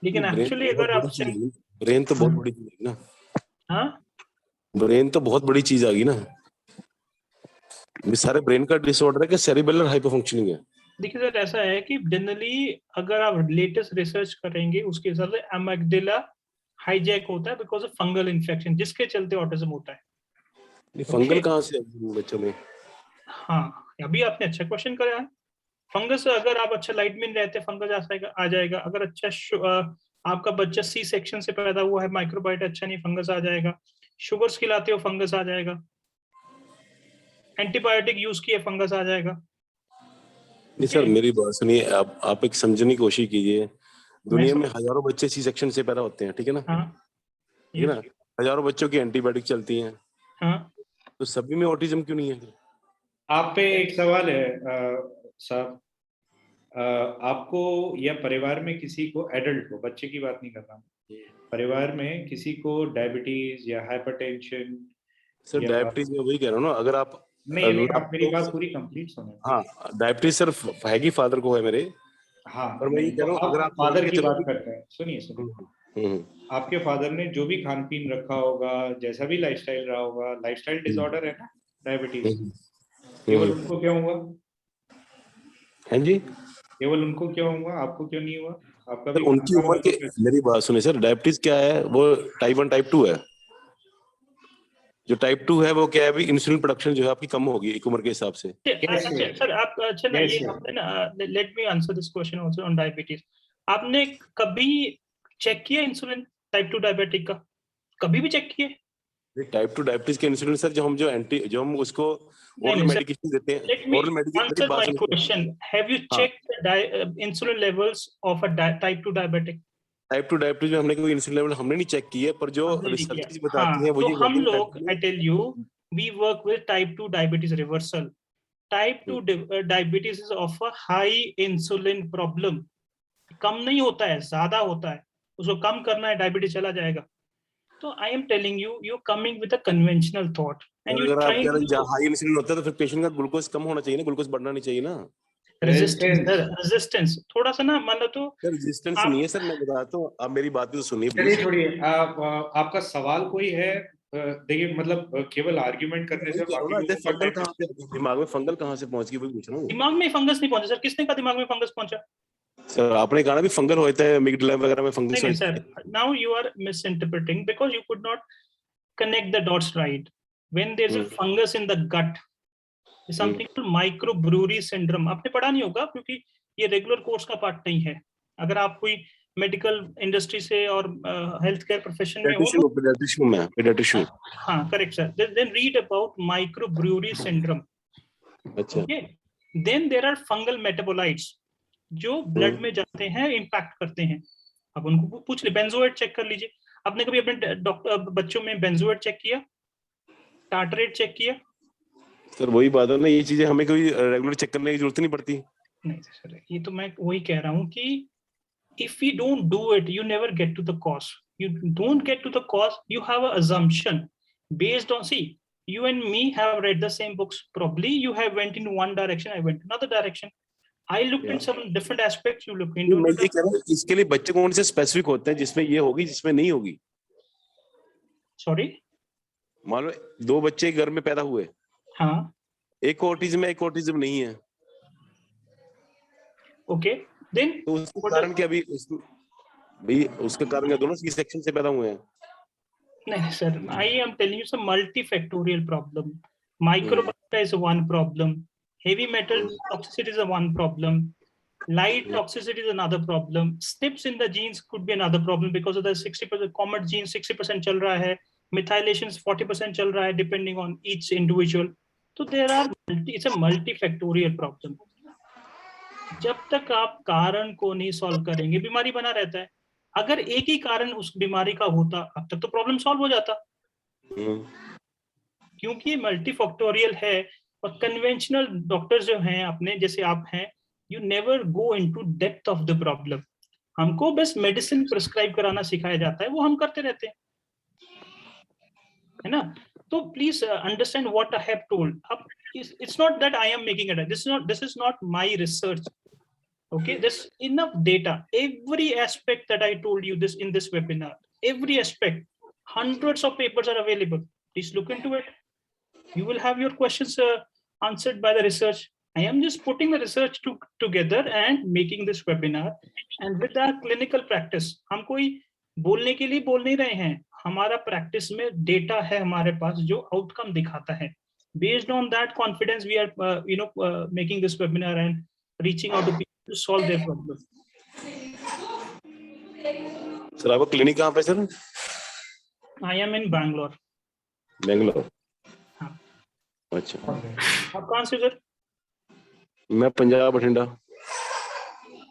लेकिन एक्चुअली अगर आप ब्रेन तो बहुत बड़ी चीज है ना। हाँ, ब्रेन तो बहुत बड़ी चीज आ गई ना। सारे ब्रेन का डिसऑर्डर है कि सेरिबेलर हाइपर फंक्शनिंग है? देखिए सर, ऐसा है कि जनरली अगर आप लेटेस्ट रिसर्च करेंगे उसके हिसाब से अमिग्डाला हाईजैक होता है बिकॉज ऑफ फंगल इन्फेक्शन, जिसके चलते ऑटिज्म होता है। फंगल कहाँ से बच्चों में? हाँ, अभी आपने अच्छा क्वेश्चन करा है। फंगस, अगर आप अच्छा लाइट में रहते फंगस आ जाएगा। अगर अच्छा आपका बच्चा सी सेक्शन से पैदा हुआ है, माइक्रोबाइट अच्छा नहीं, फंगस आ जाएगा। शुगर्स खिलाते हो, फंगस आ जाएगा। एंटीबायोटिक यूज किए, फंगस आ जाएगा। नहीं सर, मेरी बात सुनिए, आप एक समझने की कोशिश कीजिए। दुनिया में हजारों बच्चे सी सेक्शन से पैदा होते हैं, ठीक है ना? ठीक है ना? हजारों बच्चों की एंटीबायोटिक चलती हैं, तो सभी में ऑटिज्म क्यों नहीं है? आप पे एक सवाल है साहब, आपको या परिवार में किसी को, एडल्ट को, बच्चे की बात नहीं कर रहा हूँ, परिवार में किसी को डायबिटीज या हाइपरटेंशन? सर डायबिटीज में वही कह रहा हूँ ना, अगर आप नहीं, आप मेरी बात पूरी कंप्लीट सुनो। हाँ, डायबिटीज सिर्फ हैगी फादर को है मेरे। हाँ, पर मैं ये कह रहा हूँ, अगर आप फादर की बात करते हैं, सुनिए। आपके फादर ने जो भी खान पीन रखा होगा, जैसा भी लाइफस्टाइल रहा होगा, लाइफस्टाइल डिसऑर्डर है ना डायबिटीज, केवल उनको क्या हुआ? हैं जी? केवल उनको क्या हुआ, आपको क्यों नहीं हुआ? आपका सर भी उनकी उम्र के, मेरी बात सुनिए सर, डायबिटीज क्या है? वो टाइप 1 टाइप 2 है। जो टाइप 2 है वो क्या है, अभी इंसुलिन प्रोडक्शन जो है आपकी कम होगी एक उम्र के हिसाब से। अच्छा सर, आप अच्छा ना, ये आपने ना, let me answer this question also on diabetes. आपने कभी चेक किया इंसुलिन टाइप 2 डायबिटिक का? कभी भी चेक किया? टाइप 2 डायबिटीज के इंसुलिन सर, जो हम उसको ओरल मेडिकेशन देते हैं, oral medication. Answer my question, have you checked insulin levels of a type 2 diabetic? Type 2 diabetes में हमने कोई इंसुलिन लेवल हमने नहीं चेक किए, पर जो रिसर्च बताती है वो ये हम लोग, I tell you, we work with type 2 diabetes reversal. Type 2 diabetes is of a high insulin problem. कम नहीं होता है, ज्यादा होता है। उसको कम करना है, डायबिटीज चला जाएगा। तो I am telling you, you coming with a conventional thought and you अगर आप कह ट्राइंग रहे हैं हाई इंसुलिन होता है तो फिर पेशेंट का ग्लूकोज कम होना चाहिए ना, ग्लूकोज बढ़ना नहीं चाहिए ना। रेजिस्टेंस थोड़ा सा ना, मान लो तो रेजिस्टेंस नहीं है सर, मैं बताता हूँ, आप मेरी बात तो सुनिए चलिए छोड़िए, आपका सवाल कोई है? देखिए, मतलब केवल आर्ग्यूमेंट करने से फंगल कहाँ से, दिमाग में फंगल कहाँ से पहुंच गई, वही पूछ रहा हूँ। दिमाग में फंगस नहीं पहुंचा सर। किसने कहा दिमाग में फंगस पहुंचा? सर आपने कहा ना भी फंगल होता है, मिगडला वगैरह में फंगस नहीं होता है। Sir, now you are misinterpreting because you could not connect the dots right. When there's a fungus in the gut, something called microbrewery syndrome. आपने पढ़ा नहीं होगा क्योंकि ये रेगुलर कोर्स का पार्ट नहीं है। अगर आप कोई मेडिकल इंडस्ट्री से और हेल्थ केयर प्रोफेशन में हो, पीडियाट्रिशियन। हाँ correct sir, then read about microbrewery syndrome. अच्छा। Okay, then there are fungal metabolites जो ब्लड में जाते हैं, इम्पैक्ट करते हैं। अब उनको पूछ ले, बेंजोएट चेक कर लीजिए। आपने कभी अपने डॉक्टर बच्चों में बेंजोएट चेक किया, टार्टरेट चेक किया? सर वही बात है ना, ये चीजें हमें कोई रेगुलर चेक करने की जरूरत नहीं पड़ती। नहीं सर, ये तो मैं वही कह रहा हूँ कि if we don't do it, you never get to the cause. You don't get to the cause, you have an assumption based on, see, you and me have read the same books. Probably you have went in one direction, I went another direction. I looked in some different aspects, you look into मैं ये कह रहा हूँ, इसके लिए बच्चे कौन से स्पेसिफिक होते हैं जिसमें ये होगी, जिसमें नहीं होगी? सॉरी, मान लो 2 बच्चे घर में पैदा हुए, हाँ, एक को ऑटिज्म है, एक को ऑटिज्म नहीं है। ओके, देन तो उसका कारण क्या? अभी भाई उसका कारण क्या, दोनों सी सेक्शन से पैदा हुए हैं? नहीं sir, I am telling you some multifactorial problem. Microbiota is one problem. Heavy metal toxicity is one problem. Light toxicity is another problem. SNPs in the genes could be another problem because of the 60% common gene 60% चल रहा है, methylation 40% चल रहा है, depending on each individual. So there are it's a multifactorial problem. जब तक आप कारण को नहीं सॉल्व करेंगे, बीमारी बना रहता है। अगर एक ही कारण उस बीमारी का होता, अब तक तो प्रॉब्लम सॉल्व हो जाता। क्योंकि मल्टीफैक्टोरियल है और कन्वेंशनल डॉक्टर्स जो हैं अपने जैसे आप हैं, you never go into depth of the problem. हमको बस मेडिसिन प्रिस्क्राइब कराना सिखाया जाता है, वो हम करते रहते हैं, है ना? तो please understand what I have told. अब it's not that I am making it. This is not my research. Okay, there's enough data. Every aspect that I told you this in this webinar, every aspect, hundreds of papers are available. Please look into it. You will have your questions answered by the research. I am just putting the research together and making this webinar. And with our clinical practice, हम कोई बोलने के लिए बोल नहीं रहे हैं, हमारा प्रैक्टिस में डेटा है हमारे पास जो आउटकम दिखाता है. Based on that confidence, we are making this webinar and reaching out to people to solve their problem. Sir आपका क्लिनिक कहाँ पे sir? I am in Bangalore. Bangalore. हाँ. अच्छा. आप कहाँ से सर? मैं पंजाब बठिंडा.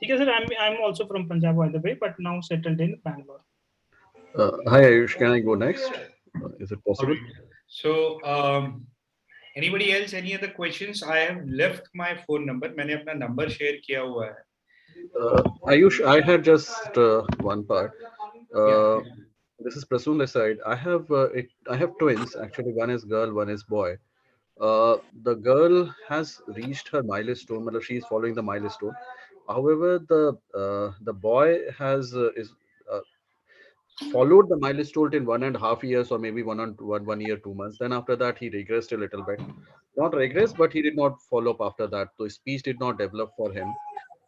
ठीक है sir, I'm also from Punjab by the way, but now settled in Bangalore. Hi Ayush, can I go next? Is it possible? So anybody else, any other questions? I have left my phone number. मैंने अपना number share किया हुआ है. Ayush, I had just one part. This is Prasoon this side. I have twins. Actually, one is girl, one is boy. The girl has reached her milestone. Matlab she is following the milestone. However, the boy has followed the milestone in 1.5 years or maybe 1 year 2 months. Then after that he regressed a little bit. Not regress, but he did not follow up after that. So speech did not develop for him.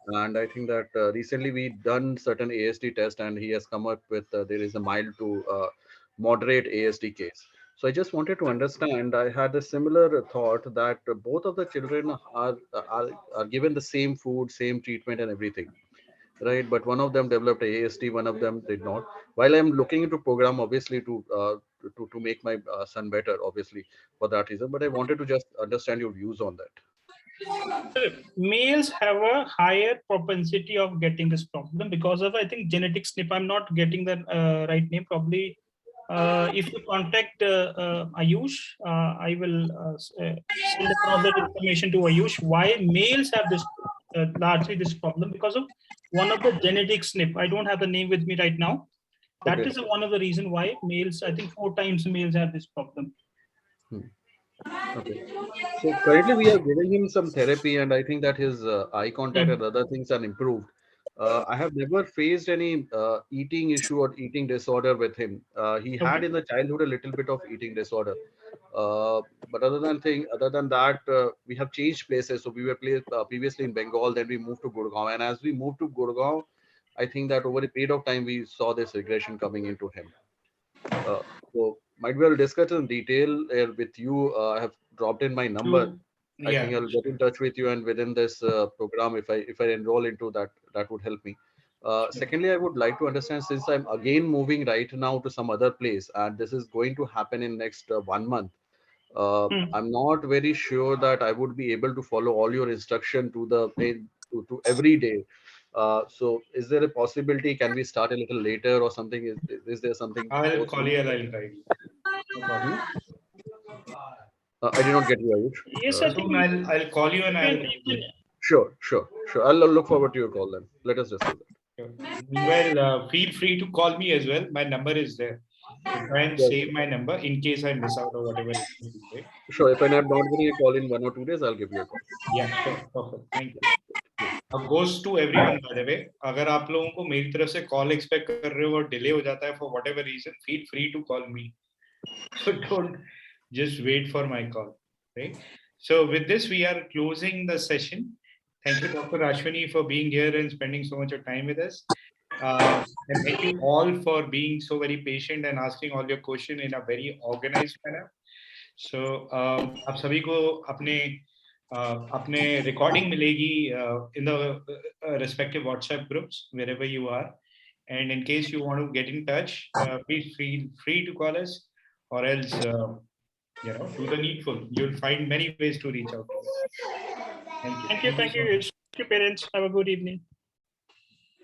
And I think that recently we done certain ASD test and he has come up with there is a mild to moderate ASD case. So I just wanted to understand. I had a similar thought that both of the children are given the same food, same treatment, and everything, right? But one of them developed ASD, one of them did not. While I'm looking into program, obviously to make my son better, obviously for that reason. But I wanted to just understand your views on that. Males have a higher propensity of getting this problem because of, I think, genetic SNP. I'm not getting the right name. Probably, if you contact Ayush, I will send across that information to Ayush. Why males have this largely this problem because of one of the genetic SNP. I don't have the name with me right now. That is one of the reason why males. I think 4 times males have this problem. Okay. So currently we are giving him some therapy, and I think that his eye contact and other things are improved. I have never faced any eating issue or eating disorder with him. He had in the childhood a little bit of eating disorder, but other than that, we have changed places. So we were previously in Bengal, then we moved to Gurgaon, and as we moved to Gurgaon, I think that over a period of time we saw this regression coming into him. So might well discuss in detail with you. I have dropped in my number. I think I'll get in touch with you, and within this program, if I enroll into that, that would help me. Secondly, I would like to understand, since I'm again moving right now to some other place, and this is going to happen in next 1 month. I'm not very sure that I would be able to follow all your instruction to every day. So is there a possibility? Can we start a little later or something? Is there something? I'll call you and I'll guide you. No problem. I did not get you, Ayush. Yes, I think I'll call you and I'll. Sure. I'll look forward to your call then. Let us discuss that. Meanwhile, feel free to call me as well. My number is there. So try and save my number in case I miss out or whatever. Sure. If I'm not getting a call in 1 or 2 days, I'll give you a call. Yeah, sure. Perfect. Thank you. Goes to everyone, by the way. अगर आप लोगों को मेरी तरफ से call expect कर रहे हो और delay हो जाता है for whatever reason, feel free to call me. So don't just wait for my call. Right? So with this, we are closing the session. Thank you, Dr. Ashwini, for being here and spending so much of time with us. And thank you all for being so very patient and asking all your questions in a very organized manner. So आप सभी को अपने recording मिलेगी in the respective WhatsApp groups wherever you are. And in case you want to get in touch, please feel free to call us, or else do the needful. You'll find many ways to reach out to us. Thank you. Thank you, parents. Have a good evening.